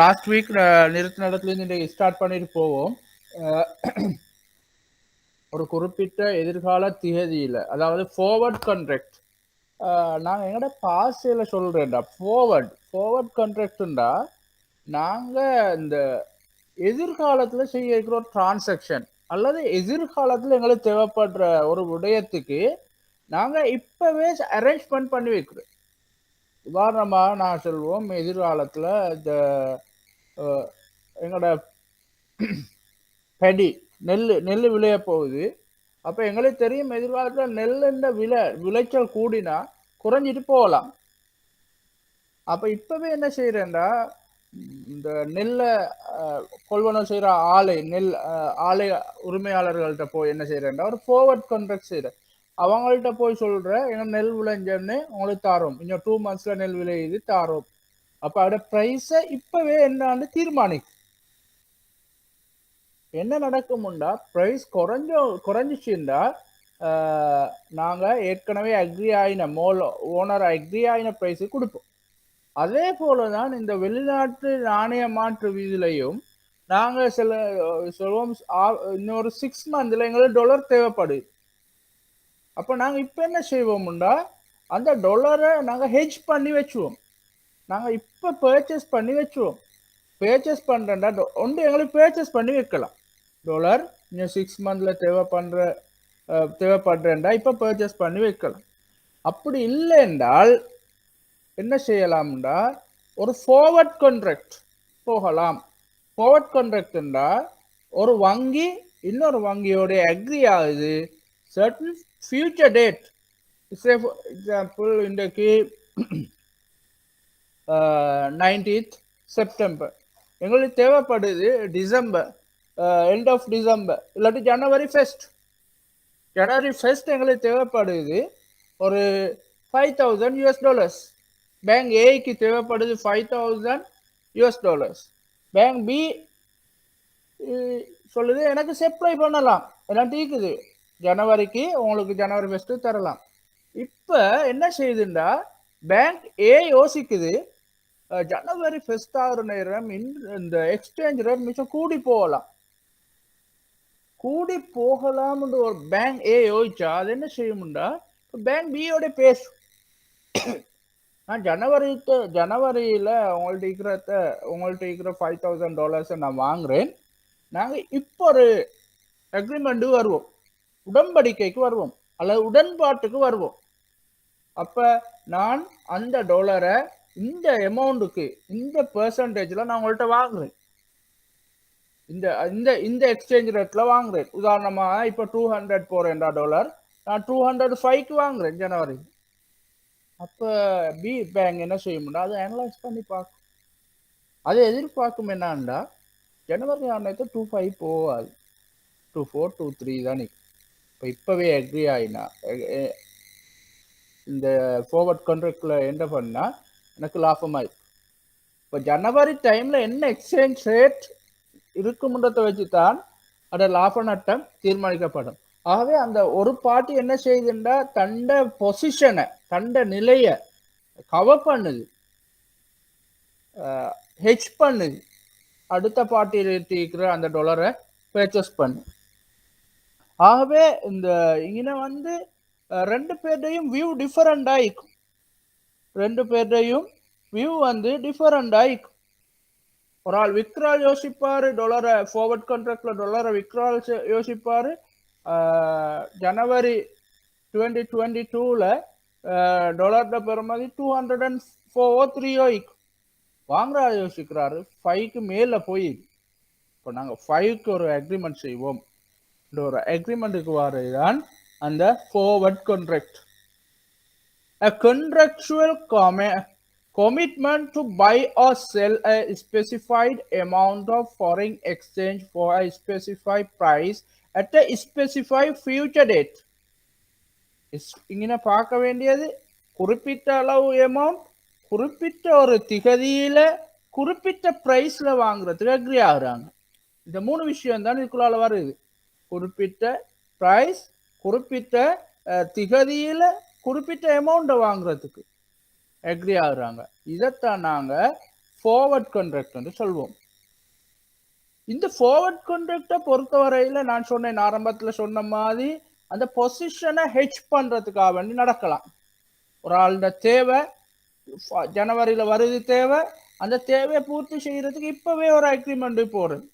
Last week நிறுத்தின இடத்துலேருந்து இன்றைக்கு ஸ்டார்ட் பண்ணிட்டு போவோம். ஒரு குறிப்பிட்ட எதிர்கால திகதியில், அதாவது ஃபார்வர்ட் கான்ட்ராக்ட். நாங்கள் எங்கட பாசையில் சொல்கிறேன்டா, ஃபார்வர்ட் கான்ட்ராக்டுண்டா நாங்கள் இந்த எதிர்காலத்தில் செய்ய இருக்கிற ஒரு டிரான்சாக்ஷன் அல்லது எதிர்காலத்தில் எங்களுக்கு தேவைப்படுற ஒரு விடயத்துக்கு நாங்கள் இப்போவே அரேஞ்ச்மெண்ட் பண்ணி வைக்கிறோம். உதாரணமாக நான் சொல்வோம், எதிர்காலத்தில் இந்த எங்களோட படி நெல் விளைய போகுது. அப்போ எங்களுக்கு தெரியும் எதிர்காலத்தில் நெல்லுன்ற விளைச்சல் கூடினா குறைஞ்சிட்டு போகலாம். அப்போ இப்போவே என்ன செய்கிறேன்டா, இந்த நெல்லை கொள்வனம் செய்கிற ஆலை உரிமையாளர்கள்ட்ட போய் என்ன செய்கிறேன்டா, ஒரு ஃபார்வர்ட் கான்ட்ராக்ட் செய்கிறேன். அவங்கள்ட்ட போய் சொல்கிற எங்கள் நெல் விளைஞ்சன்னு உங்களுக்கு தாரோம், இன்னும் 2 monthsல நெல் விளையுது தாரோம். அப்போ அதோட ப்ரைஸை இப்போவே என்னான்னு தீர்மானிக்கும். என்ன நடக்கும்டா, ப்ரைஸ் குறைஞ்சிச்சுண்டா நாங்கள் ஏற்கனவே அக்ரி ஆகின ஓனர் அக்ரி ஆகின ப்ரைஸுக்கு கொடுப்போம். அதே போல தான் இந்த வெளிநாட்டு நாணய மாற்று வீதியிலையும் நாங்கள் சொல்லுவோம், இன்னொரு 6 monthsல எங்களுக்கு டாலர் தேவைப்படுது. அப்போ நாங்கள் இப்போ என்ன செய்வோம்டா, அந்த டாலரை நாங்கள் ஹெட்ஜ் பண்ணி வச்சுவோம். நாங்கள் இப்போ பர்ச்சேஸ் பண்ணி வச்சுவோம். பர்ச்சேஸ் பண்ணுறேன்டா ஒன்று எங்களுக்கு பர்ச்சேஸ் பண்ணி வைக்கலாம். டாலர் இன்னும் 6 monthsல தேவைப்படுறேன்டா இப்போ பர்ச்சேஸ் பண்ணி வைக்கலாம். அப்படி இல்லை என்றால் என்ன செய்யலாம்டா, ஒரு ஃபார்வர்ட் கான்ட்ராக்ட் போகலாம். ஃபார்வர்ட் கான்ட்ராக்ட்ண்டா ஒரு வங்கி இன்னொரு வங்கியோட அக்ரி ஆகுது certain future date. Say for example இன்றைக்கு 19th September, எங்களுக்கு தேவைப்படுது டிசம்பர், எண்ட் ஆஃப் டிசம்பர் இல்லாட்டி ஜனவரி 1st. ஜனவரி 1st எங்களுக்கு தேவைப்படுது ஒரு $5,000. பேங்க் ஏக்கு தேவைப்படுது $5,000. பேங்க் பி சொல்லுது எனக்கு சப்ளை பண்ணலாம், எல்லாம் தீக்குது, ஜனவரிக்கு உங்களுக்கு ஜனவரி 1st தரலாம். இப்போ என்ன செய்யுதுண்டா, பேங்க் ஏ யோசிக்குது ஜனவரி 1st ஆகிற நேரம் இந்த எக்ஸ்சேஞ்ச் ரேட் மிச்சம் கூடி போகலாம்னு ஒரு பேங்க் ஏ யோசிச்சா அது என்ன செய்யும்டா, பேங்க் பியோட பேசும், நான் ஜனவரியில் உங்கள்கிட்ட இருக்கிற $5,000 நான் வாங்குறேன், நாங்கள் இப்போ ஒரு அக்ரிமெண்ட்டு வருவோம், உடன்படிக்கைக்கு வருவோம் அல்லது உடன்பாட்டுக்கு வருவோம். அப்போ நான் அந்த டாலரை இந்த அமௌண்ட்டுக்கு இந்த பெர்சன்டேஜில் நான் உங்கள்கிட்ட வாங்குறேன், இந்த எக்ஸ்சேஞ்ச் ரேட்டில் வாங்குறேன். உதாரணமாக இப்போ 200 போகிறேன்டா டாலர், நான் 205க்கு வாங்குறேன் ஜனவரி. அப்போ பி பேங்க் என்ன செய்யும்டா, அதை அனலைஸ் பண்ணி பார்க்கும். அதை எதிர்பார்க்கும் என்னான்டா, ஜனவரி ஆனது 25 போகாது, 24, 23 தான். இப்போவே அக்ரி ஆகினா இந்த ஃபார்வர்ட் கான்ட்ராக்டில் என்ன பண்ணால் எனக்கு லாபமாக. இப்போ ஜனவரி டைமில் என்ன எக்ஸ்சேஞ்ச் ரேட் இருக்கும்ன்றதை வச்சு தான் அதோட லாப நட்டம் தீர்மானிக்கப்படும். ஆகவே அந்த ஒரு பார்ட்டி என்ன செய்யுதுண்டா, தண்ட பொசிஷனை தண்ட நிலையை கவர் பண்ணுது, ஹெட்ஜ் பண்ணுது, அடுத்த பார்ட்டியில் இருக்கிற அந்த டாலரை பர்ச்சேஸ் பண்ணு. ஆகவே இந்த இங்கே வந்து 2 பேர்டையும் வியூ டிஃபரெண்டாக இருக்கும், 2 பேர்டையும் வியூ வந்து டிஃபரெண்டாக இருக்கும். ஒரு ஆள் விக்ரால் யோசிப்பார், டாலரை ஃபார்வர்ட் கான்ட்ராக்ட்ல டாலரை விக்ரால் யோசிப்பார். ஜனவரி 2022ல் டாலரோட பெறுமதி 204 3 வாங்குற ஆள் யோசிக்கிறாரு 5க்கு மேலே போய், இப்போ நாங்கள் 5க்கு ஒரு அக்ரிமெண்ட் செய்வோம், ஒரு அக்ரிமெண்ட்டுக்கு வரதுதான் அந்த forward contract. A contractual commitment to buy or sell a specified amount of foreign exchange for a specified price at a specified future date. இங்கே பார்க்க வேண்டியது, குறிப்பிட்ட அளவு அமௌண்ட் குறிப்பிட்ட ஒரு திகதியில் குறிப்பிட்ட ப்ரைஸில் வாங்குறதுக்கு அக்ரி ஆகுறாங்க. இந்த 3 விஷயம் தான் இதுக்குள்ளால வருது. குறிப்பிட்ட ப்ரைஸ், குறிப்பிட்ட திகதியில் குறிப்பிட்ட அமௌண்ட்டை வாங்குறதுக்கு அக்ரி ஆகுறாங்க. இதைத்தான் நாங்கள் ஃபார்வர்ட் கான்ட்ராக்ட் என்று சொல்வோம். இந்த ஃபார்வர்ட் கான்ட்ராக்டை பொறுத்தவரையில நான் சொன்னேன் ஆரம்பத்துல சொன்ன மாதிரி அந்த பொசிஷனை ஹெட்ஜ் பண்றதுக்காக வேண்டி நடக்கலாம். ஒரு ஆளோட தேவை ஜனவரியில வருது தேவை, அந்த தேவையை பூர்த்தி செய்யறதுக்கு இப்பவே ஒரு அக்ரிமெண்ட் போடுது.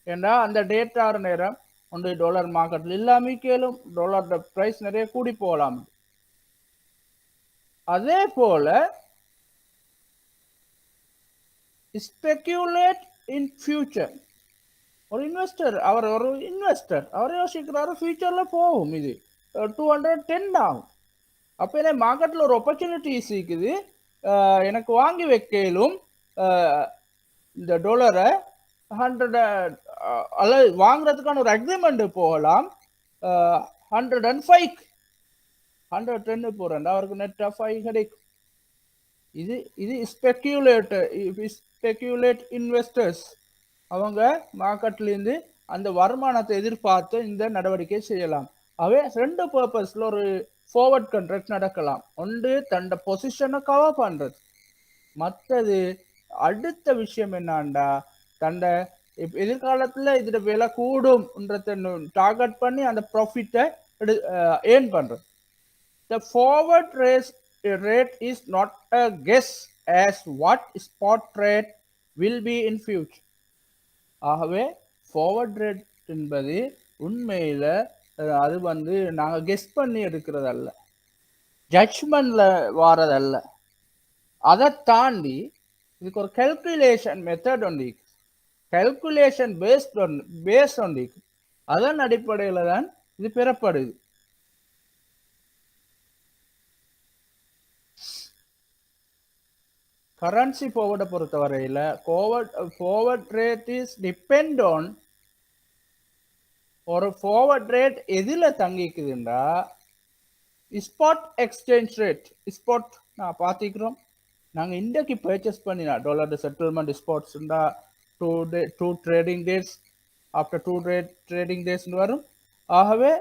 ஏன்னா அந்த டேட் ஆகிற நேரம் ஒன்று டாலர் மார்க்கெட்ல இல்லாம கேளும், டாலரோட பிரைஸ் நிறைய கூடி போகலாம். அதே போல ஸ்பெகுலேட் இன் ஃபியூச்சர். ஒரு இன்வெஸ்டர் அவர் யோசிக்கிறாரு ஃபியூச்சர்ல போகும், இது 210 ஆகும். அப்ப என்ன மார்க்கெட்ல ஒரு ஆப்பர்ச்சுனிட்டிஸ் இருக்குது, எனக்கு வாங்கி வைக்கலும் இந்த டாலரை 100 அல்லது வாங்குறதுக்கான ஒரு அக்ரிமெண்ட் போகலாம் 105 110 போறேன் அவருக்கு நெட்டா 5 கிடைக்கும். இது ஸ்பெகுலேட் இன்வெஸ்டர்ஸ் அவங்க மார்க்கெட்ல இருந்து அந்த வருமானத்தை எதிர்பார்த்து இந்த நடவடிக்கை செய்யலாம். அவை ரெண்டு பர்பஸ்ல ஒரு ஃபார்வர்ட் கான்ட்ராக்ட் நடக்கலாம். ஒன்று தண்ட பொசிஷனை கவர் பண்றது, மற்றது அடுத்த விஷயம் என்னண்டா தண்ட எதிர்காலத்துல இதோட விலை கூடும் டார்கெட் பண்ணி அந்த ப்ராஃபிட்டை ஏர்ன் பண்றது. The forward rate is not a guess as what spot rate will be in future. ஆகவே ஃபார்வர்ட் ரேட் என்பது உண்மையில அது நாங்க கெஸ் பண்ணி எடுக்கிறதல்ல, ஜட்ஜ்மெண்ட்ல வாரதல்ல. அதை தாண்டி இதுக்கு ஒரு கல்குலேஷன் மெத்தட் ஒன்று, கல்குலேஷன் பேஸ்ட் ஒன்று, அதன் அடிப்படையில தான் இது பெறப்படுது. கரன்சி ஃபார்வர்டை பொறுத்தவரையில forward rate is depend on, ஒரு ஃபார்வர்ட் ரேட் எதுல தங்கிக்குதுண்டா ஸ்பாட் எக்ஸ்சேஞ்ச் ரேட். ஸ்பாட் நான் பார்த்திக்கிறோம், நாங்கள் இன்றைக்கு பர்ச்சேஸ் பண்ணினா டாலர் செட்டில்மெண்ட் ஸ்பாட்ஸ்ண்டா 2 ட்ரேடிங் டேஸ் ஆஃப்டர் 2 ட்ரேடிங் டேஸ்ன்னு வரும். ஆகவே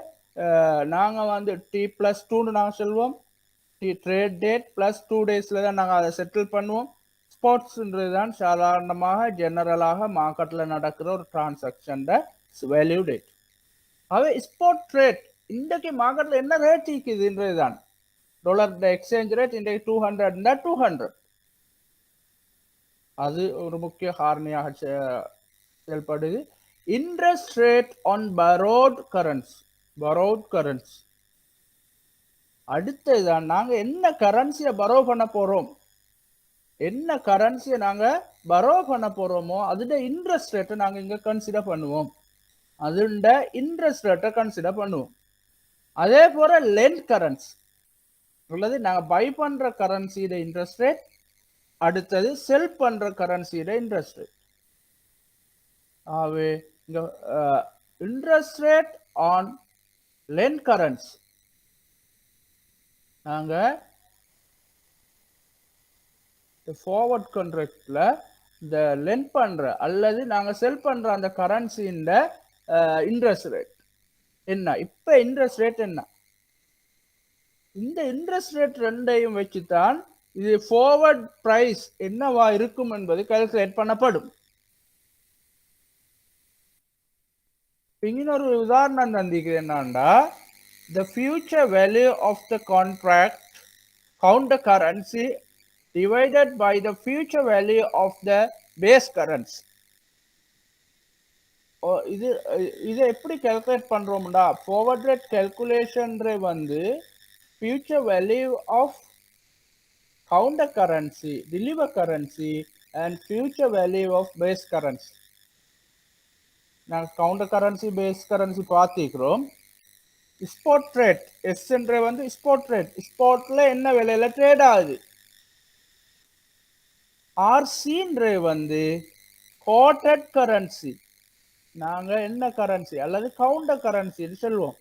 நாங்கள் T+2 நாங்கள் சொல்வோம். ட்ரேட் டேட் +2 டேஸ்ல தான் நாங்கள் அதை செட்டில் பண்ணுவோம். ஸ்பாட்ஸ்ன்றது தான் சாதாரணமாக ஜெனரலாக மார்க்கெட்டில் நடக்கிற ஒரு டிரான்சாக்ஷன் வேல்யூ டேட். அவை ஸ்பாட் ரேட் இன்றைக்கு மார்க்கெட்டில் என்ன ரேட் இருக்குதுன்றது தான். டாலர் எக்ஸ்சேஞ்ச் ரேட் இன்றைக்கு 200 200, அது ஒரு முக்கிய காரணியாக செயல்படுது. Interest rate on borrowed currency. அடுத்ததுதான் நாங்க என்ன கரன்சியை பரோ பண்ண போறோம், என்ன கரன்சியை நாங்க பரோ பண்ண போறோமோ அதோட இன்ட்ரெஸ்ட் ரேட்டை நாங்க இங்க கன்சிடர் பண்ணுவோம். அதோட இன்ட்ரெஸ்ட் ரேட்டை கன்சிடர் பண்ணுவோம். அதே போல லெண்ட் கரன்சி உள்ளது, நாங்க பை பண்ற கரன்சியோட இன்ட்ரெஸ்ட் ரேட், அடுத்தது செல் பண்ற கரன்சியோட இன்ட்ரெஸ்ட் ரேட். ஆகவே இங்க interest rate on lend currency நாங்க ஃபார்வர்ட் கான்ட்ராக்ட்ல இந்த லெண்ட் பண்ற அல்லது நாங்க செல் பண்ற அந்த கரன்சியின் இன்ட்ரெஸ்ட் ரேட் என்ன, இப்ப இன்ட்ரெஸ்ட் ரேட் என்ன, இந்த இன்ட்ரெஸ்ட் ரேட் ரெண்டையும் வச்சுதான் இது ஃபார்வர்ட் பிரைஸ் என்னவா இருக்கும் என்பது கால்குலேட் பண்ணப்படும். இன்னொரு உதாரணம் தந்திக்கிறேன் என்னன்னா, the future value of the contract counter currency divided by the future value of the base currency. இது எப்படி calculate பண்றோம்டா, forward rate calculation future value of counter currency, deliver currency and future value of base currency. நாங்க counter currency base currency பார்த்திக்கிறோம். Spot rate எஸ்என்ற spot rate, ஸ்பாட்ல என்ன விலையில trade ஆகுது. ஆர்சின்ற coated currency, நாங்க என்ன கரன்சி அல்லது கவுண்டர் கரன்சி சொல்லுவோம்.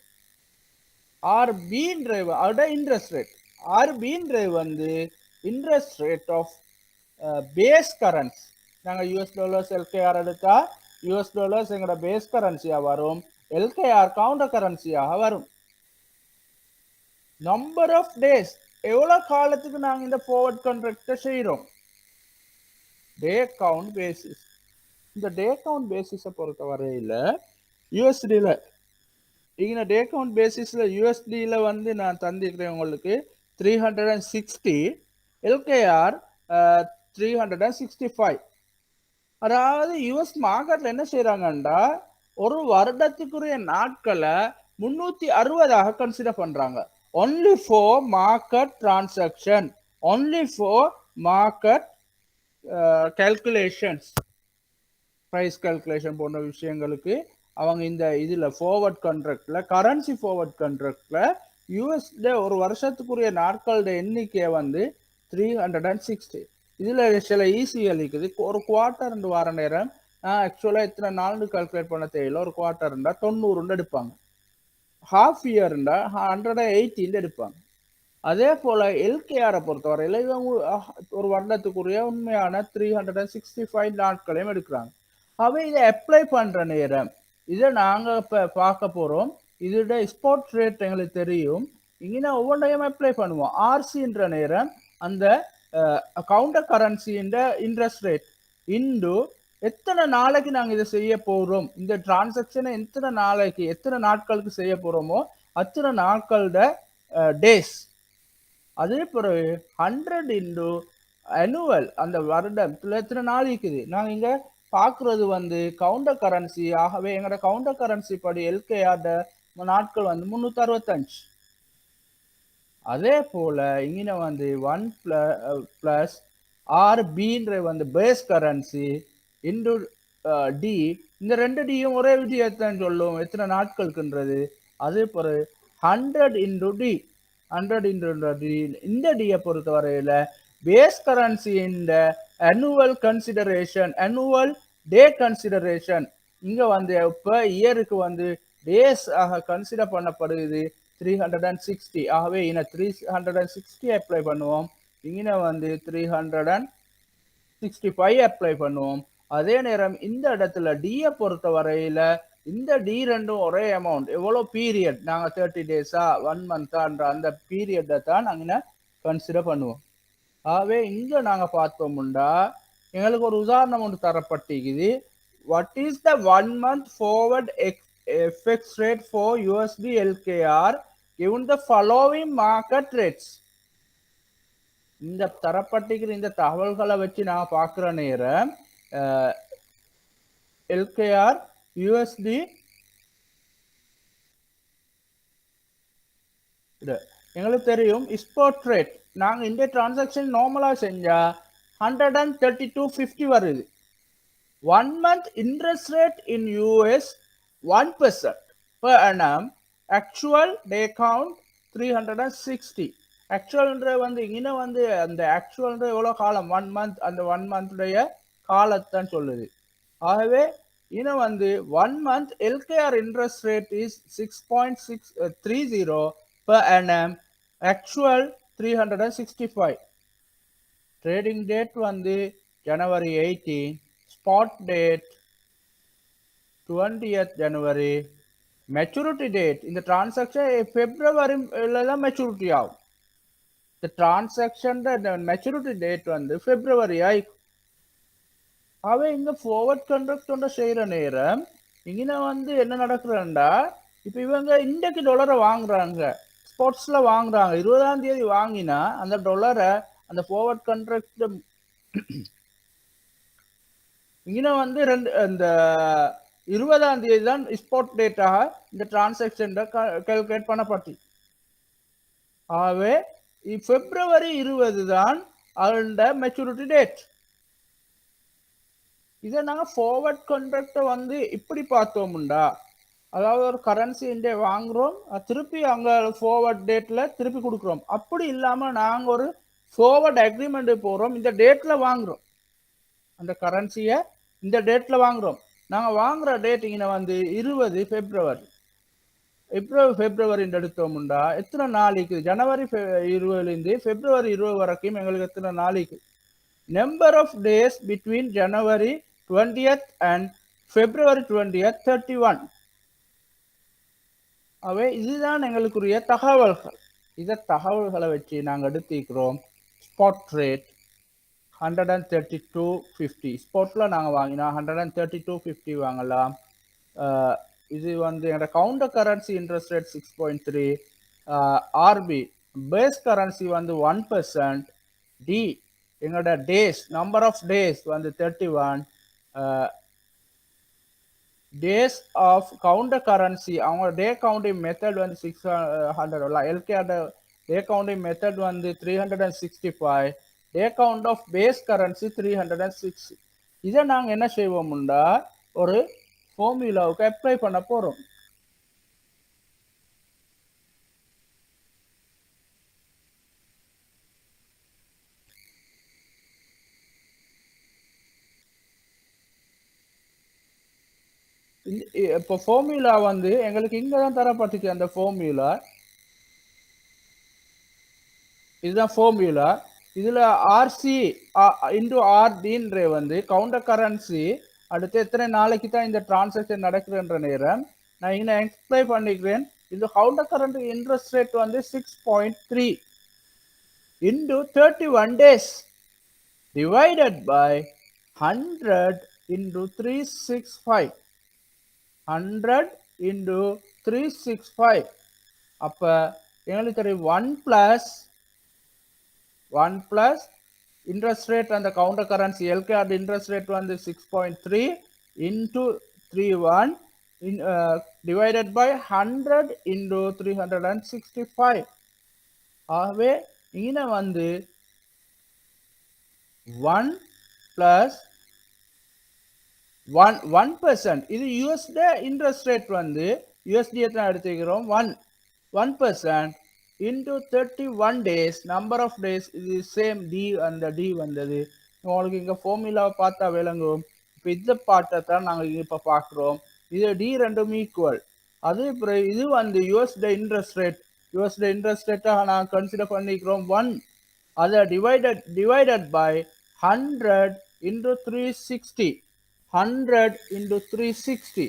ஆர்பின்ற அதோட இன்ட்ரெஸ்ட் ரேட், ஆர்பின்ற interest rate of base currency. நாங்க யூஎஸ் டாலர்ஸ் எல்கேஆர் எடுத்தா யூஎஸ் டாலர்ஸ் எங்களோட பேஸ் கரன்சியா வரும், எல்கேஆர் கவுண்டர் கரன்சியாக வரும். நம்பர் ஆஃப் டேஸ், எவ்வளவு காலத்துக்கு நாங்க இந்த ஃபார்வர்ட் கான்ட்ராக்ட் செய்யறோம். டே கவுண்ட் பேசிஸ். இந்த டே கவுண்ட் பேசிஸை பொறுத்த வரையில யூஎஸ்டியில் இங்கே டே கவுண்ட் பேசிஸில் யூஎஸ்டியில் வந்து நான் தந்திருக்கிறேன் உங்களுக்கு 360, எல்கேஆர் 365. அதாவது யூஎஸ் மார்க்கெட்ல என்ன செய்யறாங்கன்னா ஒரு வருடத்துக்குரிய நாட்களை 360 கன்சிடர் பண்றாங்க. Only for market transaction, only for market calculations, price calculation போன்ற விஷயங்களுக்கு அவங்க இந்த இதுல ஃபார்வர்ட் கான்ட்ராக்ட்ல, கரன்சி ஃபார்வர்ட் கான்ட்ராக்ட்ல யூஎஸ்ல ஒரு வருஷத்துக்குரிய நாட்களோட எண்ணிக்கையை வந்து 360. இதுல சில ஈஸியாக இருக்குது. ஒரு குவார்ட்டர் வார நேரம் ஆக்சுவலா எத்தனை நாள்னு கால்குலேட் பண்ண தெரியல. ஒரு குவார்ட்டர் இருந்தா 90 எடுப்பாங்க, ஹாஃப் இயர் இருந்தா 180 எடுப்பாங்க. அதே போல எல்கேஆரை பொறுத்தவரையில இவங்க ஒரு வருடத்துக்குரிய உண்மையான 365 நாட்களையும் எடுக்கிறாங்க. அவை இதை அப்ளை பண்ற நேரம் இதை நாங்க இப்ப பார்க்க போறோம். இதோட ஸ்பாட் ரேட் எங்களுக்கு தெரியும். இங்கே ஒவ்வொன்றையும் அப்ளை பண்ணுவோம். ஆர்சின்ற நேரம் அந்த கவுண்டர் கரன்சின்ற இன்ட்ரெஸ்ட் ரேட் இன்டு எத்தனை நாளைக்கு நாங்க இதை செய்ய போறோம், இந்த டிரான்சாக்சனை எத்தனை நாளைக்கு எத்தனை நாட்களுக்கு செய்ய போறோமோ அத்தனை நாட்களோட டேஸ். அதே பிறகு 100 இன்டு அனுவல், அந்த வருடத்துல எத்தனை நாள் இருக்குது. நாங்க இங்க பாக்குறது வந்து கவுண்டர் கரன்சி. ஆகவே எங்களோட கவுண்டர் கரன்சி படி எல்கேஆர் நாட்கள் வந்து 365. அதே போல இங்கே வந்து 1 பிளஸ் ஆர்பின்ற வந்து பேஸ் கரன்சி இன்டு டி. இந்த 2 டியும் ஒரே வித்தியாசத்தான் சொல்லும் எத்தனை நாட்களுக்குன்றது. அதே போல 100 இன்டு டி, 100 இன்டு டி. இந்த டியை பொறுத்த வரையில பேஸ் கரன்சி இந்த annual consideration, annual day consideration. இங்க வந்து இப்ப இயருக்கு வந்து டேஸ் ஆக கன்சிடர் பண்ணப்படுது 360. ஆகவே இன 360 அப்ளை பண்ணுவோம். இங்க வந்து 365 அப்ளை பண்ணுவோம். அதே நேரம் இந்த இடத்துல டியை பொறுத்த வரையில இந்த டி ரெண்டும் ஒரே அமௌண்ட். எவ்வளவு பீரியட், நாங்க 30 டேஸா 1 மந்த்தான்ற அந்த பீரியட்டை தான் நாங்க கன்சிடர் பண்ணுவோம். ஆகவே இங்க நாங்க பார்த்தோம்னா எங்களுக்கு ஒரு உதாரணம் ஒன்று தரப்பட்டிருக்குது. What is the 1 month forward FX rate for USD LKR given the following market rates. இந்த தரப்பட்டிருக்கிற இந்த தகவல்களை வச்சு நான் பார்க்குற நேரம் எல்கேஆர் யூஎஸ்டி எங்களுக்கு தெரியும் ஸ்பாட் ரேட். நாங்க இந்த டிரான்சாக்ஷன் நார்மலா செஞ்சா 132.50 வருது. 1 month interest rate in US 1% per annum. Actual day count 360. Actual வந்து இங்க வந்து அந்த ஆக்சுவல் எவ்வளவு காலம் 1 month, அந்த 1 month உடைய காலத்தான் சொல்லுது. ஆகவே இன்னும் வந்து 1 month LKR interest rate is 6.630 per annum. Actual 365. Trading date வந்து January 18. Spot date 20th January. Maturity date, இந்த transaction February தான் maturity ஆகும். இந்த transaction maturity date வந்து February ஆயிக்கும். அவை இங்க forward contract செய்யற நேரம் இங்க வந்து என்ன நடக்குறா, இப்ப இவங்க இன்றைக்கு டாலரை வாங்குறாங்க, ஸ்பாட்ஸ்ல வாங்குறாங்க. 20ஆம் தேதி வாங்கினா அந்த டாலரை அந்த forward contract இங்க வந்து இந்த 20ஆம் தேதி தான் ஸ்பாட் டேட்டாக இந்த டிரான்சாக்ஷன் கால்குலேட் பண்ணப்பட்டு. ஆகவே February 20 தான் அதோட மெச்சூரிட்டி டேட். இதை நாங்க ஃபார்வர்ட் கான்ட்ராக்ட வந்து இப்படி பார்த்தோம்டா, அதாவது ஒரு கரன்சி இண்டே வாங்குறோம், திருப்பி அங்க ஃபார்வர்ட் டேட்ல திருப்பி கொடுக்குறோம். அப்படி இல்லாம நாங்க ஒரு ஃபார்வர்ட் அக்ரிமெண்ட் போறோம், இந்த டேட்ல வாங்குறோம், அந்த கரன்சியை இந்த டேட்ல வாங்குறோம். நாங்க வாங்குற டேட் இங்க வந்து 20 February. February எடுத்தோம்டா எத்தனை நாளைக்கு, ஜனவரி 20 February 20 வரைக்கும் எங்களுக்கு எத்தனை நாளைக்கு, number of days between January 20th and February 20th 31. அவை இதுதான் எங்களுக்குரிய தகவல்கள். இத தகவல்களை வச்சு நாங்க எடுத்துக்கிறோம் ஸ்பாட் ரேட், 132.50 ஸ்பாட்ல நாங்க வாங்கினா 132.50 வாங்கலாம். இது வந்து என்னோட கவுண்டர் கரன்சி இன்ட்ரெஸ்ட் ரேட் 6.3. ஆர்பி பேஸ் கரன்சி வந்து 1%. டி எங்களோட டேஸ் நம்பர் ஆஃப் டேஸ் வந்து 31. டேஸ் ஆஃப் கவுண்டர் கரன்சி அவங்க டே கவுண்டிங் மெத்தட் வந்து 600. எல்கேட டே கவுண்டிங் மெத்தட் வந்து 365. டே கவுண்ட் ஆஃப் பேஸ் கரன்சி 306. இதை நாங்கள் என்ன செய்வோம்னா ஒரு ஃபார்முலாவுக்கு அப்ளை பண்ண போறோம். இப்போ ஃபார்முலா வந்து எங்களுக்கு இங்க தான் தரப்பட்டுச்சு. அந்த ஃபார்முலா இதுதான் ஃபார்முலா. இதுல ஆர்சி இன்டு ஆர்டின்ற வந்து கவுண்டர் கரன்சி அடுத்து எத்தனை நாளைக்கு தான் இந்த டிரான்சாக்ஷன் நடக்குதுன்ற நேரம் நான் இங்க எக்ஸ்பிளைன் பண்ணிக்கிறேன். இது கவுண்டர் கரண்ட் இன்ட்ரெஸ்ட் ரேட் வந்து 6.3 into 31 days divided by 100 into 365. 100 into 365. அப்ப எங்களுக்கு தெரியும் 1 plus interest rate and the counter currency LKR interest rate வந்து 6.3 into 31 divided by 100 into 365. ஆகவே இங்க வந்து 1 plus 1%. இது USD இன்ட்ரெஸ்ட் ரேட் வந்து USD எத்தனை எடுத்துக்கிறோம் 1% into 31 days number of days இது சேம் D அந்த D வந்தது. உங்களுக்கு இங்க ஃபார்முலாவை பார்த்தா விளங்கும். இப்போ இந்த பாட்டை தான் நாங்கள் இப்போ பார்க்குறோம். இது D ரெண்டும் ஈக்குவல். அது இது வந்து USD இன்ட்ரெஸ்ட் ரேட்டாக நாங்கள் கன்சிடர் பண்ணிக்கிறோம் 1. அதை டிவைடட் பை 100 into 360. 100 into 360.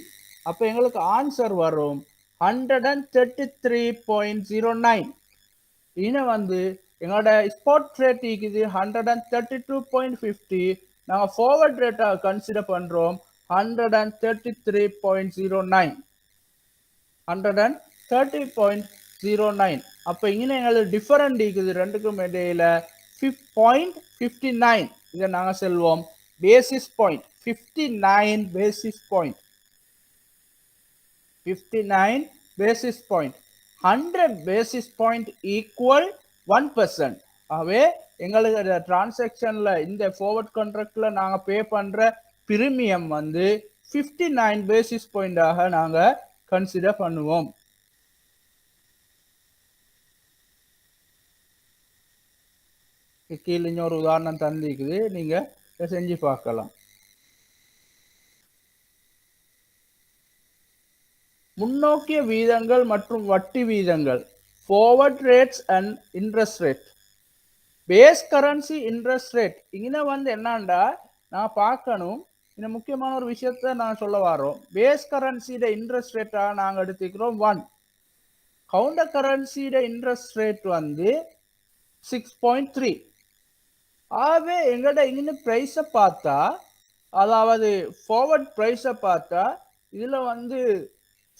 அப்போ எங்களுக்கு ஆன்சர் வரும் 133.09. இன வந்து எங்களோட ஸ்பாட் ரேட் இருக்குது 132.50. நாங்கள் ஃபார்வர்ட் ரேட்டாக கன்சிடர் பண்ணுறோம் 133.09. 130.09. அப்போ இங்கே எங்களுக்கு டிஃபரெண்ட் இருக்குது ரெண்டுக்கும் இடையில 0.59. இதை நாங்கள் செல்வோம் basis point 59 basis point 59 basis point 100 basis point equal 1%. ஆகவே எங்களுக்கு டிரான்சாக்ஷன்ல இந்த ஃபார்வர்ட் கான்ட்ராக்ட்ல நாங்க பே பண்ற பிரீமியம் வந்து 59 பேசிஸ் பாயிண்டாக நாங்க கன்சிடர் பண்ணுவோம். கீழே இன்னொரு உதாரணம் தந்திக்குது, நீங்க செஞ்சு பார்க்கலாம். முன்னோக்கிய வீதங்கள் மற்றும் வட்டி வீதங்கள் forward rates and interest rate. Base currency interest rate இங்கே வந்து என்னண்டா நான் பார்க்கணும். இந்த முக்கியமான ஒரு விஷயத்த நான் சொல்ல வரோம். பேஸ் கரன்சியோட இன்ட்ரெஸ்ட் ரேட்டா நாங்கள் எடுத்துக்கிறோம் 1. கவுண்டர் கரன்சியோட இன்ட்ரெஸ்ட் ரேட் வந்து 6.3. ஆகவே எங்கள்ட இங்கே ப்ரைஸை பார்த்தா, அதாவது ஃபார்வர்ட் ப்ரைஸை பார்த்தா இதில் வந்து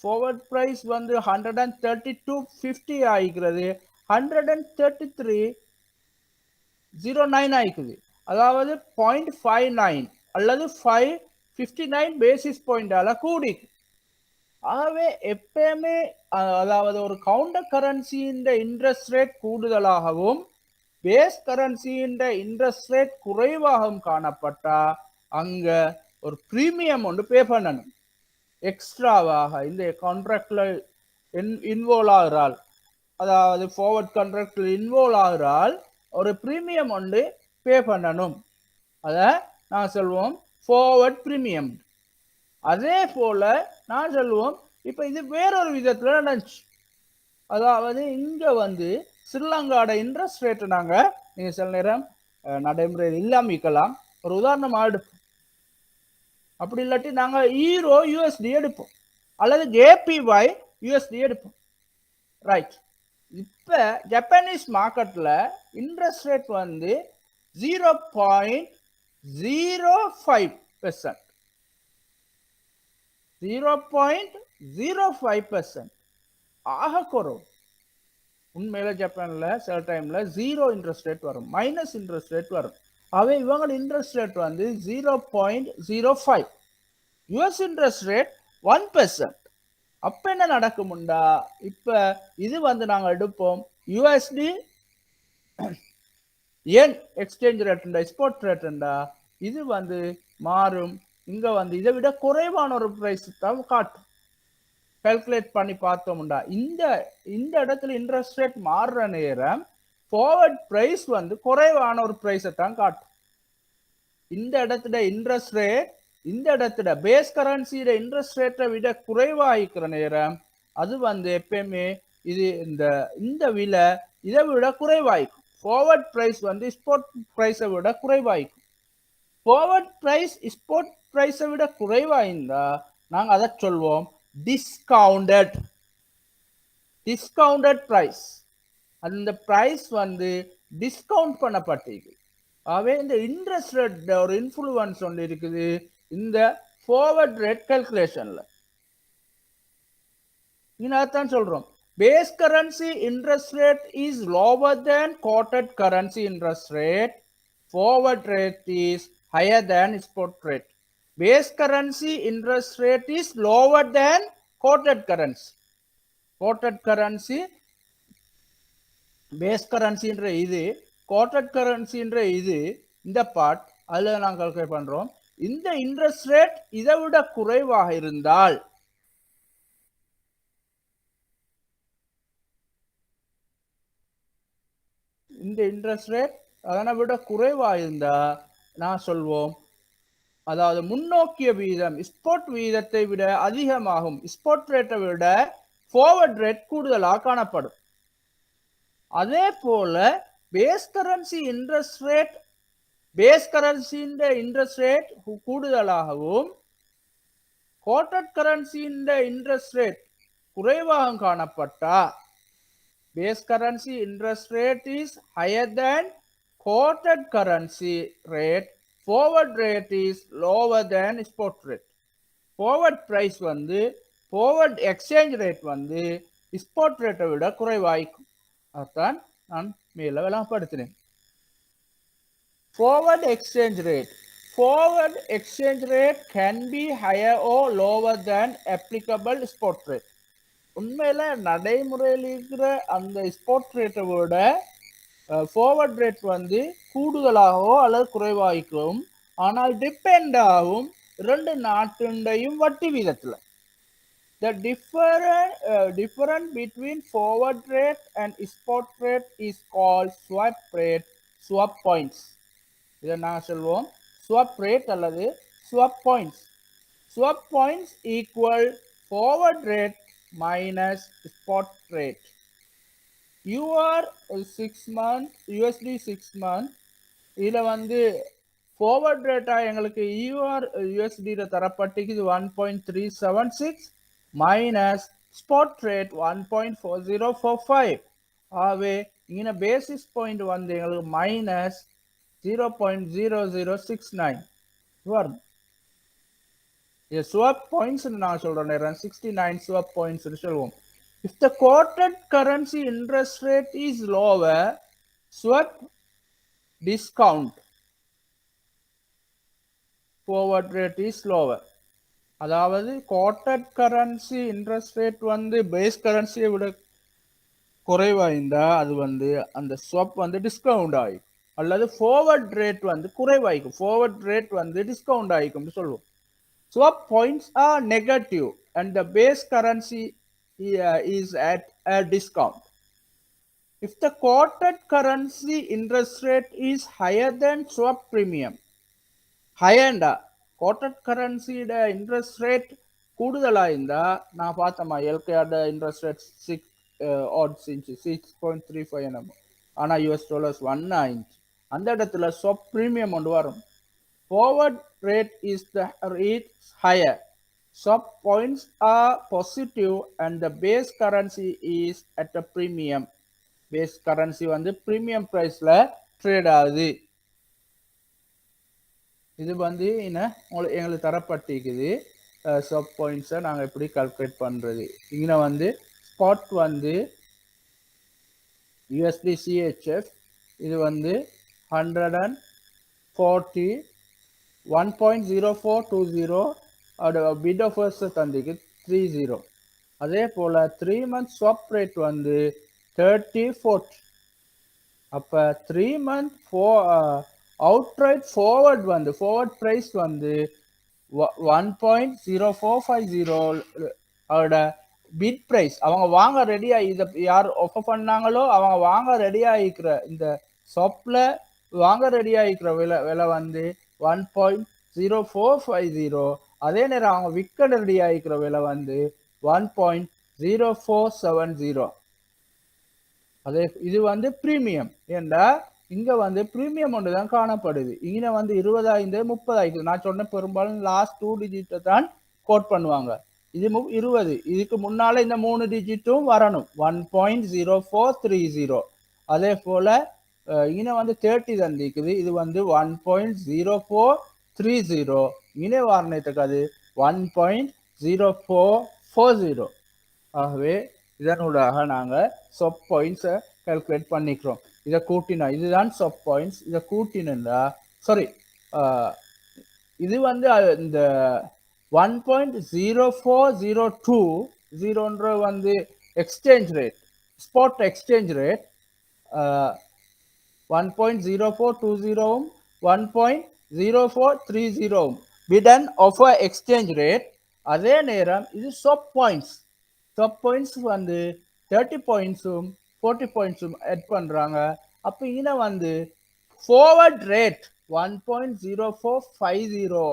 ஃபார்வர்ட் ப்ரைஸ் வந்து 132.50 ஆகிக்கிறது. 133.09 ஆகிக்குது. அதாவது 0.59 அல்லது 59 பேசிஸ் பாயிண்டால கூடி. ஆகவே எப்பயுமே அதாவது ஒரு கவுண்டர் கரன்சியின் இன்ட்ரெஸ்ட் ரேட் கூடுதலாகவும் பேஸ் கரன்சியின் இன்ட்ரெஸ்ட் ரேட் குறைவாகவும் காணப்பட்டா அங்க ஒரு பிரீமியம் ஒன்று பே பண்ணணும். எக்ஸ்ட்ராவாக இந்த கான்ட்ராக்ட்ல இன்வால்வ் ஆகிறாள், அதாவது ஃபார்வர்ட் கான்ட்ராக்ட்ல இன்வால்வ் ஆகிறாள், ஒரு பிரீமியம் ஒன்று பே பண்ணணும். அதை நான் சொல்வோம் ஃபார்வர்ட் பிரீமியம். அதே போல நான் சொல்லுவோம் இப்ப இது வேறொரு விதத்துல நடந்துச்சு. அதாவது இங்க வந்து ஸ்ரீலங்காவோட இன்ட்ரெஸ்ட் ரேட் நாங்க நீங்க சில நேரம் நடைமுறையில் இல்லாம இருக்கலாம். ஒரு உதாரணமா எடுப்போம். அப்படி இல்லாட்டி நாங்க ஈரோ யூஎஸ்டி எடுப்போம் அல்லது ஜேபிஒய் யூஎஸ்டி எடுப்போம். ரைட். இப்ப ஜப்பானீஸ் மார்க்கெட்ல இன்ட்ரெஸ்ட் ரேட் வந்து 0.05%. 0.05%. ஆக குறவு. உண்மையில ஜப்பான்ல சில டைம்ல ஜீரோ இன்ட்ரெஸ்ட் ரேட் வரும், மைனஸ் இன்ட்ரெஸ்ட் ரேட் வரும். அவை இவங்க இன்ட்ரெஸ்ட் ரேட் வந்து 0.05. US interest rate 1%. அப்ப என்ன நடக்கும்டா, இப்ப இது வந்து நாங்க எடுப்போம் யுஎஸ்டி ஏன் எக்ஸ்சேஞ்ச் ரேட்டுண்டா, எக்ஸ்போர்ட் ரேட்டுண்டா, இது வந்து மாறும். இங்க வந்து இதை விட குறைவான ஒரு பிரைஸ் தான் காட்டும். கால்குலேட் பண்ணி பார்த்தோம்டா, இந்த இந்த இடத்துல இன்ட்ரெஸ்ட் ரேட் மாறுற நேரம் ஃபார்வர்ட் பிரைஸ் வந்து குறைவான ஒரு பிரைஸை தான் காட்டும். இந்த இடத்துல இன்ட்ரெஸ்ட் ரேட், இந்த இடத்துல பேஸ் கரன்சியோட இன்ட்ரெஸ்ட் ரேட்டை விட குறைவாகிக்கிற நேரம் அது வந்து எப்பயுமே இது இந்த விலை இதை விட குறைவாய்க்கும். ஃபார்வர்ட் பிரைஸ் வந்து ஸ்பாட் பிரைஸை விட குறைவாய்க்கும். ஃபார்வர்ட் பிரைஸ் ஸ்பாட் பிரைஸை விட குறைவாயிருந்தா நாங்கள் அதை சொல்வோம் டிஸ்கவுண்டட் பிரைஸ். அந்த பிரைஸ் வந்து டிஸ்கவுண்ட் பண்ணப்பட்டிருக்கு. ஆகவே இந்த இன்ட்ரெஸ்ட் ரேட் ஒரு இன்ஃப்ளூவன்ஸ் ஒன்று இருக்குது இந்த ஃபார்வர்ட் ரேட் கால்குலேஷன்ல. அதான் சொல்றோம், base currency interest rate is lower than quoted currency interest rate, forward rate is higher than spot rate. Base currency interest rate is lower than quoted currency. Quoted currency base கரன்சின்ற இது, quoted கரன்சின்ற இது, இந்த part அதில் நாங்கள் calculate பண்றோம். இந்த interest rate இதை விட குறைவாக இருந்தால் இந்த இன்ட்ரெஸ்ட் ரேட் அதனை விட குறைவாக இருந்தா நான் சொல்வோம், அதாவது முன்னோக்கிய வீதம் ஸ்பாட் வீதத்தை விட அதிகமாகும். ஸ்பாட் ரேட்டை விட ஃபார்வர்ட் ரேட் கூடுதலாக காணப்படும். அதே போல base currency interest rate, base கரன்சியின் இன்ட்ரெஸ்ட் ரேட் கூடுதலாகவும் கோட்டட் கரன்சியின் இன்ட்ரெஸ்ட் ரேட் குறைவாக காணப்பட்டா base currency interest rate is higher than quoted currency rate, forward rate is lower than spot rate. Forward price வந்து, ஃபார்வர்ட் எக்ஸ்சேஞ்ச் ரேட் வந்து spot ரேட்டை விட குறைவாய்க்கும். அதான் நான் மேல விளங்கப்படுத்தினேன். Forward exchange rate. Forward exchange rate can be higher or lower than applicable spot rate. உண்மையில நடைமுறையில் இருக்கிற அந்த ஸ்பாட் ரேட்டை விட ஃபார்வர்ட் ரேட் வந்து கூடுதலாகவோ அல்லது குறைவாகவும், ஆனால் டிபெண்ட் ஆகும் ரெண்டு நாட்டுண்டையும் வட்டி வீதத்துல. The difference between forward rate and spot rate is called swap rate, swap points. இதை நாங்கள் சொல்வோம் swap rate அல்லது swap points. Swap points equal forward rate minus spot rate. UR 6 month USD 6 month இதுல வந்து forward rate எங்களுக்கு UR USD தரப்பட்டிருக்கு 1.376 minus spot rate 1.4045. ஆகவே இங்க basis point வந்து எங்களுக்கு மைனஸ் 0.0069 வரும். இது swap points நான் சொல்றேன், 69 swap points சொல்லுவோம். If the quoted currency interest rate is lower, swap discount forward rate is lower. அதாவது quoted currency interest rate வந்து பேஸ் கரன்சியை விட குறைவாயிருந்தா அது வந்து அந்த swap வந்து டிஸ்கவுண்ட் ஆகும், அல்லது ஃபார்வர்ட் ரேட் வந்து குறைவாய்க்கும், ஃபார்வர்ட் ரேட் வந்து டிஸ்கவுண்ட் ஆகிக்கும் சொல்லுவோம். Swap points are negative and the base currency is at a discount. If the quoted currency interest rate is higher than swap premium, higher quoted currency interest rate கூடுதலாயிருந்தா நான் பார்த்தோமா LKR interest rate 6.35 என்னமோ, ஆனால் US dollars 1 அந்த இடத்துல swap premium ஒன்று வரும். Forward rate is the rate higher. Swap points are positive and the base currency is at a premium. Base currency வந்து premium priceல trade ஆகுது. இது வந்து என்ன எங்களுக்கு தரப்பட்டிருக்குது. சப் பாயிண்ட்ஸை நாங்கள் எப்படி கால்குலேட் பண்ணுறது. இங்கே வந்து ஸ்பாட் வந்து USD CHF இது வந்து 140 1.0420 அதோட பிட் ஆஃபர்ஸ் தந்திக்கு 30. அதே போல் 3 month ஸ்வாப் ரேட் வந்து 30.40. அப்போ 3 month அவுட்ரைட் ஃபார்வர்ட் வந்து ஃபார்வர்ட் ப்ரைஸ் வந்து 1.0450 அதோட பிட் ப்ரைஸ் அவங்க வாங்க ரெடியா இதை யார் ஆஃபர் பண்ணாங்களோ அவங்க வாங்க ரெடியா இருக்கிற இந்த ஷாப்ல வாங்க ரெடியா இருக்கிற விலை வந்து 1.0450. அதே நேரம் அவங்க விற்க ரெடியா இருக்கிற விலை வந்து 1.0470. அதே இது வந்து பிரீமியம். ஏண்டா இங்க வந்து பிரீமியம் ஒன்று தான் காணப்படுது. இங்கே வந்து 20 30 நான் சொன்ன பெரும்பாலும் லாஸ்ட் 2 டிஜிட்டை தான் கோட் பண்ணுவாங்க. இது 20. இதுக்கு முன்னால இந்த 3 டிஜிட்டும் வரணும். 1.0430. அதே போல இங்கே வந்து 30 தந்திக்குது. இது வந்து 1.0430. இங்கே வாரணத்துக்கு அது 1.0440. ஆகவே இதனூடாக நாங்கள் சப் பாயிண்ட்ஸை கால்குலேட் பண்ணிக்கிறோம். இதை கூட்டினா இதுதான் சப் பாயிண்ட்ஸ். இதை கூட்டினா சாரி இது வந்து இந்த 1.0402 வந்து exchange rate, spot exchange rate. 1.0420 1.0430 bit and offer exchange rate. அதே நேரம் இது சப் பாயிண்ட்ஸ். சப் பாயிண்ட்ஸ் வந்து 30 பாயிண்ட்ஸும் 40 பாயிண்ட்ஸும் ஆட் பண்ணுறாங்க. அப்போ இங்கே வந்து ஃபார்வர்ட் ரேட் 1.0450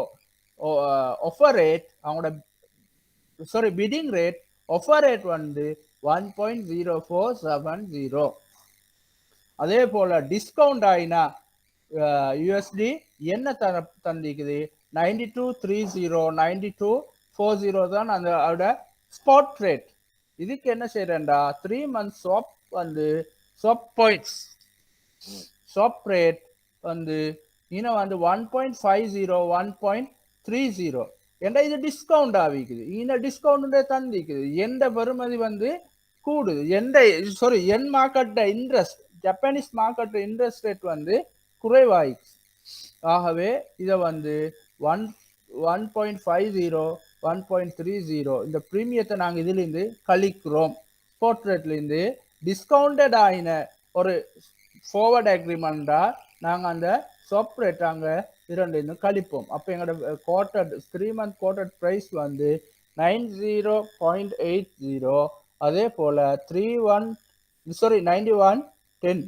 ஆஃபர் ரேட் அவங்களோட sorry bidding rate offer rate வந்து 1.0470. அதே போல் டிஸ்கவுண்ட் ஆகினா யூஎஸ்டி என்ன தந்திக்குது 9230 9240 தான் அந்த அதோட ஸ்பாட் ரேட். இதுக்கு என்ன செய்யறேன்டா 3 month ஸ்வாப் வந்து ஸ்வாப் பாயிண்ட்ஸ் ஸ்வாப் ரேட் வந்து இன்னும் வந்து 1.50 1.30 ஏண்டா இது டிஸ்கவுண்ட் ஆகிக்குது. இந்த டிஸ்கவுண்ட் தந்திக்குது. எந்த பெறுமதி வந்து கூடுது எந்த சாரி என் market interest Japanese market interest rate வந்து குறைவாயிடுச்சு. ஆகவே இதை வந்து 1.50 1.30 இந்த பிரீமியத்தை நாங்கள் இதிலிருந்து கழிக்கிறோம். ஸ்பாட் ரேட்லேருந்து டிஸ்கவுண்டட் ஆகின ஒரு ஃபார்வர்ட் அக்ரிமெண்டா நாங்கள் அந்த ஸ்வாப் ரேட் அங்கே இரண்டு கழிப்போம். அப்போ எங்களோட குவார்டர் 3 month குவார்டர் ப்ரைஸ் வந்து 90.80. அதே போல் 9110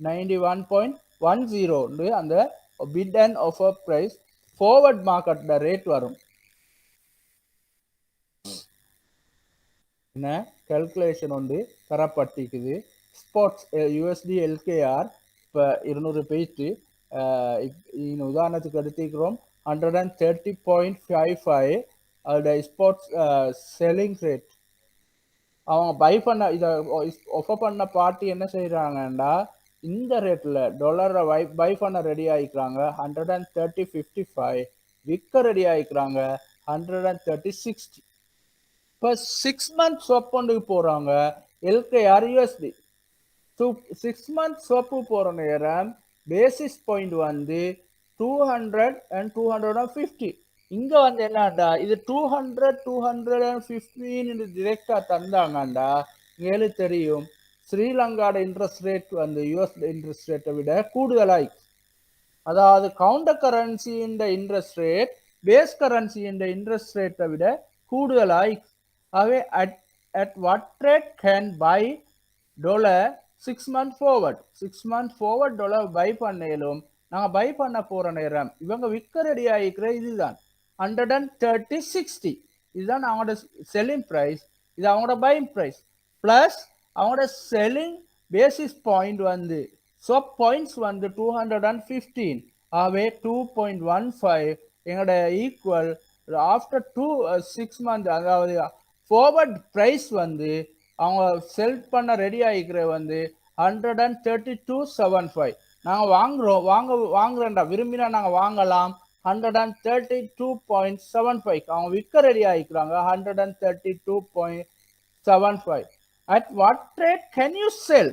91.10 அந்த bid and offer price forward market rate வரும். என்ன கால்குலேஷன் ஒன்று தரப்பட்டிருக்குது. ஸ்பாட்ஸ் USD LKR இப்போ 200 போயிட்டு உதாரணத்துக்கு எடுத்துக்கிறோம் 130.55 அதோட ஸ்பாட்ஸ் செல்லிங் ரேட். அவங்க பை பண்ண இதை ஆஃபர் பண்ண பார்ட்டி என்ன செய்கிறாங்கன்னா இந்த ரேட்டில் டாலரை பை பண்ண ரெடி ஆகிக்கிறாங்க 130.55. விற்க ரெடி ஆகிக்கிறாங்க 130.60. இப்போ 6 month ஸ்வாப் கொண்டு போகிறாங்க LKR USD. 6 month ஸ்வாப்பு போகிற நேரம் பேசிஸ் பாயிண்ட் வந்து 200 and 250. இங்கே வந்து என்னண்டா இது 200 215 டிரெக்டாக தந்தாங்கண்டா ஏழு தெரியும் ஸ்ரீலங்காவோட இன்ட்ரெஸ்ட் ரேட் வந்து US இன்ட்ரெஸ்ட் ரேட்டை விட கூடுதலாய். அதாவது கவுண்டர் கரன்சியின் இன்ட்ரெஸ்ட் ரேட் பேஸ் கரன்சியின் இன்ட்ரெஸ்ட் ரேட்டை விட கூடுதலாய். ஆகவே at what rate can buy $6 month forward 6 month forward dollar buy பண்ணலும் நாங்கள் பை பண்ண போகிற நேரம் இவங்க விற்க ரெடி ஆகிக்கிற இதுதான் 130.60. இதுதான் அவங்களோட செல்லிங் ப்ரைஸ். இது அவங்களோட பையிங் ப்ரைஸ் ப்ளஸ் அவங்களோட செல்லிங் பேசிஸ் பாயிண்ட் வந்து ஸ்வாப் பாயிண்ட்ஸ் வந்து 215. ஆகவே 2.15 எங்களோட ஈக்குவல் ஆஃப்டர் 6 month அதாவது ஃபார்வர்ட் ப்ரைஸ் வந்து அவங்க செல் பண்ண ரெடி ஆகிக்கிற வந்து 132.75. நாங்க வாங்குறேன்டா விரும்பினா நாங்க வாங்கலாம் 132.75. அவங்க விற்க ரெடி ஆயிக்கிறாங்க 132.75. At what rate can you sell?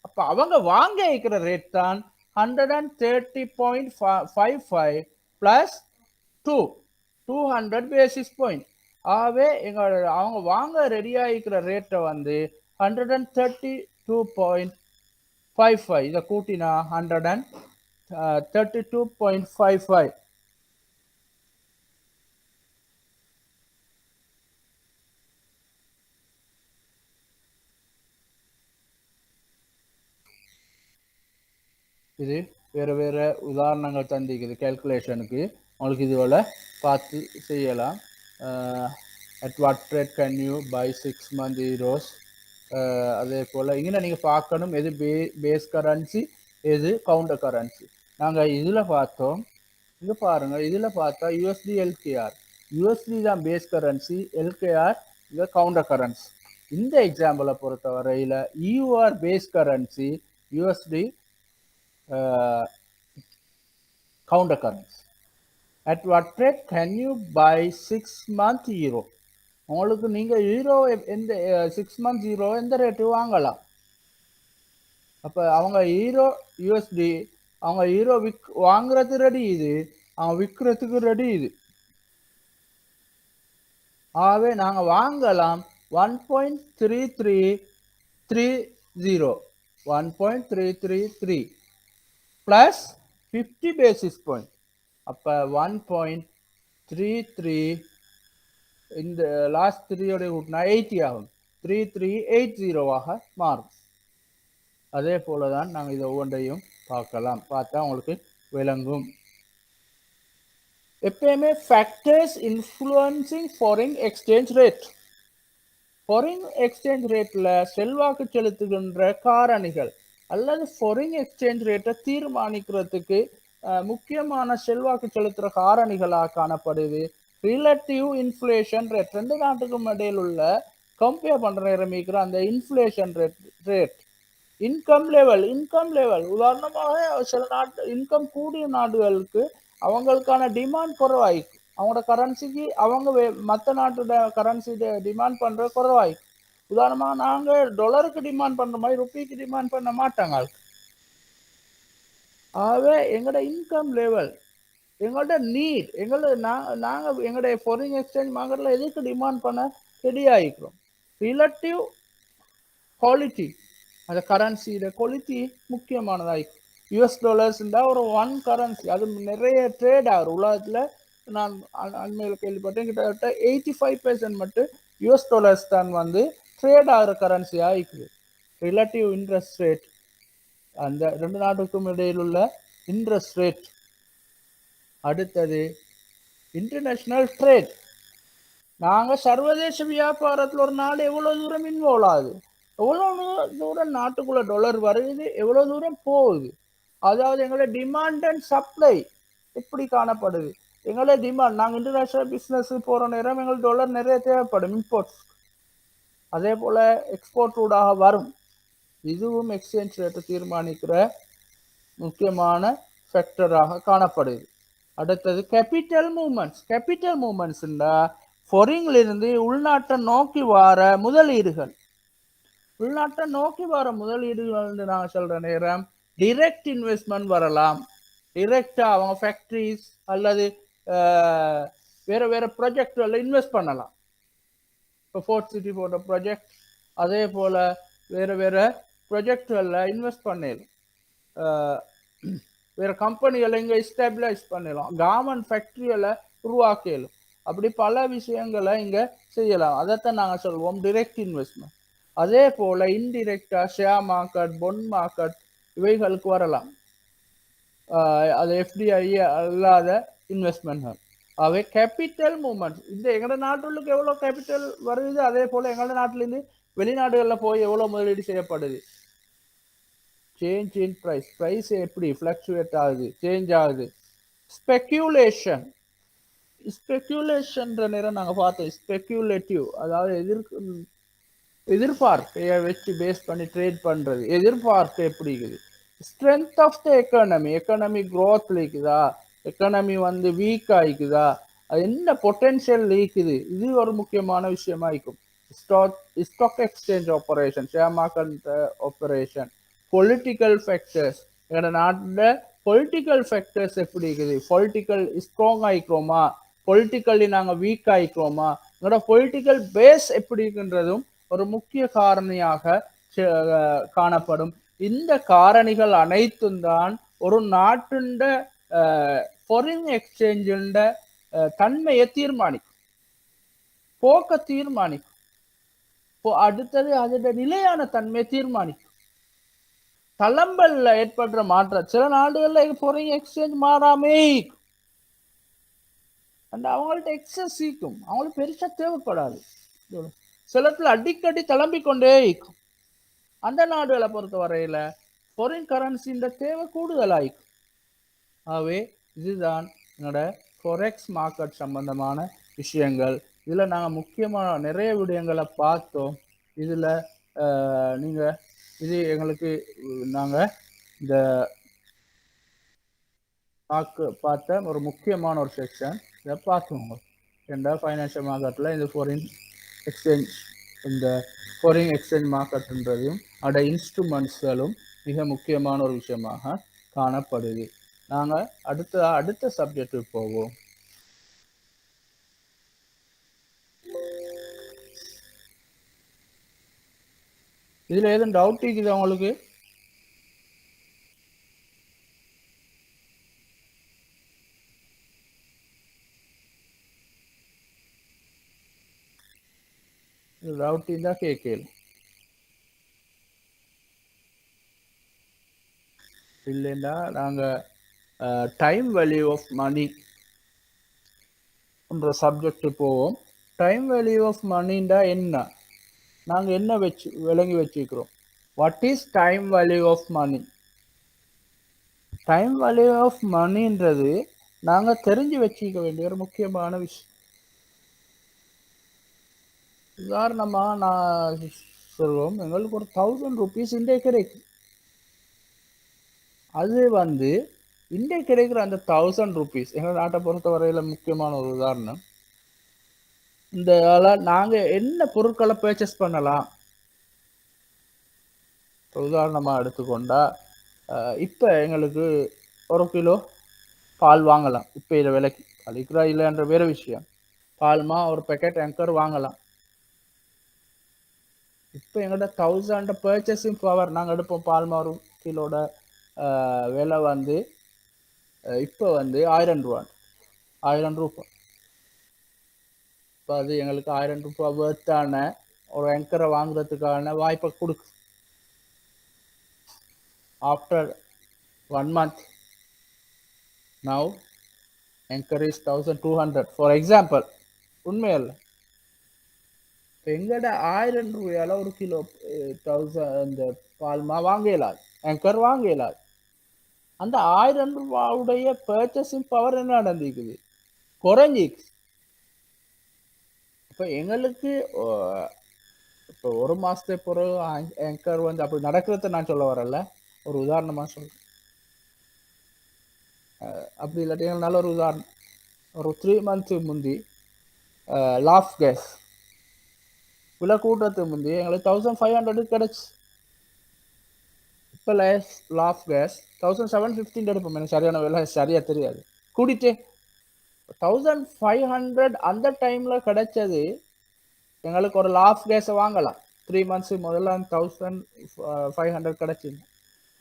அப்ப அவங்க வாங்க இருக்கிற ரேட் தான் 130.55 பிளஸ் 200 பேசிஸ் பாயிண்ட். ஆகவே அவங்க வாங்க ரெடி ஆகிக்கிற ரேட்டை வந்து 132.55. இதை கூட்டினா 132.55. இது வேறு வேறு உதாரணங்கள் தந்திக்குது கேல்குலேஷனுக்கு. உங்களுக்கு இதுபோல் பார்த்து செய்யலாம். At what rate can you buy 6 month euros. அதே போல் இங்கே நீங்கள் பார்க்கணும் எது பேஸ் கரன்சி எது கவுண்டர் கரன்சி. நாங்கள் இதில் பார்த்தோம். இங்கே பாருங்கள், இதில் பார்த்தா யூஎஸ்டி எல்கேஆர். யூஎஸ்டி தான் பேஸ் கரன்சி, எல்கேஆர் இங்கே கவுண்டர் கரன்சி. இந்த எக்ஸாம்பிளை பொறுத்த வரையில் your base currency, USD counter currency. At what rate can you buy 6 month euro? உங்களுக்கு நீங்க யூரோ எந்த 6 month யூரோ எந்த ரேட்டு வாங்கலாம். அப்ப அவங்க யூரோ யூஎஸ்டி அவங்க யூரோ வாங்குறது ரெடி, இது அவங்க விற்கிறதுக்கு ரெடி. இது ஆகவே நாங்க வாங்கலாம் 1.3330 1.333 பிளஸ் 50 பேசிஸ் பாயிண்ட். அப்ப 1.33 இந்த லாஸ்ட் 3 கூட்டினா 80 ஆகும். 3380 மாறும். அதே போலதான் நாங்கள் இதை ஒவ்வொன்றையும் பார்க்கலாம். பார்த்தா உங்களுக்கு விளங்கும். எப்பயுமே factors influencing foreign exchange rate. Foreign exchange ரேட்ல செல்வாக்கு செலுத்துகின்ற காரணிகள் அல்லது ஃபாரின் எக்ஸ்சேஞ்ச் ரேட்டை தீர்மானிக்கிறதுக்கு முக்கியமான செல்வாக்கு செலுத்துகிற காரணிகளாக காணப்படுது ரிலேட்டிவ் இன்ஃப்ளேஷன் ரேட். ரெண்டு நாட்டுக்கும் இடையில் உள்ள கம்பேர் பண்ற நேரமிக்கிற அந்த இன்ஃப்ளேஷன் ரேட், இன்கம் லெவல். உதாரணமாக சில நாட்டு இன்கம் கூடிய நாடுகளுக்கு அவங்களுக்கான டிமாண்ட் குறைவாயிருக்கு. அவங்களோட கரன்சிக்கு அவங்க மற்ற நாட்டோட கரன்சி டிமாண்ட் பண்ற குறைவாயிருக்கு. உதாரணமாக நாங்கள் டாலருக்கு டிமாண்ட் பண்ற மாதிரி ருப்பிக்கு டிமாண்ட் பண்ண மாட்டாங்க. ஆகவே எங்களோட இன்கம் லெவல், எங்களோட நீட், நாங்கள் எங்களுடைய ஃபாரின் எக்ஸ்சேஞ்ச் மார்க்கெட்ல எதுக்கு டிமாண்ட் பண்ண ரெடி ஆகிக்கிறோம். ரிலேட்டிவ் குவாலிட்டி, அந்த கரன்சியோட குவாலிட்டி முக்கியமானதாயிருக்கு. யூஎஸ் டாலர்ஸ் ஒரு ஒன் கரன்சி, அது நிறைய ட்ரேட் ஆகும் உலகத்தில். நான் அண்மையில் கேள்விப்பட்டேன், கிட்டத்தட்ட 85% மட்டும் யூஎஸ் டாலர்ஸ் தான் வந்து ட்ரேட் ஆகிற கரன்சியாக இருக்குது. ரிலேட்டிவ் இன்ட்ரெஸ்ட் ரேட், அந்த ரெண்டு நாட்டுக்கும் இடையில் உள்ள இன்ட்ரெஸ்ட் ரேட். அடுத்தது இன்டர்நேஷனல் ட்ரேட். நாங்கள் சர்வதேச வியாபாரத்தில் ஒரு நாடு எவ்வளோ தூரம் இன்வால்வ் ஆகுது, எவ்வளோ தூரம் நாட்டுக்குள்ள டாலர் வருது, எவ்வளோ தூரம் போகுது. அதாவது எங்களோட டிமாண்ட் அண்ட் சப்ளை எப்படி காணப்படுது. எங்களோட டிமாண்ட், நாங்கள் இன்டர்நேஷனல் பிஸ்னஸ் போகிற நேரம் எங்களுக்கு டாலர் நிறைய தேவைப்படும் இம்போர்ட்ஸ். அதே போல் எக்ஸ்போர்ட் ஊடாக வரும். இதுவும் எக்ஸ்சேஞ்ச் ரேட்டை தீர்மானிக்கிற முக்கியமான ஃபேக்டராக காணப்படுது. அடுத்தது கேபிட்டல் மூவ்மெண்ட்ஸ். கேபிட்டல் மூவ்மெண்ட்ஸ்னா ஃபாரின்லிருந்து உள்நாட்டை நோக்கி வர முதலீடுகள். உள்நாட்டை நோக்கி வர முதலீடுகள் நாங்கள் சொல்ற நேரம் டிரெக்ட் இன்வெஸ்ட்மெண்ட் வரலாம். டிரெக்டா அவங்க ஃபேக்டரிஸ் அல்லது வேற வேற ப்ராஜெக்ட்ல இன்வெஸ்ட் பண்ணலாம். இப்போ ஃபோர்ட் சிட்டி போன்ற ப்ராஜெக்ட், அதே போல வேற வேற ப்ராஜெக்ட்களில் இன்வெஸ்ட் பண்ணலாம். வேற கம்பெனிகளை இங்கே எஸ்டாப்ளிஷ் பண்ணலாம். கார்மெண்ட் ஃபேக்டரிகளை உருவாக்கலாம். அப்படி பல விஷயங்களை இங்கே செய்யலாம். அதைத்தான் நாங்கள் சொல்வோம் டிரெக்ட் இன்வெஸ்ட்மெண்ட். அதே போல இன்டிரெக்டா ஷேர் மார்க்கெட், பொண்ட் மார்க்கெட் இவைகளுக்கு வரலாம். அது எஃப்டிஐ அல்லாத இன்வெஸ்ட்மெண்ட். அவை கேபிட்டல் மூவ்மெண்ட். இந்த எங்களோட நாட்டுக்கு எவ்வளோ கேபிட்டல் வருது, அதே போல எங்களோட நாட்டிலேருந்து வெளிநாடுகளில் போய் எவ்வளோ முதலீடு செய்யப்படுது. சேஞ்ச் இன் ப்ரைஸ், ப்ரைஸ் எப்படி ஃப்ளக்சுவேட் ஆகுது, சேஞ்ச் ஆகுது. ஸ்பெக்யூலேஷன், ஸ்பெக்யூலேஷன்ற நேரம் நாங்கள் பார்த்தோம். ஸ்பெக்யூலேட்டிவ் அதாவது எதிர்பார்ப்பைய வச்சு பேஸ் பண்ணி ட்ரேட் பண்றது. எதிர்பார்ப்பு எப்படி இருக்குது, strength of the economy, economy growth இருக்குதா, எக்கானமி வந்து வீக் ஆயிக்குதா, அது என்ன பொட்டன்ஷியல் இருக்குது, இது ஒரு முக்கியமான விஷயமா இருக்கும். Stock stock exchange operation, share market operation, political factors, எங்களோட நாட்டில் பொலிட்டிக்கல் ஃபேக்டர்ஸ் எப்படி இருக்குது, பொலிட்டிக்கல் ஸ்ட்ராங் ஆயிக்கிறோமா, பொலிட்டிக்கலி நாங்கள் வீக் ஆயிக்கிறோமா, எங்களோட பொலிட்டிக்கல் பேஸ் எப்படி இருக்குன்றதும் ஒரு முக்கிய காரணியாக காணப்படும். இந்த காரணிகள் அனைத்தும் தான் ஒரு நாட்டின் ஃபாரின் எக்ஸ்சேஞ்சின் தன்மையை தீர்மானிக்கும், போக்க தீர்மானிக்கும். அடுத்தது அதோட நிலையான தன்மையை தீர்மானிக்கும். தளம்பல்ல ஏற்படுற மாற்றம், சில நாடுகள்ல ஃபாரின் எக்ஸ்சேஞ்ச் மாறாமே அந்த அவங்கள்ட்ட எக்ஸஸ் சீக்கும், அவங்களுக்கு பெருசா தேவைப்படாது. சிலத்துல அடிக்கடி தளம்பிக் கொண்டே இருக்கும். அந்த நாடுகளை பொறுத்த வரையில ஃபாரின் கரன்சியின் தேவை கூடுதலாயிக்கும். ஆகவே இதுதான் என்னோட ஃபோரெக்ஸ் மார்க்கெட் சம்பந்தமான விஷயங்கள். இதுல நாங்க முக்கியமான நிறைய விடயங்களை பார்த்தோம். இதுல நீங்க இது எங்களுக்கு நாங்க இந்த பார்த்த ஒரு முக்கியமான ஒரு செக்ஷன். இதை பார்த்துக்கோங்க. ரெண்டா ஃபைனான்சியல் மார்க்கெட்டில் இந்த ஃபாரின் எக்ஸ்சேஞ்ச் மார்க்கெட்ன்றதையும் அதோட இன்ஸ்ட்ருமெண்ட்ஸ்களும் மிக முக்கியமான ஒரு விஷயமாக காணப்படுது. நாங்கள் அடுத்த சப்ஜெக்டுக்கு போவோம். இதில் எதுவும் டவுட் இருக்குது அவங்களுக்கு? டவுட் இருந்தால் கேட்கல, இல்லைன்னா நாங்கள் டைம் வேல்யூ ஆஃப் மணி என்ற சப்ஜெக்ட் போவோம். டைம் வேல்யூ ஆஃப் மணின்னா என்ன, நாங்கள் என்ன விளங்கி வச்சுக்கிறோம்? What is time value of money? Time value of மணின்றது நாங்கள் தெரிஞ்சு வச்சுக்க வேண்டிய ஒரு முக்கியமான விஷயம். உதாரணமா நான் சொல்லுவோம், எங்களுக்கு ஒரு 1000 rupees இன்றைக்கு கிடைக்கும். அது வந்து இன்றைக்கு கிடைக்கிற அந்த 1000 rupees எங்கள் நாட்டை பொறுத்த வரையில முக்கியமான ஒரு உதாரணம். இந்த நாங்க என்ன பொருட்களை பர்ச்சேஸ் பண்ணலாம்? உதாரணமா எடுத்துக்கொண்டா இப்ப எங்களுக்கு 1 கிலோ பால் வாங்கலாம். இப்ப இதை விலைக்கு அளிக்கிறா இல்லைன்ற வேற விஷயம். பால்மா ஒரு பேக்கெட் ஆங்கர் வாங்கலாம். இப்போ எங்கள்கிட்ட 1000 பர்ச்சேசிங் பவர், நாங்கள் எடுப்போம். பால்மா ஒரு கிலோட விலை வந்து இப்போ வந்து 1000 ரூபா, 1000 ரூபாய். இப்போ அது எங்களுக்கு 1000 ரூபாய் வேர்த்தான ஒரு ஆங்கரை வாங்குறதுக்கான வாய்ப்பை கொடுக்கு. After 1 month now anchor is 1200 for example. உண்மையல்ல, எங்கட 1000 ரூபாயால ஒரு கிலோ 1000 இந்த பால்மா வாங்க இயலாது, ஆங்கர் வாங்க இயலாது. அந்த 1000 ரூபாவுடைய பர்ச்சேசிங் பவர் என்ன நடந்திருக்குது, குறைஞ்சிக்கு. இப்போ எங்களுக்கு இப்போ 1 மாசத்துக்கு பிறகு ஆங்கர் வந்து அப்படி நடக்கிறத நான் சொல்ல வரல, ஒரு உதாரணமா சொல்றேன். அப்படி இல்லாட்டி நல்ல ஒரு உதாரணம், ஒரு 3 months முந்தி லாஃப் கேஸ் விலை கூட்டுறதுக்கு முந்தி எங்களுக்கு 1500 கிடைச்சு. இப்போ லாஃப் கேஸ் 1750 எடுப்போம். எனக்கு சரியான விலை சரியா தெரியாது, கூடிட்டு 1500 அந்த டைம்ல கிடைச்சது. எங்களுக்கு ஒரு லாஃப் கேஸை வாங்கலாம். 3 months முதல்ல 1500 கிடைச்சிது.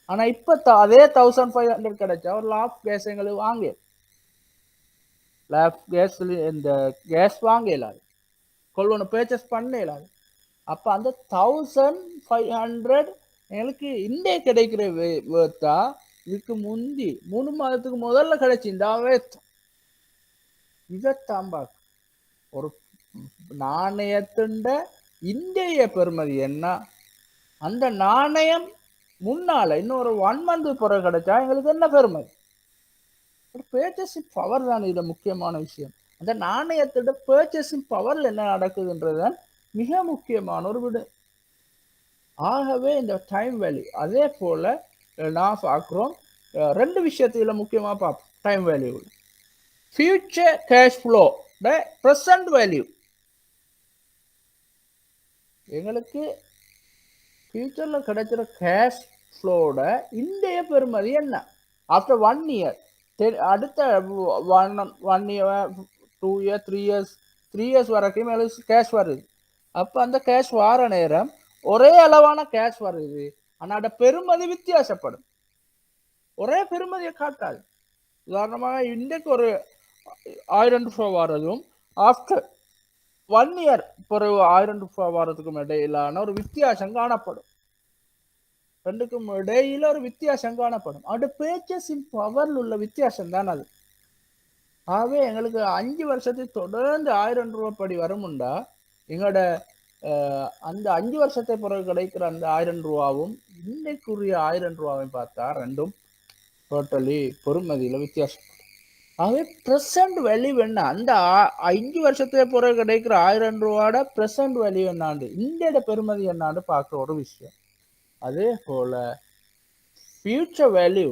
ஆனா இப்ப அதே 1500 கிடைச்சா ஒரு லாஃப் கேஸ் எங்களுக்கு வாங்க, லாஃப் கேஸ் இந்த கேஸ் வாங்க இயலாது, கொள்வனை பர்ச்சேஸ் பண்ண இயலாது. அப்ப அந்த 1500 எங்களுக்கு இண்டே கிடைக்கிற வேர்த்தா இதுக்கு முந்தி 3 மாதத்துக்கு முதல்ல கிடைச்சி இந்த வேர்த்தம். இதைத்தாம்பா ஒரு நாணயத்துண்ட இந்திய பெருமதி என்ன, அந்த நாணயம் முன்னால இன்னொரு 1 month பிறகு கிடைச்சா எங்களுக்கு என்ன பெருமதி? ஒரு பர்ச்சேசிங் பவர் தான் இதுல முக்கியமான விஷயம். அந்த நாணயத்தோட பர்ச்சேசிங் பவர்ல என்ன நடக்குதுன்றதுதான் மிக முக்கியமான ஒரு விடு. ஆகவே இந்த டைம் வேல்யூ அதே போல நான் பார்க்குறோம் ரெண்டு விஷயத்துல முக்கியமா பார்ப்போம் time value. Future cash flow present value. எங்களுக்கு ஃபியூச்சர்ல கிடைக்கிற கேஷ் ஃப்ளோட இன்றைய பெறுமதி என்ன ஆஃப்டர் 1 இயர், அடுத்த 1 இயர் 2 இயர் 3 இயர்ஸ் வரைக்கும் கேஷ் வருது. அப்ப அந்த கேஷ் வார நேரம் ஒரே அளவான கேஷ் வருது, ஆனா அதோட பெறுமதி வித்தியாசப்படும், ஒரே பெறுமதியை காட்டாது. உதாரணமாக இன்றைக்கு ஒரு 1000 ரூபாய் வாரதும் ஆஃப்டர் 1 இயர் பிறகு 1000 ரூபாய் வாரத்துக்கும் இடையிலான ஒரு வித்தியாசம் காணப்படும். ரெண்டுக்கும் இடையில ஒரு வித்தியாசம் காணப்படும். அது பேச்சஸின் பவர்ல உள்ள வித்தியாசம் தான் அது. ஆகவே எங்களுக்கு 5 வருஷத்துக்கு தொடர்ந்து 1000 ரூபாய் படி வருமுண்டா, எங்களோட அந்த 5 வருஷத்தை பிறகு கிடைக்கிற அந்த 1000 ரூபாவும் இன்னைக்குரிய 1000 ரூபாவையும் பார்த்தா ரெண்டும் டோட்டலி பொறுமதியில வித்தியாசம். ஆகவே பிரசன்ட் வேல்யூ என்ன, அந்த 5 வருஷத்துக்கு பிறகு கிடைக்கிற 1000 ரூபாயோட பிரசன்ட் வேல்யூ என்னாண்டு, இந்தியோட பெருமதி என்னாண்டு பார்க்குற ஒரு விஷயம். அதே போல ஃபியூச்சர் வேல்யூ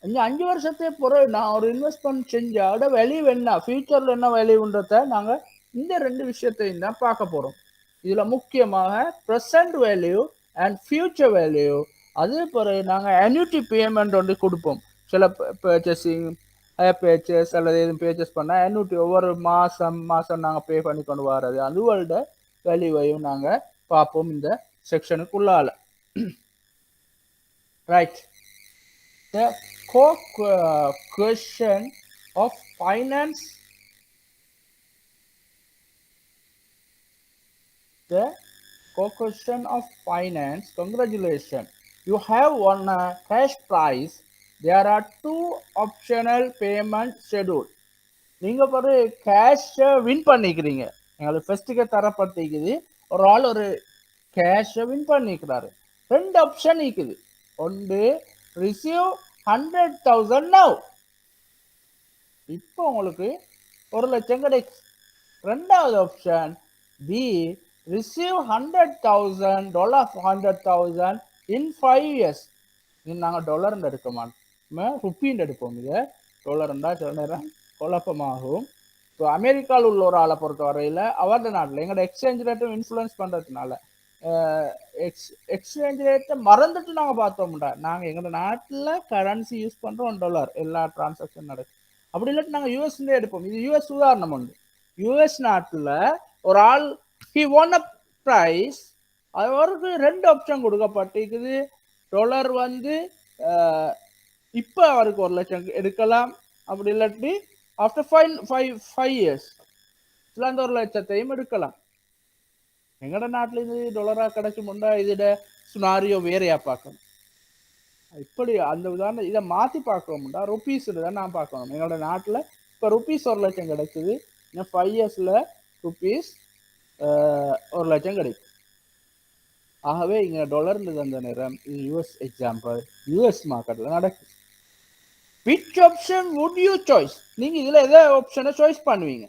இந்த 5 வருஷத்துக்கு பிறகு நான் ஒரு இன்வெஸ்ட்மெண்ட் செஞ்சா அதோட வேல்யூ என்ன, ஃபியூச்சர்ல என்ன வேல்யூன்றத நாங்க இந்த ரெண்டு விஷயத்தையும் தான் பார்க்க போறோம். இதுல முக்கியமாக present value and future value. அதே பிறகு நாங்க annuity பேமெண்ட் ஒன்று கொடுப்போம். சில பர்ச்சேசிங் பர்ச்சேஸ் அல்லது எதுவும் பர்ச்சேஸ் பண்ணா annuity ஒவ்வொரு மாசம் நாங்க பே பண்ணி கொண்டு வர்றது, அதுவோட வேல்யூவையும் நாங்க பார்ப்போம் இந்த செக்ஷனுக்குள்ளால. Right. The question of finance, the question of finance. Congratulations, you have won a cash prize. There are 2 optional payment schedule. நீங்க ஒரு கேஷ் வின் பண்ணிக்கிறீங்க, எங்களுக்கு ஃபர்ஸ்ட்டுக்கு தரப்பட்டிருக்குது, ஒரு ஆள் ஒரு கேஷ் வின் பண்ணிக்கிறாரு. 2 ஆப்ஷன் இருக்குது. ஒன்று ரிசீவ் 100,000 now, இப்போ உங்களுக்கு 1,00,000 கிடைக்கும். ரெண்டாவது option B receive $100,000 in 5 years. இது நாங்கள் டாலர் எடுக்க மாட்டோம், ருப்பீன் எடுப்போம். இது டாலர்ண்டா சில நேரம் குழப்பமாகும். இப்போ அமெரிக்காவில் உள்ள ஒரு ஆளை பொறுத்த வரையில் அவரது நாட்டில் எங்களோட எக்ஸ்சேஞ்ச் ரேட்டும் இன்ஃப்ளூயன்ஸ் பண்ணுறதுனால எக்ஸ்சேஞ்ச் ரேட்டை மறந்துட்டு நாங்கள் பார்த்தோம்டா, நாங்கள் எங்களோட நாட்டில் கரன்சி யூஸ் பண்ணுறோம் $1, எல்லா டிரான்சாக்ஷன் நடக்கும். அப்படி இல்லாட்டி நாங்கள் யூஎஸ்லேயே எடுப்போம். இது யூஎஸ் உதாரணம் உண்டு. யூஎஸ் நாட்டில் ஒரு ஆள் ஹி ஒன் அ ப்ரைஸ், அவருக்கு 2 ஆப்ஷன் கொடுக்கப்பட்டிருக்குது. டாலர் வந்து இப்போ அவருக்கு 1,00,000 எடுக்கலாம், அப்படி இல்லாட்டி ஆஃப்டர் 5 இயர்ஸ் அந்த 1,00,000 எடுக்கலாம். எங்கட நாட்டில் இது டாலரா கிடைக்கும்டா, இதோட சுனாரியோ வேறையா பார்க்கணும். இப்படி அந்த உதாரணம் இதை மாற்றி பார்க்கணும்டா ருப்பீஸ் தான் நான் பார்க்கணும். எங்களோட நாட்டில் இப்போ ருப்பீஸ் 1,00,000 கிடைக்குது, இன்னும் 5 இயர்ஸில் ருப்பீஸ் 1,00,000 கிடைக்கும். ஆகவே இங்கே டாலர்ல அந்த நேரம் இது யூஎஸ் எக்ஸாம்பிள், யூஎஸ் மார்க்கெட்டில் நடக்குது. Which option would you choice? நீங்கள் இதில் எதை ஆப்ஷனை சாய்ஸ் பண்ணுவீங்க?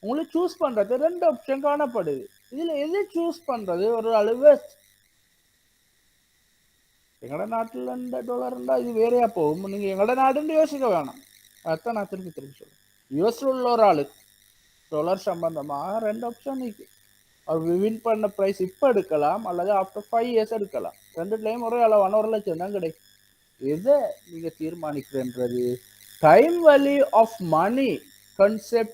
உங்களுக்கு சூஸ் பண்ணுறது 2 ஆப்ஷன் காணப்படுது, இதில் எது சூஸ் பண்ணுறது ஒரு அளவு? எங்களோட நாட்டில் இந்த டாலர்ண்டா இது வேறையா போகும், நீங்கள் எங்களோட நாடுன்னு யோசிக்க வேணாம். அதான் நான் திருப்பி சொல்றேன். யூஎஸ்ல உள்ள ஒரு ஆளுக்கு டாலர் சம்பந்தமாக 2 ஆப்ஷன் இருக்கு. அவர் வின் பண்ண ப்ரைஸ் இப்போ எடுக்கலாம் அல்லது ஆஃப்டர் 5 இயர்ஸ் எடுக்கலாம். ரெண்டுலேயும் ஒரே அளவான 1,00,000 தான் கிடைக்கும். எதை நீங்கள் தீர்மானிக்கிறன்றது time value of money concept.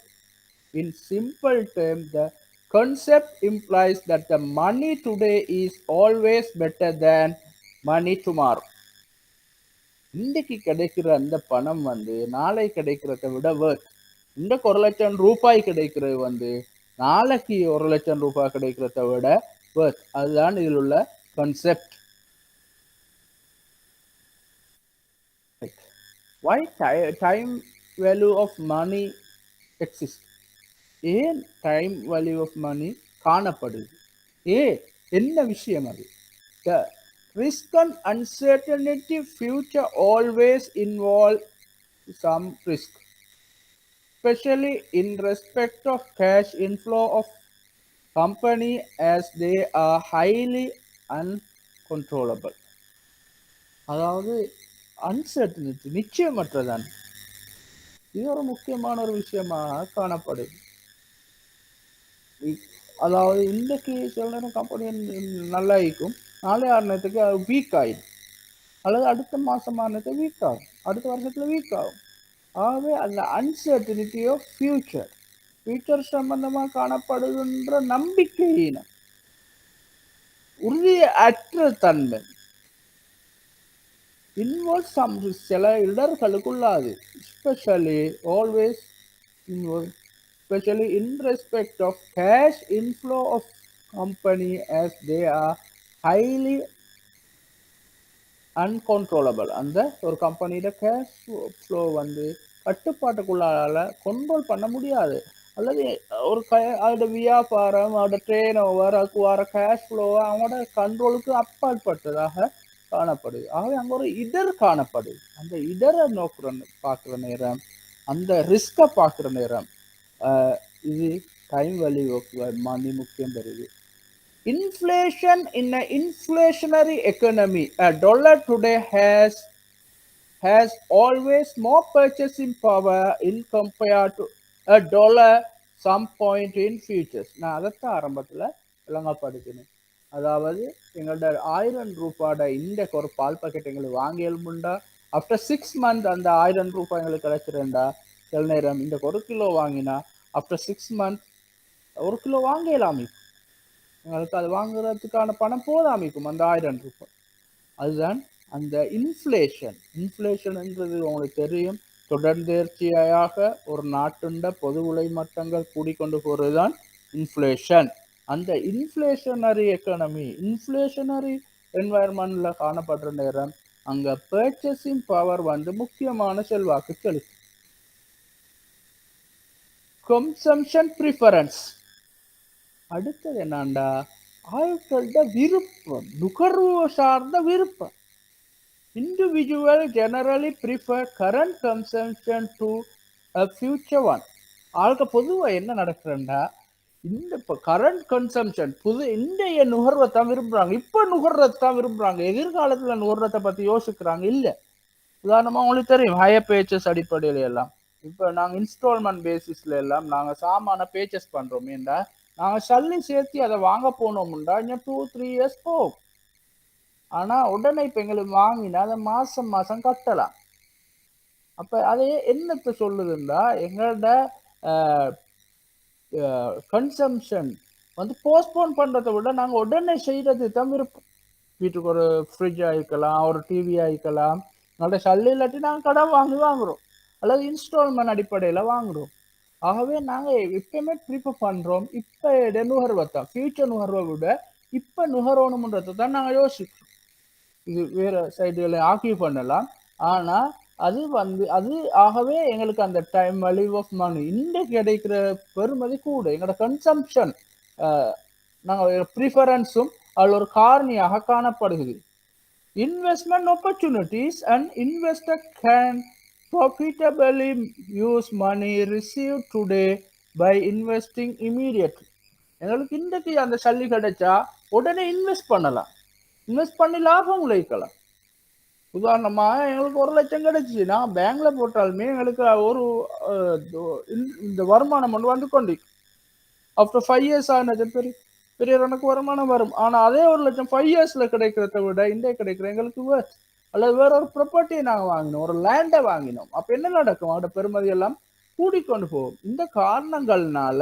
In simple terms, the concept implies that the money today is always better than money tomorrow. இன்னைக்கு கிடைக்கிற அந்த பணம் வந்து நாளை கிடைக்கிறத விட worth. இந்த 1,00,000 ரூபாய் கிடைக்கிறது வந்து நாளைக்கு 1,00,000 ரூபாய் கிடைக்கிறத விட worth. அதுதான் இதில் உள்ள concept. Why time value of money exists? ஏன் டைம் வேல்யூ ஆஃப் மணி காணப்படுது? என்ன விஷயம் அது? The risk and uncertainty future always involve some risk, especially in respect of cash inflow of company as they are highly uncontrollable. அதாவது uncertainty, நிச்சயமற்றதான். இது ஒரு முக்கியமான ஒரு விஷயமாக காணப்படுது. இ- அதாவது இன்றைக்கு சில நேரம் கம்பெனி நல்லா இருக்கும், நாளைய ஆறுனத்துக்கு வீக் ஆயிடும், அல்லது அடுத்த மாசமானது வீக் ஆகும், அடுத்த வருஷத்துல வீக் ஆகும். ஆகவே அந்த அன்சர்டனிட்டி ஆஃப் ஃபியூச்சர், ஃபியூச்சர் சம்பந்தமா காணப்படுகின்ற நம்பிக்கையினம், உறுதியற்ற தன்மை, involves some சில இடர்களுக்குள்ளாது, especially always involve, especially in respect of cash inflow of company as they are highly uncontrollable. அந்த ஒரு கம்பெனியோட கேஷ் ஃப்ளோ வந்து கட்டுப்பாட்டுக்குள்ளால கண்ட்ரோல் பண்ண முடியாது, அல்லது ஒரு அதோட வியாபாரம், அதோட ட்ரேன் ஓவர், அதுக்கு வர கேஷ் ஃப்ளோ அவங்களோட கண்ட்ரோலுக்கு அப்பாற்பட்டதாக காணப்படுது. ஆகவே அங்க ஒரு இடர் காணப்படுது. அந்த இடரை பார்க்குற நேரம், அந்த ரிஸ்கை பார்க்குற நேரம், இது டைம் வேல்யூ ஆஃப் மணி முக்கியம் பெறுது. Inflation in an inflationary economy, a dollar today has always more purchasing power in compared to a dollar some point in futures. நான் அதைத்தான் ஆரம்பத்தில் விளங்கப்படுத்தினேன். அதாவது எங்கள்ட 1000 ரூபாயோட இன்றைக்கு ஒரு பால் பாக்கெட் எங்களுக்கு வாங்கியல்முண்டா, ஆஃப்டர் 6 months அந்த 1000 ரூபாய் எங்களுக்கு கிடைச்சிருந்தா, சில நேரம் இந்த 1 கிலோ வாங்கினா ஆஃப்டர் 6 months 1 கிலோ வாங்கலாமே, எங்களுக்கு அது வாங்குறதுக்கான பணம் போதாமிக்கும் அந்த 1000 ரூபாய். அதுதான் அந்த இன்ஃப்ளேஷன். இன்ஃப்ளேஷன்ன்றது உங்களுக்கு தெரியும், தொடர்ந்தேர்ச்சியாக ஒரு நாட்டுண்ட பொது விலை மட்டங்கள் கூடிக்கொண்டு போறதுதான் இன்ஃப்ளேஷன். அந்த இன்ஃப்ளேஷனரி எக்கானமி, இன்ஃப்ளேஷனரி என்வாயர்மெண்ட்ல காணப்படுற நேரம் அங்க பர்ச்சேசிங் பவர் வந்து முக்கியமான செல்வாக்கு செலுத்தும். கன்சம்ஷன் ப்ரிஃபரன்ஸ், அடுத்தது என்னண்டா, ஆட்களோட விருப்பம், நுகர்வு சார்ந்த விருப்பம். Individuals generally prefer current consumption to a future one. ஆளுக்கு பொதுவா என்ன நடக்குதுன்னா, இந்த இப்போ கரண்ட் கன்சம்ஷன் புது இன்றைய நுகர்வை தான் விரும்புறாங்க, இப்ப நுகர்றதை தான் விரும்புறாங்க, எதிர்காலத்துல நுகர்றதை பத்தி யோசிக்கிறாங்க இல்ல. உதாரணமா உங்களுக்கு தெரியும், ஹையர் பேச்சஸ் அடிப்படையில எல்லாம் இப்ப நாங்க இன்ஸ்டால்மெண்ட் பேசிஸ்ல எல்லாம் நாங்க சாமான பேச்சஸ் பண்றோம். ஏண்டா நாங்க சல்லி சேர்த்து அதை வாங்க போனோம்டா இன்னும் 2-3 years போகும். ஆனா உடனே இப்ப எங்களுக்கு வாங்கினா அதை மாசம் மாசம் கட்டலாம். அப்ப அது என்னத்தை சொல்லுதுன்னா, எங்களோட கன்சம்ஷன் வந்து போஸ்ட்போன் பண்றதை விட நாங்க உடனே செய்யறது தான் விருப்பம். வீட்டுக்கு ஒரு ஃப்ரிட்ஜ் ஆகிக்கலாம், ஒரு டிவி ஆகிக்கலாம், நல்ல சல்லி இல்லாட்டி நாங்கள் கடன் வாங்குறோம், அல்லது இன்ஸ்டால்மெண்ட் அடிப்படையில் வாங்குறோம். ஆகவே நாங்கள் எப்பயுமே ப்ரிஃபர் பண்றோம் இப்ப நுகர்வை தான், ஃபியூச்சர் நுகர்வை விட இப்ப நுகரணும்ன்றதை தான் நாங்கள் யோசிக்கிறோம். இது வேற சைடுகளை ஆக்கிய பண்ணலாம். ஆனா அது வந்து அது ஆகவே எங்களுக்கு அந்த டைம் வேல்யூ ஆஃப் மணி இன்றைக்கு கிடைக்கிற பெருமதி கூட, எங்களோட கன்சம்ஷன் நாங்கள் ப்ரிஃபரன்ஸும் அதில் ஒரு காரணியாக காணப்படுகிறது. Investment opportunities, and investor can profitably use money received today by investing immediately. எங்களுக்கு இன்றைக்கு அந்த சல்லி கிடைச்சா உடனே இன்வெஸ்ட் பண்ணலாம், இன்வெஸ்ட் பண்ணி லாபம் உழைக்கலாம். உதாரணமா எங்களுக்கு 1 லட்சம் கிடைச்சி நான் பேங்க்ல போட்டாலுமே எங்களுக்கு ஒரு இந்த வருமானம் வந்து கொண்டு ஆஃப்டர் 5 years ஆனது பெரிய பெரிய எனக்கு வருமானம் வரும். ஆனா அதே 1 லட்சம் 5 yearsல கிடைக்கிறத விட இன்றைய கிடைக்கிற எங்களுக்கு அல்லது வேற ஒரு ப்ராப்பர்ட்டியை நாங்க வாங்கினோம், ஒரு லேண்டை வாங்கினோம், அப்ப என்ன நடக்கும், அதோட பெருமதி எல்லாம் கூடிக்கொண்டு போகும். இந்த காரணங்கள்னால,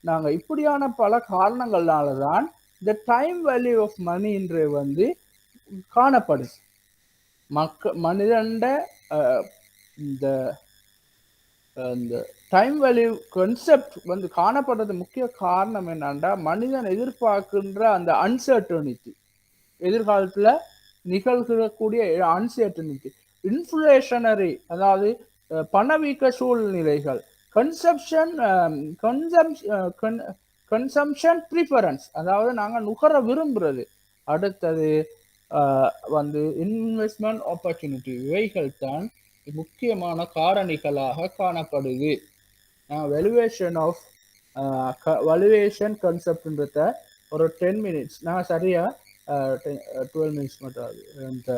நாங்க இப்படியான பல காரணங்கள்னாலதான் இந்த டைம் வேல்யூ ஆஃப் மணின்ற வந்து காணப்படுது. மனிதண்ட இந்த இந்த டைம் வேல்யூ கான்செப்ட் வந்து காணப்படுறது முக்கிய காரணம் என்னன்னா, மனிதன் எதிர்பார்க்கின்ற அந்த அன்சர்டனிட்டி, எதிர்காலத்துல நிகழ்கிறக்கூடிய அன்சர்டனிட்டி, இன்ஃப்ளேஷனரி, அதாவது பணவீக்க சூழ்நிலைகள், கன்சப்ஷன் கன்சம்ஷன் ப்ரிஃபரன்ஸ், அதாவது நாங்க நுகர விரும்புறது, அடுத்தது வந்து இன்வெஸ்ட்மெண்ட் ஆப்பர்ச்சுனிட்டி, இவைகள் தான் முக்கியமான காரணிகளாக காணப்படுது. வேல்யூவேஷன் ஆஃப் வேல்யூவேஷன் கான்செப்ட்ன்றத ஒரு 10 minutes நான் சரியா 12 minutes மட்டும் ஆகுது. இந்த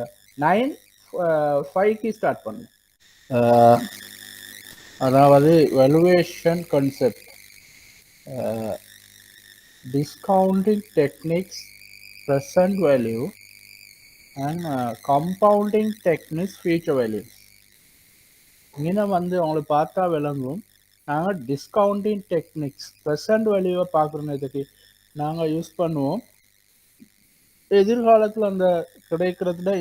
9 5க்கு ஸ்டார்ட் பண்ணும். அதாவது valuation concept, discounting techniques, present value, and compounding techniques, future value. இங்கே வந்து உங்களுக்கு பார்த்தா விளங்கும். நாங்கள் டிஸ்கவுண்டிங் டெக்னிக்ஸ் ப்ரெசன்ட் வேல்யூவை பார்க்குறதுக்கு நாங்கள் யூஸ் பண்ணுவோம். எதிர்காலத்தில் அந்த கிடைக்கிறதுல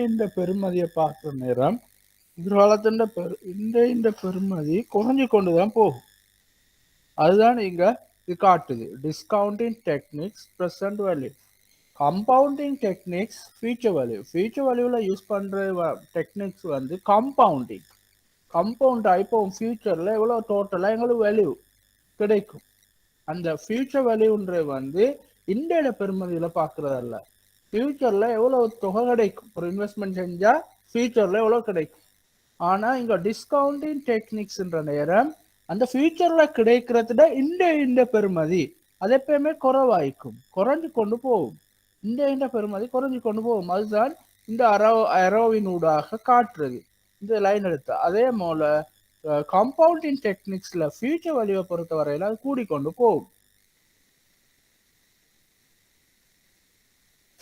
இந்த பெருமதியை பார்க்குற நேரம் எதிர்காலத்தின் இந்த பெருமதி குறைஞ்சு கொண்டு தான் போகும். அதுதான் இங்க இது காட்டுது. Discounting techniques present value, compounding techniques future value. Future வேல்யூவில் யூஸ் பண்ணுற டெக்னிக்ஸ் வந்து கம்பவுண்டிங். கம்பவுண்ட் இப்போ ஃபியூச்சரில் எவ்வளோ டோட்டலாக எங்களுக்கு வேல்யூ கிடைக்கும். அந்த ஃபியூச்சர் வேல்யூன்றது வந்து இந்தியோட பெருமதியில் பார்க்குறதல்ல. ஃபியூச்சரில் எவ்வளோ தொகை கிடைக்கும், ஒரு இன்வெஸ்ட்மெண்ட் செஞ்சால் ஃபியூச்சரில் எவ்வளோ கிடைக்கும். ஆனால் இங்கே டிஸ்கவுண்டிங் டெக்னிக்ஸ்ன்ற நேரம் அந்த ஃபியூச்சரில் கிடைக்கிறதுட இந்த பெருமதி அது எப்பயுமே குறைவாய்க்கும், குறைஞ்சு கொண்டு போகும். இந்த பெருமதி குறைஞ்சு கொண்டு போகும். அதுதான் இந்த அரோவினூடாக காட்டுறது இந்த லைன் எடுத்து. அதே போல கம்பவுண்டிங் டெக்னிக்ஸ்ல ஃபியூச்சர் வேல்யூவை பொறுத்த வரையில அது கூடிக்கொண்டு போகும்.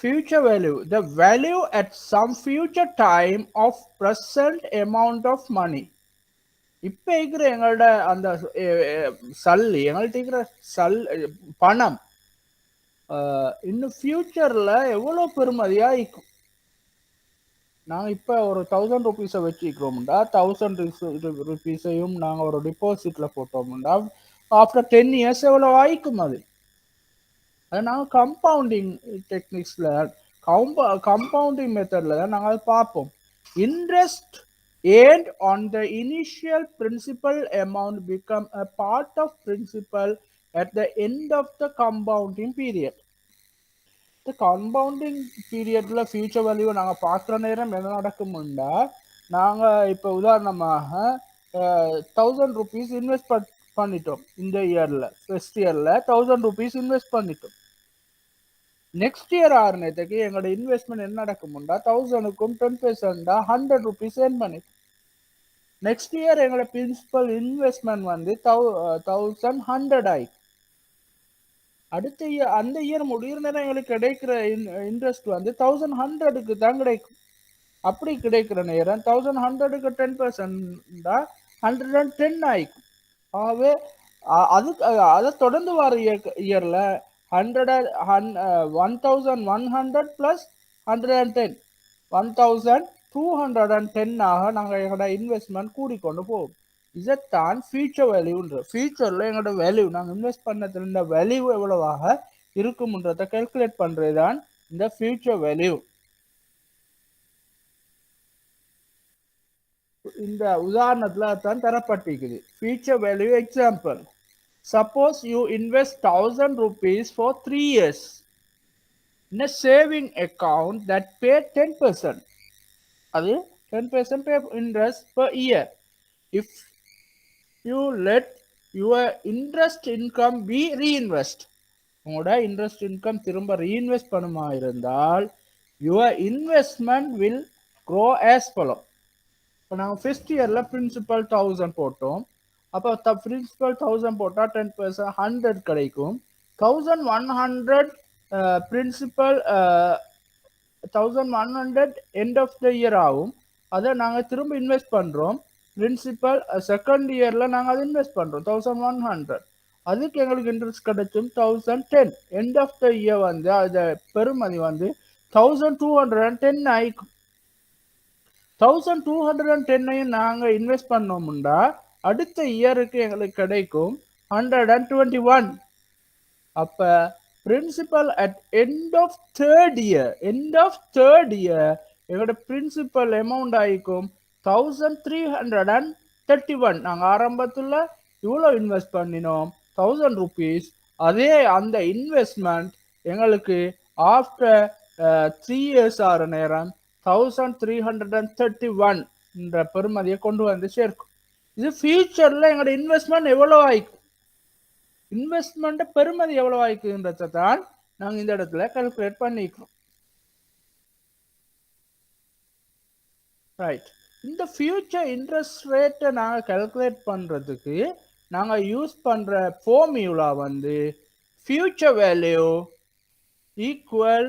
Future value, the value at some future time of present amount of money. இப்ப இருக்கிற எங்களோட அந்த சல்லி, எங்கள்கிட்ட இருக்கிற பணம் இன்னும் ஃபியூச்சர்ல எவ்வளவு பெருமதியா இருக்கும். நாங்க இப்ப ஒரு 1000 rupees வச்சுக்கிறோம்டா, 1000 rupees நாங்க ஒரு டிபாசிட்ல போட்டோம்டா, ஆஃப்டர் 10 years எவ்வளவு ஆயிக்கும் அது. அது நாங்கள் கம்பவுண்டிங் டெக்னிக்ஸ்ல கம்பவுண்டிங் மெத்தட்ல தான் நாங்கள் பார்ப்போம். Interest earned on the initial principal amount become a part of principal at the end of the compounding period. இந்த கம்பவுண்டிங் பீரியட்ல ஃபியூச்சர் வேல்யூ நாங்கள் பார்க்குற நேரம் என்ன நடக்கும்னா, நாங்கள் இப்போ உதாரணமாக 1000 rupees இன்வெஸ்ட் பண்ணிட்டோம். இந்த இயர்ல ஃபர்ஸ்ட் இயர்ல 1000 rupees இன்வெஸ்ட் பண்ணிட்டோம். நெக்ஸ்ட் இயர் ஆறுனதுக்கு எங்களோட இன்வெஸ்ட்மெண்ட் என்ன நடக்கும்டா, 1000க்கும் 10% 100 rupees ஏர்ன் பண்ணிட்டோம். நெக்ஸ்ட் இயர் எங்களோட பிரின்சிபல் இன்வெஸ்ட்மெண்ட் வந்து 1100 ஆயிடும். அடுத்த இயர் அந்த இயர் முடிகிற நேரம் எங்களுக்கு கிடைக்கிற இன்ட்ரெஸ்ட் வந்து 1100க்கு தான் கிடைக்கும். அப்படி கிடைக்கிற நேரம் 1100க்கு 10% 110 ஆயிக்கும். ஆகவே அதை தொடர்ந்து வர இயர்ல 1100 plus 110 1210 ஆக நாங்கள் எங்களோட இன்வெஸ்ட்மெண்ட் கூடிக்கொண்டு போவோம். இதைத்தான் ஃபியூச்சர் வேல்யூன்ற. ஃபியூச்சர்ல எங்களோட வேல்யூ நாங்கள் இன்வெஸ்ட் பண்ணதுல இந்த வேல்யூ எவ்வளவாக இருக்கும்ன்றதை கால்குலேட் பண்றதுதான் இந்த ஃபியூச்சர் வேல்யூ. இந்த உதாரணத்துல தான் தரப்பட்டிருக்குது. Future value example. Suppose you invest 1000 rupees for 3 years in a saving account that pay 10%. அது 10% pay interest per year. If you let your interest income be reinvest, உங்களோட interest income திரும்ப reinvest பண்ணுமா இருந்தால் your investment will grow as follow. இப்போ நாங்கள் first இயர்ல principal 1000 போட்டோம். அப்போ பிரின்சிபல் 1000 போட்டால் 10% 100 கிடைக்கும். 1100 principal 1100 end of the year ஆகும். அதை நாங்கள் திரும்ப இன்வெஸ்ட் பண்ணுறோம். பிரின்சிபல் செகண்ட் இயரில் நாங்கள் அதை இன்வெஸ்ட் பண்ணுறோம் 1100. அதுக்கு எங்களுக்கு இன்ட்ரெஸ்ட் கிடைச்சும் 1010. எண்ட் ஆஃப் த இயர் வந்து அது பெருமதி வந்து 1210 ஆயிக்கும். 1210 நாங்கள் இன்வெஸ்ட் பண்ணோம்னா அடுத்த இயருக்கு எங்களுக்கு கிடைக்கும் 121. அப்ப principal at end of third year எங்களோட பிரின்சிபல் அமௌண்ட் ஆயிக்கும் 1331. நாங்கள் ஆரம்பத்தில் இவ்வளோ இன்வெஸ்ட் பண்ணினோம் 1000 rupees. அதே அந்த இன்வெஸ்ட்மெண்ட் எங்களுக்கு ஆஃப்டர் 3 years ஆகிற நேரம் 1331 என்ற பெருமதியை கொண்டு வந்து சேர்க்கும். இது ஃபியூச்சர்ல எங்களோட இன்வெஸ்ட்மெண்ட் எவ்வளவு ஆயிக்கும், இன்வெஸ்ட்மெண்ட் பெருமதி எவ்வளவு ஆயிக்குன்றதை தான் நாங்கள் இந்த இடத்துல கால்குலேட் பண்ணிக்கிறோம். ரைட். இந்த ஃபியூச்சர் இன்ட்ரெஸ்ட் ரேட்டை நாங்கள் கால்குலேட் பண்ணுறதுக்கு நாங்கள் யூஸ் பண்ணுற ஃபார்முலா வந்து future value equal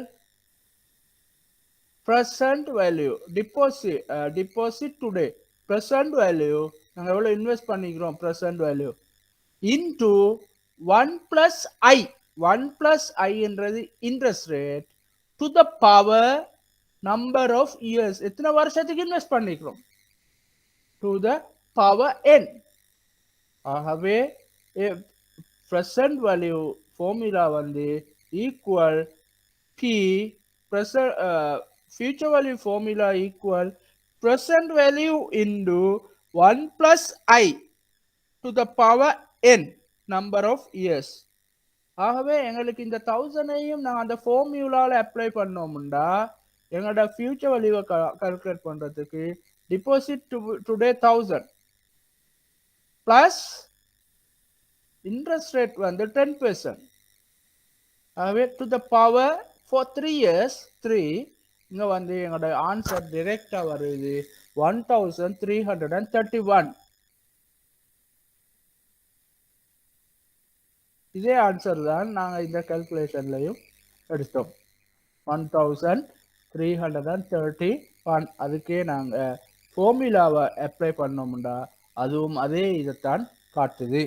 present value deposit today present value நாங்க எவ்வளவு இன்வெஸ்ட் பண்ணிக்கிறோம் present value into 1 plus I 1 plus I என்றது interest rate to the power number of years எத்தனை வருஷத்துக்கு இன்வெஸ்ட் பண்ணிக்கிறோம் to the power n ஆகவே present value formula வந்து equal p present future value formula equal present value into 1 plus I to the power n number of years. ஆகவே எங்களுக்கு இந்த 1000ஐயும் நான் அந்த ஃபார்முலால அப்ளை பண்ணோம்டா எங்களோட ஃபியூச்சர் வேல்யூவை கால்குலேட் பண்றதுக்கு deposit today 1000 plus interest rate வந்து 10%. ஆகவே to the power for 3 years 3 இங்க வந்து எங்களோட ஆன்சர் டைரக்டா வருது 1331. இதே ஆன்சர் தான் நாங்க இந்த கால்குலேஷன்லயும் எடுத்தோம் 1331. அதுக்கே நாங்க ஃபார்முலாவை அப்ளை பண்ணோம்டா அதுவும் அதே இதைத்தான் காட்டுது.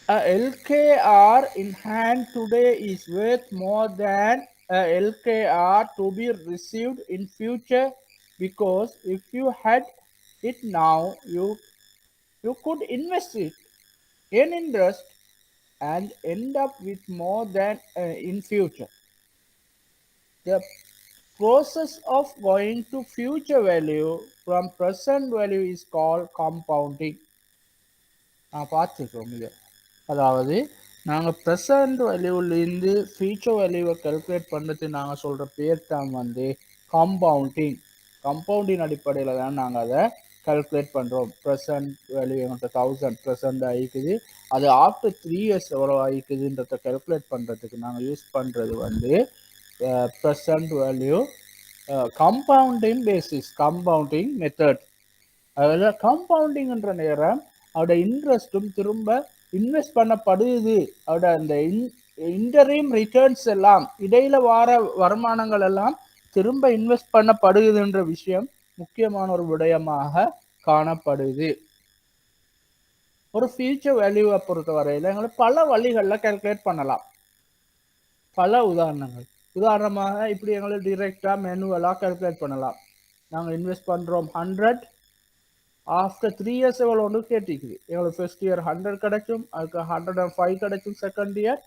A LKR in hand today is worth more than a LKR to be received in future because if you had it now, you could invest it in interest and end up with more than in future. The process of going to future value from present value is called compounding. பார்த்துக்கோம் இது. அதாவது நாங்கள் present வேல்யூலேருந்து future வேல்யூவை calculate பண்ணுறது நாங்கள் சொல்கிற பேர் தான் வந்து காம்பவுண்டிங். கம்பவுண்டிங் அடிப்படையில் தான் நாங்கள் அதை கால்குலேட் பண்ணுறோம். ப்ரெசன்ட் வேல்யூ எங்கள்கிட்ட 1000 ப்ரெசன்ட் ஆகிக்குது, அது ஆஃப்டர் 3 years எவ்வளோ ஆகிக்குதுன்றத கால்குலேட் பண்ணுறதுக்கு நாங்கள் யூஸ் பண்ணுறது வந்து present value compounding basis, compounding method. அதில் கம்பவுண்டிங்ன்ற நேரம் அதோட இன்ட்ரெஸ்ட்டும் திரும்ப இன்வெஸ்ட் பண்ணப்படுது, அதோட அந்த இன்டரீம் ரிட்டர்ன்ஸ் எல்லாம் இடையில வார வருமானங்கள் எல்லாம் திரும்ப இன்வெஸ்ட் பண்ணப்படுதுன்ற விஷயம் முக்கியமான ஒரு விடயமாக காணப்படுது. ஒரு ஃபியூச்சர் வேல்யூவை பொறுத்த வரையில எங்களை பல வழிகளில் கால்குலேட் பண்ணலாம். பல உதாரணமாக இப்படி எங்களை டிரெக்டா மேனுவலா கால்குலேட் பண்ணலாம். நாங்கள் இன்வெஸ்ட் பண்றோம் 100, ஆஃப்டர் 3 years எவ்வளோ ஒன்று கேட்டிக்குது. எங்களுக்கு ஃபர்ஸ்ட் இயர் 100 கிடைக்கும், அதுக்கு 105 கிடைக்கும், செகண்ட் இயர்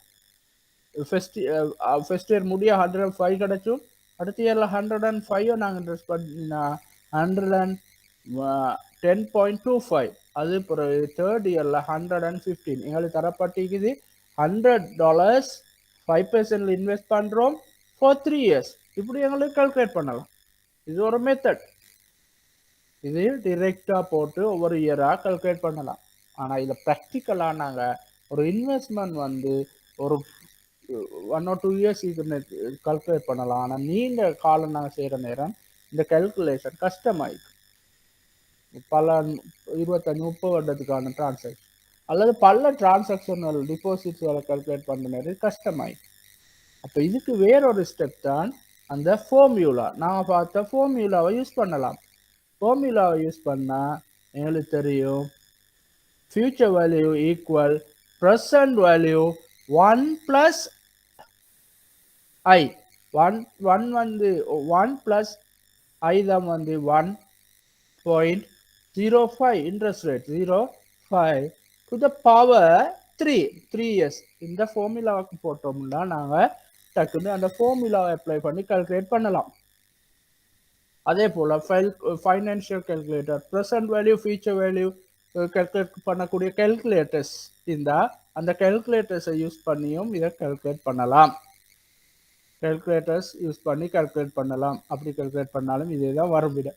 ஃபர்ஸ்ட் இயர் முடிய 105 கிடைக்கும், அடுத்த இயர்ல 105 நாங்கள் இன்வெஸ்ட் பண்ணினா 110.25, அது பிறகு தேர்ட் இயர்ல 115 எங்களுக்கு தரப்பட்டிக்குது. $100 5% இன்வெஸ்ட் பண்றோம் ஃபார் 3 years. இப்படி எங்களுக்கு கால்குலேட் பண்ணலாம். இது ஒரு மெத்தட். இது டிரெக்டா போட்டு ஒவ்வொரு இயரா கால்குலேட் பண்ணலாம். ஆனா இதை ப்ராக்டிக்கலா நாங்க ஒரு இன்வெஸ்ட்மெண்ட் வந்து ஒரு 1 or 2 years கால்குலேட் பண்ணலாம். ஆனா நீண்ட காலம் நாங்கள் செய்யற நேரம் இந்த கால்குலேஷன் கஷ்டமாயிருக்கு. பல 25-30 வருடத்துக்கான டிரான்சாக்ஷன் அல்லது பல டிரான்சாக்ஷனல் டிபாசிட்ஸ்களை கால்குலேட் பண்ண நேரம் கஷ்டமாயிருக்கு. அப்ப இதுக்கு வேறொரு ஸ்டெப் தான் அந்த ஃபார்முலா. நாங்கள் பார்த்த ஃபார்முலாவை யூஸ் பண்ணலாம். ஃபார்முலாவை யூஸ் பண்ணா எங்களுக்கு தெரியும் future value equal present value 1 plus I. 1 வந்து 1 பிளஸ் ஐ தான் வந்து 1.05 interest rate 0.5 to the power 3 years. இந்த ஃபார்முலாவுக்கு போட்டோம்னா நாங்கள் டக்குன்னு அந்த ஃபார்முலாவை அப்ளை பண்ணி கால்குலேட் பண்ணலாம். அதே போல financial calculator present value future value calculate பண்ணக்கூடிய கால்குலேட்டர்ஸ் இந்த அந்த கால்குலேட்டர்ஸை யூஸ் பண்ணியும் இதை கால்குலேட் பண்ணலாம். கால்குலேட்டர்ஸ் யூஸ் பண்ணி கால்குலேட் பண்ணலாம். அப்படி கால்குலேட் பண்ணாலும் இதே தான் வரும் விட.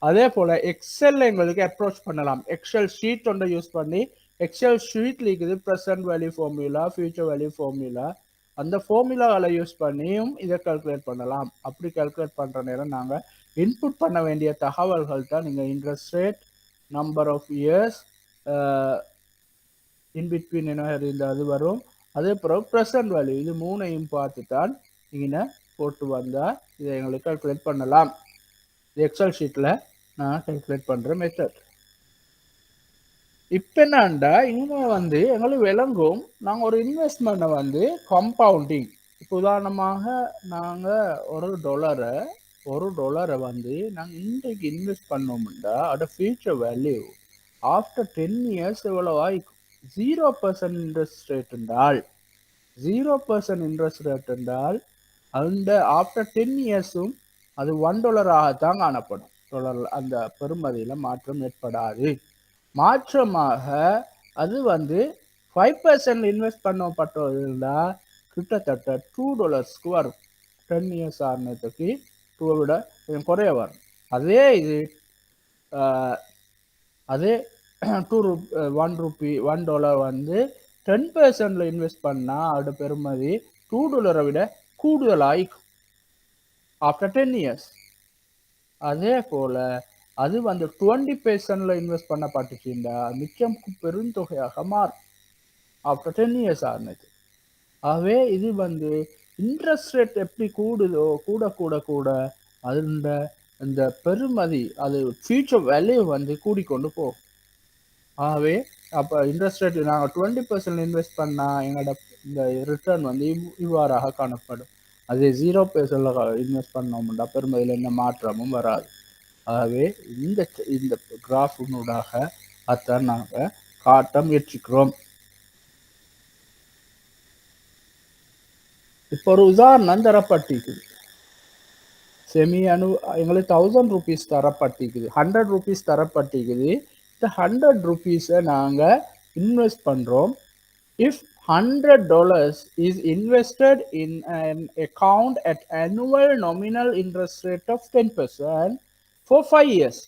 அதே போல எக்ஸல் எங்களுக்கு அப்ரோச் பண்ணலாம். எக்ஸல் ஷீட் ஒன்றை யூஸ் பண்ணி எக்ஸல் ஷீட்ல இருக்குது present value formula, future value formula, அந்த ஃபார்முலாவை யூஸ் பண்ணியும் இதை கால்குலேட் பண்ணலாம். அப்படி கால்குலேட் பண்ற நேரம் நாங்க இன்புட் பண்ண வேண்டிய தகவல்கள் தான் நீங்க interest rate, number of years, in between என்ன இந்த அது வரும். அதே பிறகு ப்ரெசன்ட் வேல்யூ, இது மூணையும் பார்த்து தான் இங்கே போட்டு வந்தா இதை எங்களுக்கு கால்குலேட் பண்ணலாம். எக்ஸல் ஷீட்ல நான் கால்குலேட் பண்ற மெத்தட். இப்ப என்னண்டா இங்க வந்து எங்களுக்கு விளங்கும், நாங்க ஒரு இன்வெஸ்ட்மெண்ட்டை வந்து கம்பவுண்டிங். இப்போ உதாரணமாக நாங்க ஒரு டாலரை வந்து நாங்க இன்றைக்கு இன்வெஸ்ட் பண்ணோம்னா அதோட ஃபியூச்சர் வேல்யூ ஆஃப்டர் 10 இயர்ஸ் எவ்வளவு ஆயிக்கும். 0% இன்ட்ரெஸ்ட் ரேட் என்றால் 0% இன்ட்ரெஸ்ட் ரேட் என்றால் அந்த ஆஃப்டர் 10 இயர்ஸும் அது $1 ஆகத்தான் காணப்படும். டாலர் அந்த பெறுமதியில மாற்றம் ஏற்படாது. மாற்றமாக அது வந்து 5% இன்வெஸ்ட் பண்ணப்பட்டதுன்னா கிட்டத்தட்ட $2 வரும். 10 இயர்ஸ் ஆனதுக்கு 2 விட கொஞ்சம் குறைய வரும். அதே இது அதே $1 வந்து 10% இன்வெஸ்ட் பண்ணா அதோட பெறுமதி $2 விட கூடுதலாயிக்கும் ஆஃப்டர் 10 இயர்ஸ். அதே போல அது வந்து 20% இன்வெஸ்ட் பண்ணப்பட்டுச்சுன்னா மிச்சம் பெருந்தொகையாக மாறும் ஆஃப்டர் 10 இயர்ஸ் ஆனது. ஆகவே இது வந்து இன்ட்ரெஸ்ட் ரேட் எப்படி கூடுதோ கூட கூட கூட அது இந்த பெருமதி அது ஃபியூச்சர் வேல்யூ வந்து கூடிக்கொண்டு போகும். ஆகவே அப்போ இன்ட்ரெஸ்ட் ரேட் நாங்கள் 20% இன்வெஸ்ட் பண்ணால் எங்களோட இந்த ரிட்டர்ன் வந்து இவ்வாறாக காணப்படும். அதே 0% இன்வெஸ்ட் பண்ணோம்னா பெருமதியில் எந்த மாற்றமும் வராது. ஆகவே இந்த இந்த கிராஃபினூடாக அதான் நாங்கள் காட்ட முயற்சிக்கிறோம். இப்போ ஒரு உதாரணம் தரப்பட்டிருக்குது. செமி அணு எங்களுக்கு 1000 rupees தரப்பட்டிருக்குது, 100 rupees தரப்பட்டிருக்குது. இந்த 100 rupees நாங்கள் இன்வெஸ்ட் பண்ணுறோம். If $100 is invested in an account at annual nominal interest rate of 10% for 5 years,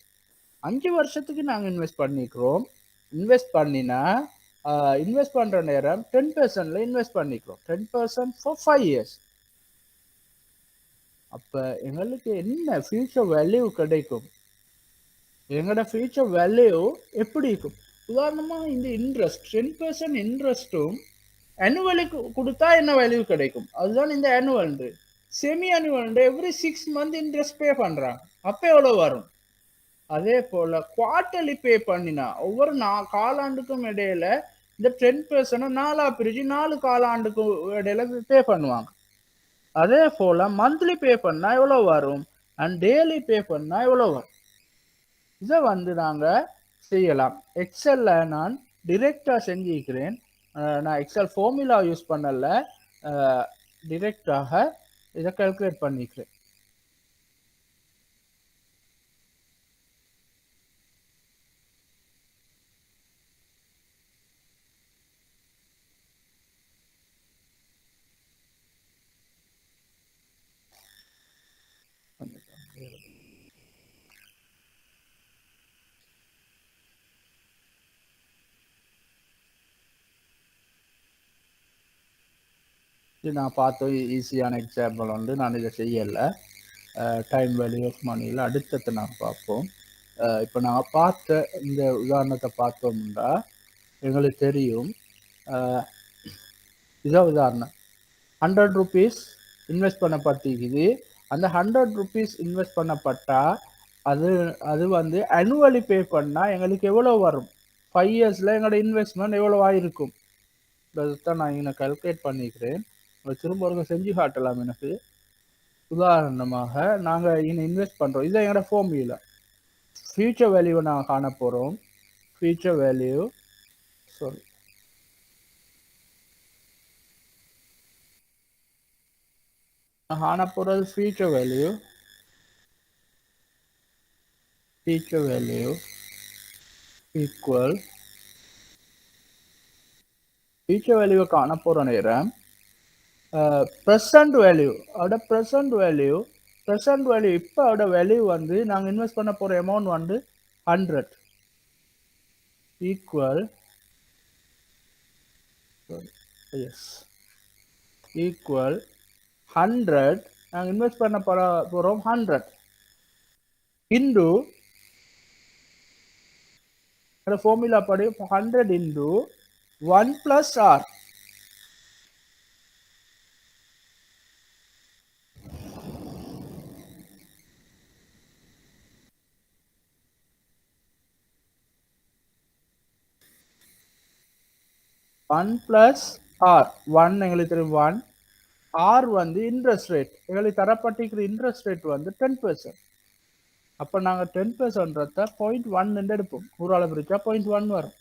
5 வருஷத்துக்கு நாங்கள் இன்வெஸ்ட் பண்ணிக்கிறோம். இன்வெஸ்ட் பண்ணினா இன்வெஸ்ட் பண்ற நேரம் 10%ல இன்வெஸ்ட் பண்ணிக்கிறோம். 10% for 5 years. அப்ப எங்களுக்கு என்ன ஃபியூச்சர் வேல்யூ கிடைக்கும்? எங்களோட ஃபியூச்சர் வேல்யூ எப்படி இருக்கும்? உதாரணமா இந்த இன்ட்ரெஸ்ட் 10% இன்ட்ரெஸ்ட்டும் ஆனுவலி கொடுத்தா என்ன வேல்யூ கிடைக்கும்? அதுதான் இந்த annual. Semi annual every 6 month interest பே பண்றாங்க, அப்ப எவ்வளவு வரும்? அதே போல குவார்டர்லி பே பண்ணினா ஒவ்வொரு காலாண்டுக்கும் இடையில இந்த 10% 4 பிரிச்சு 4 காலாண்டுக்கு இடையில பே பண்ணுவாங்க. அதே போல மந்த்லி பே பண்ணா எவ்வளவு வரும் அண்ட் டெய்லி பே பண்ணா எவ்வளவு வரும்? இதை வந்து நாங்க செய்யலாம். எக்ஸல்ல நான் டிரெக்டா செஞ்சிருக்கிறேன். நான் எக்ஸல் ஃபார்முலா யூஸ் பண்ணல, டிரெக்டாக இதை கால்குலேட் பண்ணிக்கிறேன். இது நான் பார்த்த ஈஸியான எக்ஸாம்பிள் வந்து நான் இதை செய்யலை. டைம் வேல்யூ ஆஃப் மணியில் அடுத்தது நான் பார்ப்போம். இப்போ நான் பார்த்த இந்த உதாரணத்தை பார்த்தோம்னா எங்களுக்கு தெரியும். இதான் உதாரணம். 100 rupees இன்வெஸ்ட் பண்ணப்பட்டிருக்குது. அந்த 100 rupees இன்வெஸ்ட் பண்ணப்பட்டா அது வந்து ஆனுவலி பே பண்ணா எங்களுக்கு எவ்வளவு வரும்? 5 இயர்ஸ்ல எங்களோட இன்வெஸ்ட்மெண்ட் எவ்வளவு ஆயிருக்கும்? அதுதான் நான் இங்கே கால்குலேட் பண்ணிக்கிறேன். திரும்ப ஒரு செஞ்சு காட்டலாம். எனக்கு உதாரணமாக நாங்கள் இங்கே இன்வெஸ்ட் பண்ணுறோம். இதை எங்களோட ஃபார்முலா ஃபியூச்சர் வேல்யூவை நாங்கள் காண போகிறோம். ஃபியூச்சர் வேல்யூ காண போகிறது ஃபியூச்சர் வேல்யூ ஈக்குவல் ஃபியூச்சர் வேல்யூவை காண போகிற நேரம் ப்ரெசன்ட் வேல்யூ இப்போ அதோட வேல்யூ வந்து நாங்கள் இன்வெஸ்ட் பண்ண போகிற அமௌண்ட் வந்து 100 ஈக்குவல் ஈக்குவல் 100 நாங்கள் இன்வெஸ்ட் பண்ண போகிறோம் 100 இன்டு ஃபார்முலா படி 100 into 1 plus R. One plus R. One எங்களுக்கு தெரியும் 1. ஆர் வந்து இன்ட்ரெஸ்ட் ரேட், எங்களுக்கு தரப்பட்டிருக்கிற இன்ட்ரெஸ்ட் ரேட் வந்து 10%. அப்போ நாங்கள் 10%ன்றத 0.1 எடுப்போம். ஊரால பிரிச்சா 0.1 வரும்.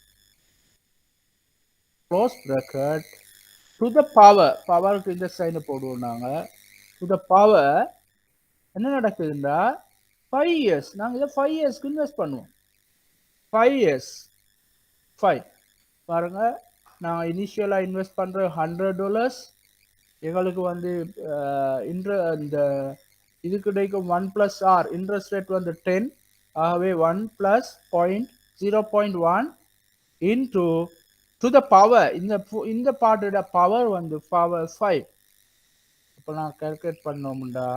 Close bracket to the power, பவருக்கு இந்த சைனை போடுவோம் நாங்கள். டு த பவர் என்ன நடக்குதுன்னா 5 இயர்ஸ், நாங்கள் இதை 5 இயர்ஸ்க்கு இன்வெஸ்ட் பண்ணுவோம். 5 இயர்ஸ் 5 பாருங்க, நாங்கள் இனிஷியலாக இன்வெஸ்ட் பண்ணுற $100, எங்களுக்கு வந்து இந்த இது கிடைக்கும் 1 பிளஸ் ஆர், இன்ட்ரெஸ்ட் ரேட் வந்து 10. ஆகவே 1 plus 0.1 into to the power, இந்த பார்ட்டோட பவர் வந்து பவர் 5. இப்போ நான் கால்குலேட் பண்ணோம்டா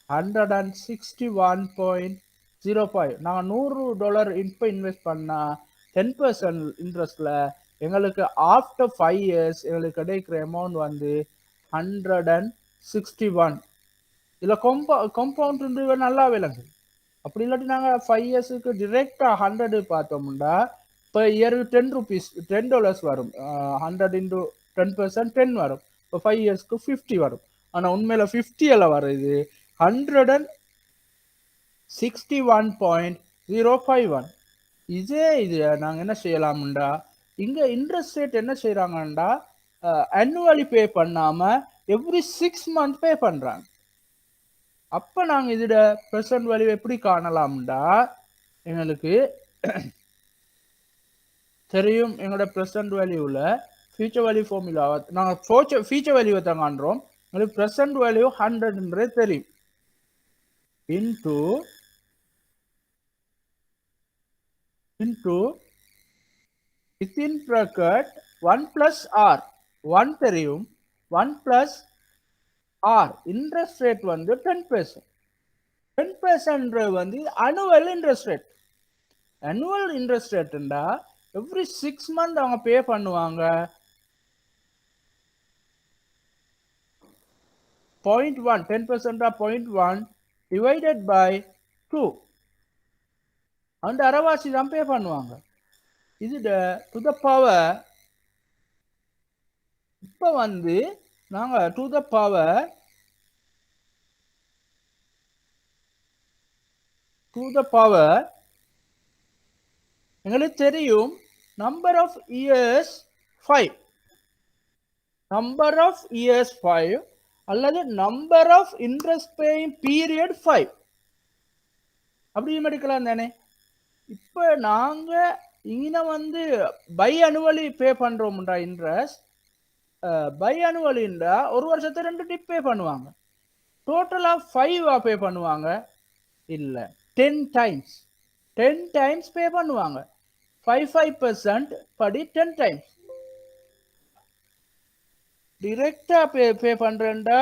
$161.05. நாங்கள் $100 இப்போ இன்வெஸ்ட் பண்ணால் 10% இன்ட்ரெஸ்டில் எங்களுக்கு ஆஃப்டர் 5 இயர்ஸ் எங்களுக்கு கிடைக்கிற அமௌண்ட் வந்து 161. இதில் கம்பவுண்ட் நல்லா விளங்கு. அப்படி இல்லாட்டி நாங்கள் 5 இயர்ஸுக்கு டிரெக்டாக 100 பார்த்தோம்னா இப்போ இயருக்கு $10 வரும். 100 இன்டு 10% 10 வரும். இப்போ 5 இயர்ஸ்க்கு 50 வரும். ஆனால் உண்மையில 50 எல்லாம் வருது 161.051. இதே இது நாங்கள் என்ன செய்யலாம்டா, இங்கே இன்ட்ரெஸ்ட் ரேட் என்ன செய்கிறாங்கண்டா annually பே பண்ணாமல் எவ்ரி 6 month பே பண்ணுறாங்க. அப்போ நாங்கள் இதோட ப்ரெசன்ட் வேல்யூ எப்படி காணலாம்டா, எங்களுக்கு தெரியும் எங்களோட ப்ரெசன்ட் வேல்யூவில் ஃபியூச்சர் வேல்யூ ஃபார்முலா நாங்கள் ஃபியூச்சர் வேல்யூவை தான் காண்றோம். எங்களுக்கு ப்ரெசன்ட் வேல்யூ 100ன்றது தெரியும். Into within bracket 1 plus R. 1 தெரியும், 1 பிளஸ் ஆர். இன்ட்ரெஸ்ட் ரேட் வந்து 10%. 10% வந்து annual interest rate. annual interest ரேட்டுண்டா எவ்ரி 6 month அவங்க பே பண்ணுவாங்க. 0.1, 10% 0.1 டிவைடட் பை 2, அந்த அரைவாசி தான் பே பண்ணுவாங்க. இது டு த பவர், இப்போ வந்து நாங்கள் டு த பவர் எங்களுக்கு தெரியும் number of years 5, number of years 5 அல்லது number of interest paying period 5 அப்படியும் எடுக்கலாம் தானே. இப்போ நாங்கள் இங்கே வந்து பை அனுவலி பே பண்ணுறோம்டா இன்ட்ரெஸ்ட். பை அனுவலின்றா ஒரு வருஷத்தை 2 டிப் பே பண்ணுவாங்க. டோட்டலாக 5 பே பண்ணுவாங்க இல்லை, 10 டைம்ஸ். 10 டைம்ஸ் பே பண்ணுவாங்க. 5% படி 10 டைம்ஸ். டிரெக்டா பே பண்றேன்டா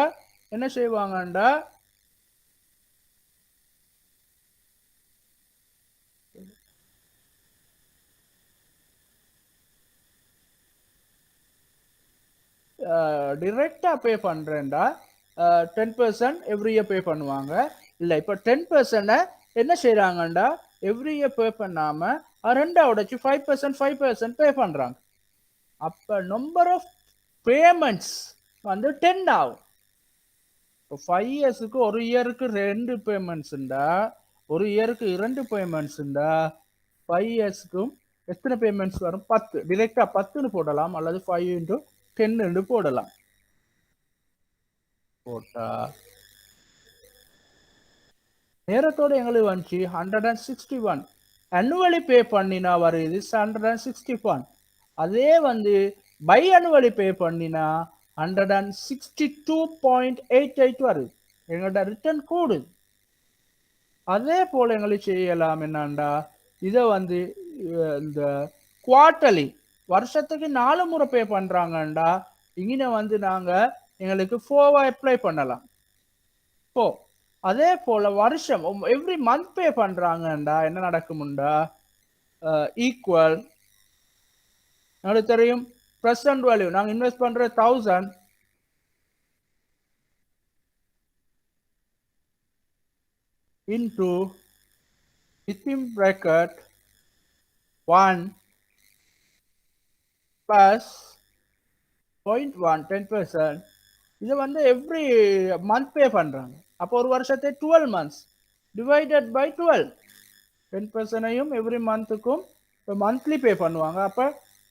என்ன செய்வாங்கண்டா டிரெக்டா பே பண்றேன்டா 10% எவ்ரி இயர் பே பண்ணுவாங்க. இல்லை இப்போ 10% என்ன செய்யறாங்கண்டா எவ்ரி இயர் பே பண்ணாம 2 உடைச்சு 5% பே பண்றாங்க. அப்ப நம்பர் ஆஃப் பேமெண்ட்ஸ் வந்து 10 ஆகும். இப்போ 5 இயர்ஸுக்கு ஒரு இயருக்கு 2 பேமெண்ட்ஸ்ண்டா, ஒரு இயருக்கு 2 பேமெண்ட்ஸ்ண்டா 5 இயர்ஸ்க்கும் எத்தனை பேமெண்ட்ஸ் வரும்? 10. டிரெக்டா 10ன்னு போடலாம் அல்லது 5 into 10 போடலாம். போட்டா நேரத்தோட எங்களுக்கு வந்துச்சு 161. அனுவலி பே பண்ணினா வருது 161. அதே வந்து பை அனுவலி பே பண்ணினா 162.88 வருது. எங்கள்கிட்ட ரிட்டர்ன் கூடுது. அதே போல எங்களுக்கு செய்யலாம் என்னண்டா, இதை வந்து இந்த குவார்ட்டர்லி வருஷத்துக்கு 4 முறை பே பண்றாங்கண்டா, இங்கே வந்து நாங்கள் எங்களுக்கு 4 அப்ளை பண்ணலாம். 4. அதே போல வருஷம் எவ்ரி மந்த் பே பண்றாங்கடா என்ன நடக்கும்டா ஈக்குவல் உங்களுக்கு தெரியும் பிரசன்ட் வேல்யூ நாங்க இன்வெஸ்ட் பண்ற 1000 into within bracket 1 plus 0.1 10%. இது வந்து எவ்ரி மந்த் பே பண்றாங்க. அப்போ ஒரு வருஷத்தை 12 months divided by 12 10%ஐயும் எவ்ரி மந்த்துக்கும் மந்த்லி பே பண்ணுவாங்க. அப்ப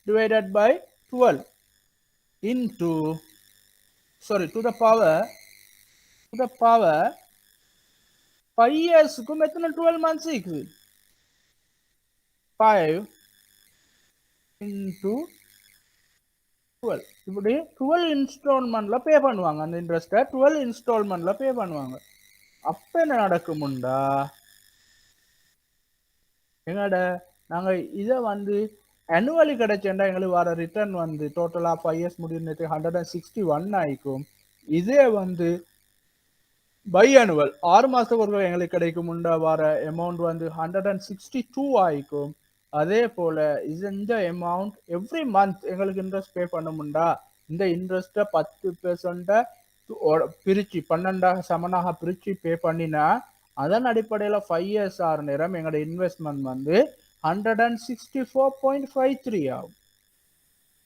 divided by 12 into to the power 5 yearsக்கும் எத்தனை 12 months இருக்குது 5 into 12 இப்படி 12 இன்ஸ்டால்மெண்ட்ல பே பண்ணுவாங்க அந்த இன்ட்ரெஸ்ட்டை 12 இன்ஸ்டால்மெண்ட்ல பே பண்ணுவாங்க. அப்ப என்ன நடக்கும்டா எங்கட நாங்க இதை வந்து annually கிடைச்சேன்டா எங்களுக்கு வர ரிட்டர்ன் வந்து டோட்டலா 5 years முடிஞ்சு 161 ஆயிக்கும். இதே வந்து பை annual 6 மாசத்துக்கு ஒரு எங்களுக்கு கிடைக்கும் வர அமௌண்ட் வந்து 162 ஆயிக்கும். அதே போல இந்த அமௌண்ட் எவ்ரி மந்த் எங்களுக்கு இன்ட்ரெஸ்ட் பே பண்ணும்டா இந்த இன்ட்ரெஸ்ட 10% பிரிச்சு 12 சமனாக பிரிச்சு பே பண்ணினா அதன் அடிப்படையில் 5 years ஆறு நேரம் எங்களோட இன்வெஸ்ட்மெண்ட் வந்து 164.53 ஆகும்.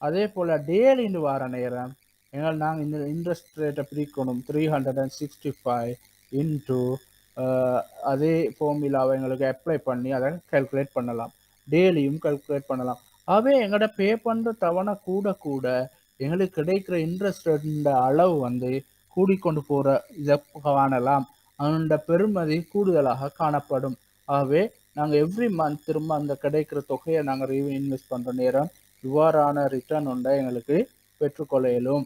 அதே போல டெய்லி வார நேரம் எங்கள் நாங்கள் இந்த இன்ட்ரெஸ்ட் ரேட்டை பிரிக்கணும் 365 இன்ட்டு அதே ஃபார்முலாவை எங்களுக்கு அப்ளை பண்ணி அதை கால்குலேட் பண்ணலாம். டெய்லியும் கால்குலேட் பண்ணலாம். ஆகவே எங்களோட பே பண்ணுற தவணை கூட கூட எங்களுக்கு கிடைக்கிற இன்ட்ரெஸ்ட் ரேட் அளவு வந்து கூடிக்கொண்டு போகிற இதை காணலாம். அந்த பெருமதி கூடுதலாக காணப்படும். ஆகவே நாங்கள் எவ்ரி மந்த் திரும்ப அந்த கிடைக்கிற தொகையை நாங்கள் ரீஇன்வெஸ்ட் பண்ணுற நேரம் இவ்வாறான ரிட்டர்ன் உண்டை எங்களுக்கு பெற்றுக்கொள்ள இயலும்.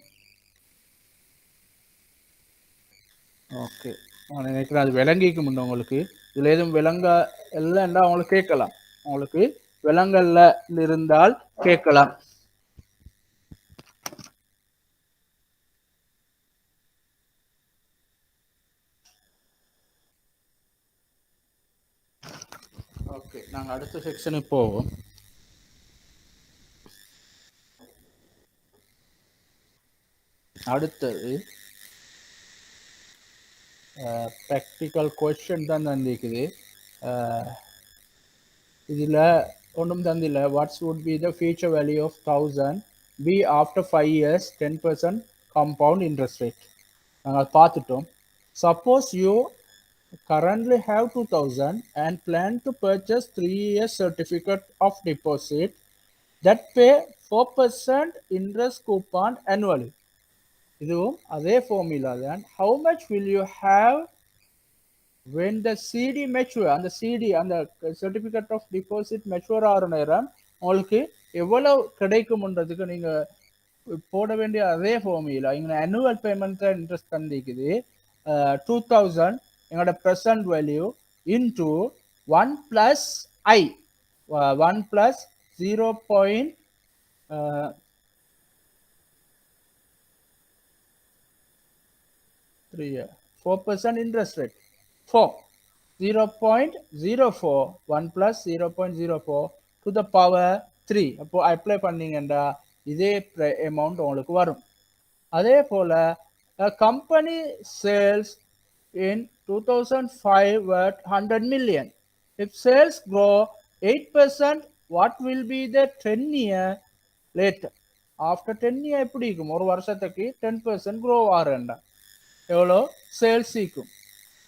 ஓகே நான் நினைக்கிறேன் அது விளங்கிக்க முடியும் உங்களுக்கு. இதுல எதுவும் விளங்க இல்லைன்னா அவங்களுக்கு கேட்கலாம். உங்களுக்கு விளங்கல்ல இருந்தால் கேட்கலாம். ஓகே நாங்கள் அடுத்த செக்ஷனுக்கு போவோம். அடுத்தது ப்ராக்டிக்கல் கொஸ்டின் தான் தந்திருக்குது. இதில் ஒன்றும் தந்தில்லை. What's would be the future value of 1000 be after 5 years 10% compound interest rate நாங்கள் பார்த்துட்டோம். Suppose you currently have 2000 and plan to purchase 3 years certificate of deposit that pay 4% interest coupon annually. இதுவும் அதே formula தான். How much will you have when the CD mature? அந்த CD அந்த certificate of deposit mature ஆகிற நேரம் உங்களுக்கு எவ்வளவு கிடைக்கும்ன்றதுக்கு நீங்க போட வேண்டிய அதே ஃபார்முலா இங்க annual payment இன்ட்ரெஸ்ட் தந்திக்குது 2000 எங்களோட present value into 1 plus I 1 plus 0.3 4% interest rate 4 0.04 1 plus 0.04 to the power 3 அப்போ அப்ளை பண்ணீங்கடா இதே அமௌண்ட் உங்களுக்கு வரும். அதே போல company sales in 2005 were 100 million. If sales grow 8%, what will be the 10-year later? After 10 year எப்படி இருக்கும்? ஒரு வருஷத்துக்கு 10% grow ஆறேன்டா எவ்வளோ சேல்ஸ் இருக்கும்.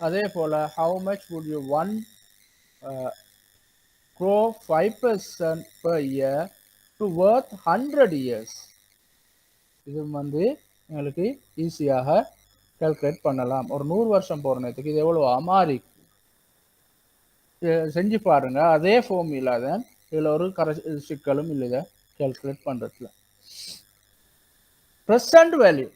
அதே போல how much would you want grow 5% per year to worth 100 years? இது வந்து எங்களுக்கு ஈஸியாக கால்குலேட் பண்ணலாம். ஒரு 100 வருஷம் போற நேரத்துக்கு இது எவ்வளவு மாறி செஞ்சு பாருங்க. அதே ஃபார்முலா தான் இதுல ஒரு சிக்கலும் இல்லை கால்குலேட் பண்றதுல. ப்ரெசன்ட் வேல்யூ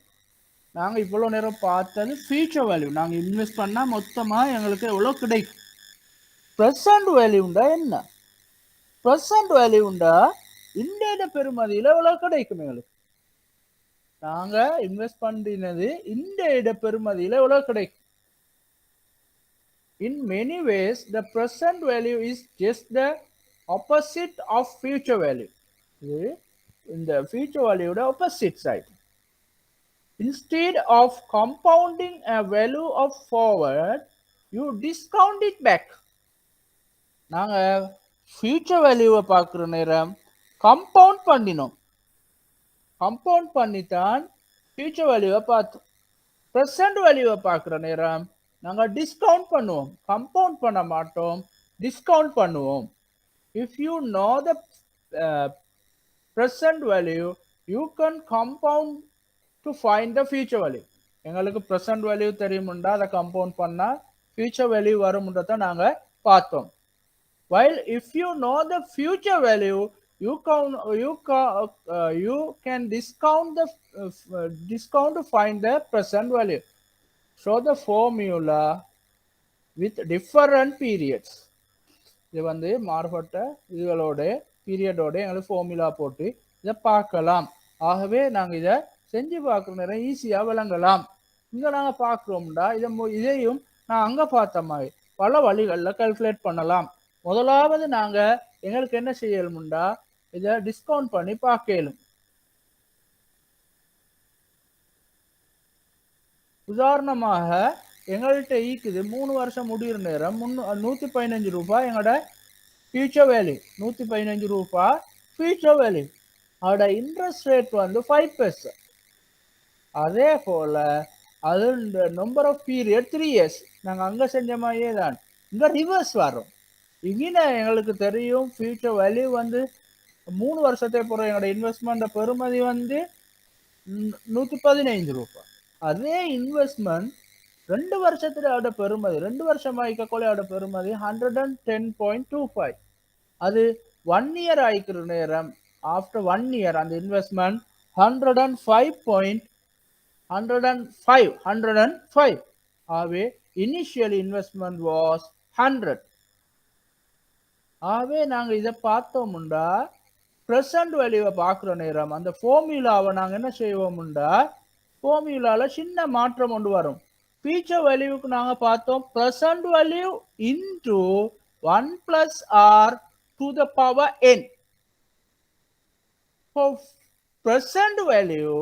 நாங்க இவ்வளவு நேரம் பார்த்தது ஃபியூச்சர் வேல்யூ. நாங்க இன்வெஸ்ட் பண்ணா மொத்தமா எங்களுக்கு எவ்வளவு கிடைக்கும். ப்ரெசன்ட் வேல்யூண்டா என்ன? ப்ரெசன்ட் வேல்யூண்டா இந்திய பெருமதியில எவ்வளவு கிடைக்கும் எங்களுக்கு. நாங்க இன்வெஸ்ட் பண்ணினது இந்த இட பெறுமதியில எவ்வளவு கிடைக்கும். In many ways, the present value is just the opposite of future value. இது இந்த future value ஓட opposite side. Instead of compounding a value of forward, you discount it back. நாங்க future value பார்க்குற நேரம் compound பண்ணினோம். compound பண்ணித்தான் future value பார்த்தோம். present value பார்க்குற நேரம் நாங்க டிஸ்கவுண்ட் பண்ணுவோம். கம்பவுண்ட் பண்ண மாட்டோம், டிஸ்கவுண்ட் பண்ணுவோம். if you know the present value, you can compound to find the future value. எங்களுக்கு present value தெரியும்டா அதை கம்பவுண்ட் பண்ணா future value வரும்ன்றத நாங்க பார்த்தோம். while if you know the future value, you can discount to find the present value. Show the formula with different periods. இது வந்து மாறுபட்ட இதுகளோட பீரியடோட எங்களுக்கு ஃபார்முலா போட்டு இதை பார்க்கலாம். ஆகவே நாங்கள் இதை செஞ்சு பார்க்குற நேரம் ஈஸியாக விளங்கலாம். இங்கே நாங்கள் பார்க்குறோம்டா இதையும் நான் அங்கே பார்த்த மாதிரி பல வழிகளில் கால்குலேட் பண்ணலாம். முதலாவது நாங்கள் எங்களுக்கு என்ன செய்யணும்டா இதை டிஸ்கவுண்ட் பண்ணி பார்க்கலும். உதாரணமாக எங்கள்கிட்ட ஈக்குது 3 வருஷம் முடிகிற நேரம் 115 ரூபாய் எங்களோட ஃபியூச்சர் வேல்யூ. 115 ரூபாய் ஃபியூச்சர் வேல்யூ. அதோட இன்ட்ரெஸ்ட் ரேட் வந்து 5%. அதே போல அது நம்பர் ஆஃப் பீரியட் 3 years. நாங்கள் அங்கே செஞ்ச மாதிரியே தான் இங்கே ரிவர்ஸ் வரும். இங்கே எங்களுக்கு தெரியும் ஃபியூச்சர் வேல்யூ வந்து 3 வருஷத்தை போகிற எங்களோட இன்வெஸ்ட்மெண்ட் பெறுமதி வந்து 115 ரூபாய். அதே இன்வெஸ்ட்மெண்ட் 2 வருஷத்துல பெறுமதி 2 வருஷம் ஆயிக்கோட பெறுமதி 110.25. அது 1 year ஆயிக்கிற நேரம் ஆஃப்டர் 1 year அந்த இன்வெஸ்ட்மெண்ட் 105. ஆகவே இனிஷியல் இன்வெஸ்ட்மெண்ட் வாஸ் 100. ஆகவே நாங்கள் இதை பார்த்தோம்டா ப்ரெசன்ட் வேல்யூவை பார்க்குற நேரம் அந்த ஃபார்முலாவை நாங்கள் என்ன செய்வோம்டா ஃபார்முலால சின்ன மாற்றம் கொண்டு வரும். ஃபியூச்சர் வேல்யூக்கு நாங்கள் பார்த்தோம் present value into 1 + r to the power n. For present value,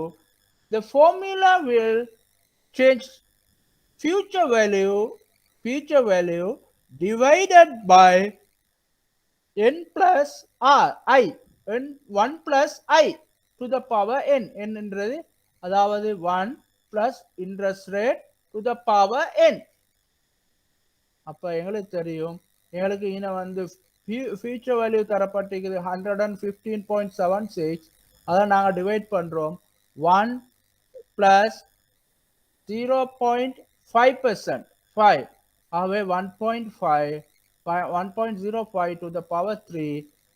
the formula will change future value divided by n plus r I n 1 plus I to the power n. n என்றது அதாவது 1 plus interest rate to the power n. அப்ப எங்களுக்கு தெரியும் எங்களுக்கு இன வந்து future value தரப்பட்டிருக்குது 115.76. அதை நாங்கள் டிவைட் பண்றோம் 1 plus 0.5%. 5. ஆகவே 1.05 to the power 3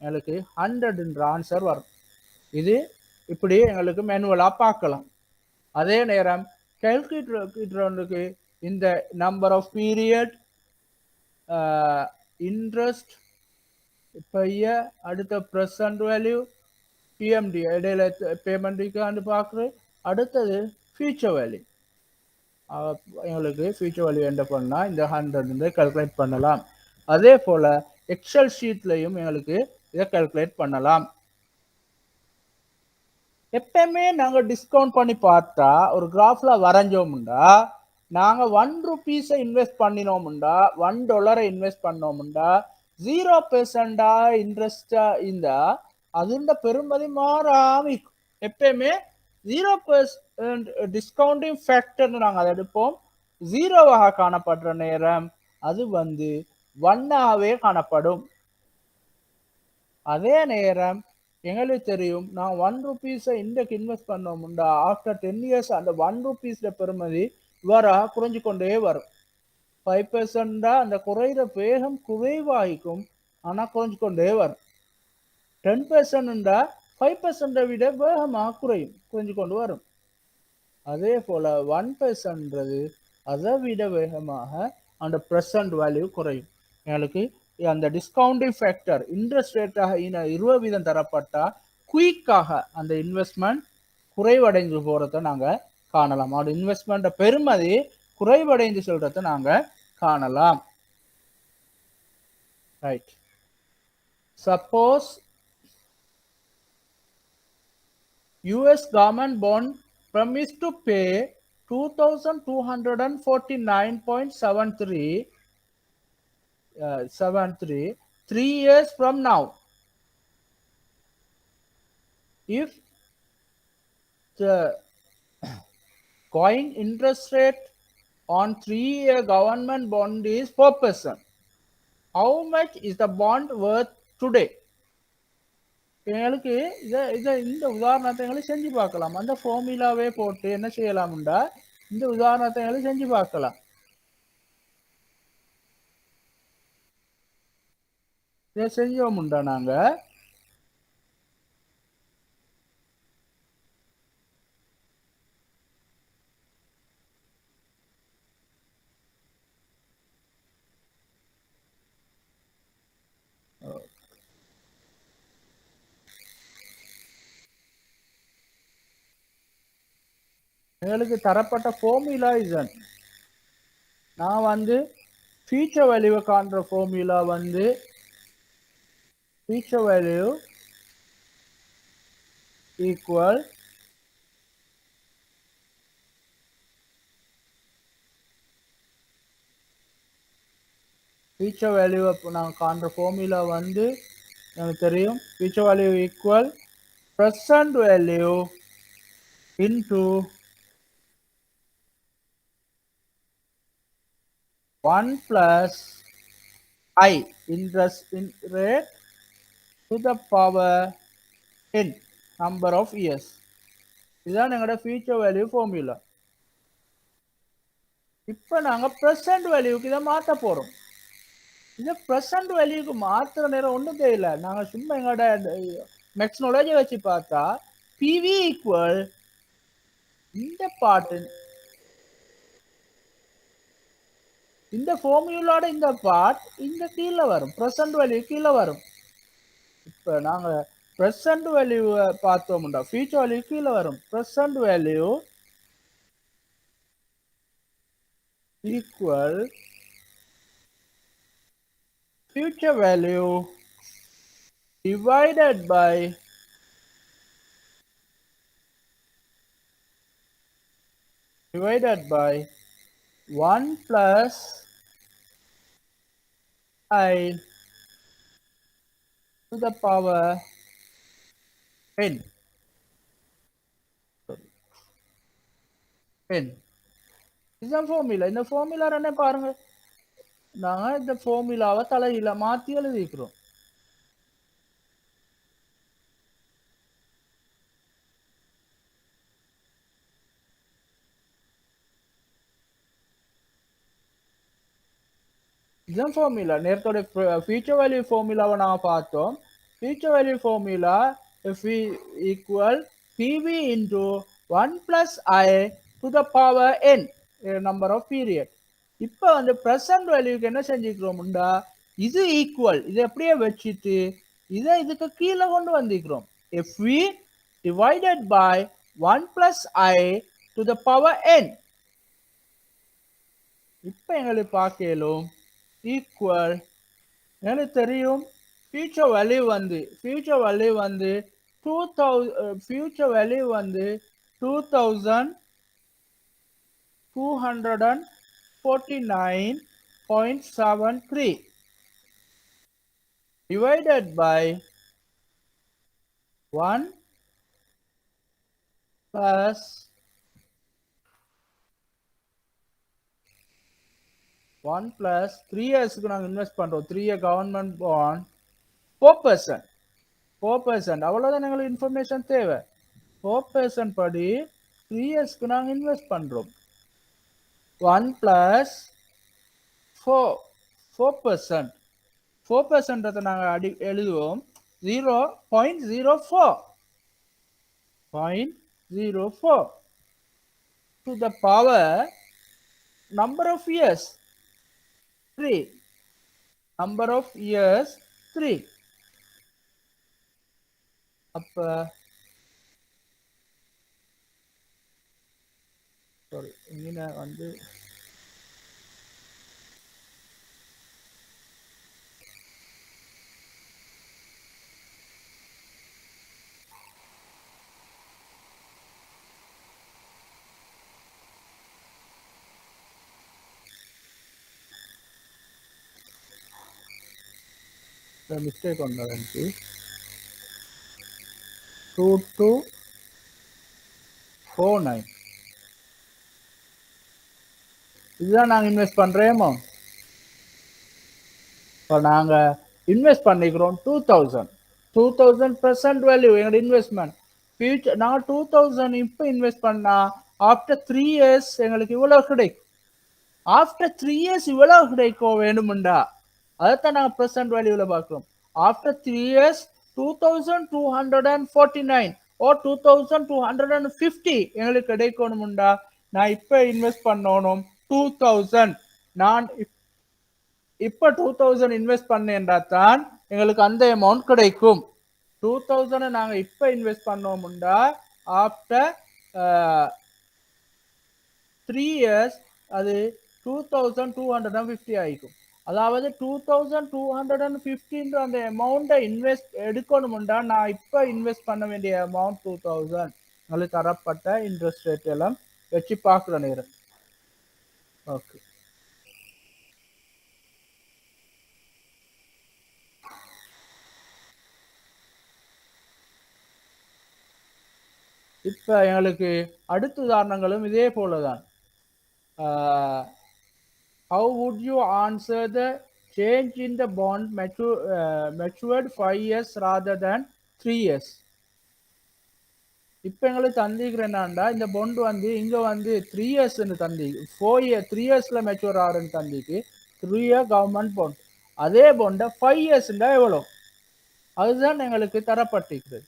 எங்களுக்கு 100 என்ற ஆன்சர் வரும். இது இப்படி எங்களுக்கு மேனுவலா பார்க்கலாம். அதே நேரம் கால்குலேட்டருக்கு இந்த நம்பர் ஆஃப் பீரியட் இன்ட்ரெஸ்ட் பைய அடுத்த ப்ரெசன்ட் வேல்யூ பிஎம்டி இடையில பேமெண்ட்டுக்கு பார்க்குறேன். அடுத்தது ஃபியூச்சர் வேல்யூ எங்களுக்கு ஃபியூச்சர் வேல்யூ என்ன பண்ணால் இந்த 100 கால்குலேட் பண்ணலாம். அதே போல் எக்ஸல் ஷீட்லையும் எங்களுக்கு இதை கால்குலேட் பண்ணலாம். எப்பயுமே நாங்கள் டிஸ்கவுண்ட் பண்ணி பார்த்தா ஒரு கிராஃப்ல வரைஞ்சோம்டா நாங்கள் 1 ரூபீஸை இன்வெஸ்ட் பண்ணினோம்டா $1 இன்வெஸ்ட் பண்ணோம்டா 0% இன்ட்ரெஸ்டா இருந்தா அதுண்ட பெருமதி மாறாம எப்பயுமே 0% டிஸ்கவுண்டிங் ஃபேக்டர்னு நாங்கள் அதை எடுப்போம். 0வாக காணப்படுற நேரம் அது வந்து 1ஆகவே காணப்படும். அதே நேரம் எங்களுக்கு தெரியும் நான் 1 ரூபீஸை இன்றைக்கு இன்வெஸ்ட் பண்ணோம்டா ஆஃப்டர் 10 years அந்த 1 ரூபீஸ்ல பெருமதி குறைஞ்சு கொண்டே வரும். 5% அந்த குறைகிற வேகம் குறைவாகிக்கும், ஆனால் குறைஞ்சு கொண்டே வரும். 10% 5% விட வேகமாக குறைஞ்சு கொண்டு வரும். அதே போல 1% அதை விட வேகமாக அந்த ப்ரெசன்ட் வேல்யூ குறையும். எங்களுக்கு அந்த டிஸ்கவுண்டிங் ஃபேக்டர் இன்ட்ரெஸ்ட் ரேட்டாக 20% தரப்பட்டா குயிக்காக அந்த இன்வெஸ்ட்மெண்ட் குறைவடைந்து போறத நாங்க காணலாம். அவரோட இன்வெஸ்ட்மெண்ட் பெருமதி குறைவடைந்து சொல்றத நாங்க காணலாம். Right. Suppose US government bond promised to pay 2249.73 3 years from now. If the coin interest rate on 3-year government bond is 4%, how much is the bond worth today? எங்களுக்கு இந்த உதாரணத்தை எங்களுக்கு செஞ்சு பார்க்கலாம். அந்த ஃபார்முலாவே போட்டு என்ன செய்யலாம்டா இந்த உதாரணத்தை எங்களுக்கு செஞ்சு பார்க்கலாம். இதை செஞ்சோம்டா நாங்க எங்களுக்கு தரப்பட்ட ஃபார்முலா இதுதான். நான் வந்து ஃபியூச்சர் வேல்யூவை காண்ற ஃபார்முலா வந்து ஃபியூச்சர் வேல்யூ ஈக்குவல் ஃபியூச்சர் வேல்யூவை நாங்கள் காண்ற ஃபார்முலா வந்து எனக்கு தெரியும். Future value equal present value into 1 plus I interest rate to the power n number of years. இதுதான் எங்களோட ஃபியூச்சர் வேல்யூ ஃபார்முலா. இப்போ நாங்கள் ப்ரெசன்ட் வேல்யூக்கு இதை மாற்ற போகிறோம். இதை ப்ரெசன்ட் வேல்யூக்கு மாற்றுற நேரம் ஒன்றும் தெரியல. நாங்கள் சும்மா எங்களோட மெக்னாலஜி வச்சு பார்த்தா PV ஈக்குவல் இந்த பாட்டு இந்த ஃபார்முலாவோட இந்த பார்ட் இந்த கீழே வரும். ப்ரெசன்ட் வேல்யூ கீழே வரும். இப்போ நாங்கள் ப்ரெசன்ட் வேல்யூவை பார்த்தோம்டா ஃபியூச்சர் வேல்யூ கீழே வரும். Present value equal future value divided by divided by 1 plus I to the power n. n. இதுதான் ஃபார்முலா. இந்த ஃபார்முலா என்ன பாருங்க, நாங்கள் இந்த ஃபார்முலாவை தலையில மாற்றி எழுதிக்கிறோம். இதுதான் ஃபார்முலா. நேரத்தோட ஃபியூச்சர் வேல்யூ ஃபார்முலாவை நான் பார்த்தோம். Future value formula F equal PV into 1 plus I to the power n number of period. இப்போ வந்து ப்ரெசன்ட் வேல்யூக்கு என்ன செஞ்சுக்கிறோம்டா இது ஈக்குவல் இதை எப்படியே வச்சுட்டு இதை இதுக்கு கீழே கொண்டு வந்துக்கிறோம். FV divided by 1 plus I to the power n. இப்போ எங்களுக்கு பார்க்கலும் ஈக்குவல் எனக்கு தெரியும் ஃபியூச்சர் வேல்யூ வந்து 2249.73 divided by 1 plus 1 plus 3 yearsக்கு நாங்கள் இன்வெஸ்ட் பண்ணுறோம். 3 year கவர்மெண்ட் பாண்ட் 4%. அவ்வளோதான் எங்களுக்கு இன்ஃபர்மேஷன் தேவை. 4% படி 3 yearsக்கு நாங்கள் இன்வெஸ்ட் பண்ணுறோம். 1 plus 4%. 4%த்தை நாங்கள் எழுதுவோம் 0.04 to the power number of years 3. Number of years 3. அப்ப சாரி இங்கே வந்து மிஸ்டேக் வந்தது 2249 இதுதான் நாங்கள் இன்வெஸ்ட் பண்ணுறேமோ. இப்போ நாங்கள் இன்வெஸ்ட் பண்ணிக்கிறோம் 2000 ப்ரெசன்ட் வேல்யூ எங்களோட இன்வெஸ்ட்மெண்ட். ஃபியூச்சர் நாங்கள் 2000 இப்போ இன்வெஸ்ட் பண்ணா ஆஃப்டர் 3 இயர்ஸ் எங்களுக்கு இவ்வளோ கிடைக்கும். ஆஃப்டர் 3 இயர்ஸ் இவ்வளோ கிடைக்கும் வேணுமுண்டா அதைத்தான் நாங்கள் ப்ரெசன்ட் வேல்யூவில் பார்க்குறோம். ஆஃப்டர் 3 இயர்ஸ் 2249 ஓ 2250 எங்களுக்கு கிடைக்கணுமுண்டா நான் இப்போ இன்வெஸ்ட் பண்ணணும் 2000. நான் இப்போ 2000 இன்வெஸ்ட் பண்ணேன்டா தான் எங்களுக்கு அந்த அமௌண்ட் கிடைக்கும். 2000 நாங்கள் இப்போ இன்வெஸ்ட் பண்ணோம்டா ஆஃப்டர் 3 இயர்ஸ் அது 2250 ஆயிக்கும். அதாவது 2250 அந்த அமௌண்ட்டை இன்வெஸ்ட் எடுக்கணும்டா நான் இப்போ இன்வெஸ்ட் பண்ண வேண்டிய அமௌண்ட் 2000 உங்களுக்கு தரப்பட்ட இன்ட்ரெஸ்ட் ரேட் எல்லாம் வச்சு பார்க்குற நேரம். ஓகே இப்போ எங்களுக்கு அடுத்த உதாரணங்களும் இதே போல தான். How would you answer the change in the bond matured 5 years rather than 3 years? இப்போ எங்களுக்கு தந்திக்கிறேன்னாண்டா இந்த பொண்ட் வந்து இங்கே வந்து 3 இயர்ஸ்ன்னு தந்தி 3 இயர்ஸில் மெச்சூர் ஆகுன்னு தந்திக்கு 3 இயர் கவர்மெண்ட் பொண்ட். அதே பொண்டை 5 இயர்ஸ்ண்டா எவ்வளோ அதுதான் எங்களுக்கு தரப்பட்டிருக்குது.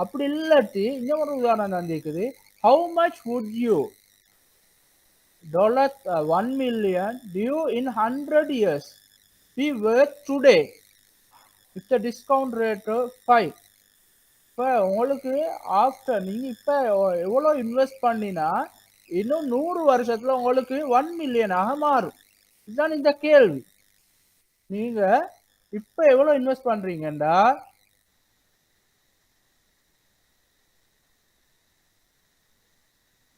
அப்படி இல்லாட்டி இங்கே ஒரு உதாரணம் தந்திக்குது. How much would you $1 million due in 100 years be worth today with the discount rate of 5? இப்போ உங்களுக்கு ஆஃப்டர் நீங்கள் இப்போ எவ்வளோ இன்வெஸ்ட் பண்ணினா இன்னும் 100 வருஷத்துல உங்களுக்கு 1 மில்லியனாக மாறும். இதுதான் இந்த கேள்வி. நீங்க இப்போ எவ்வளோ இன்வெஸ்ட் பண்றீங்கடா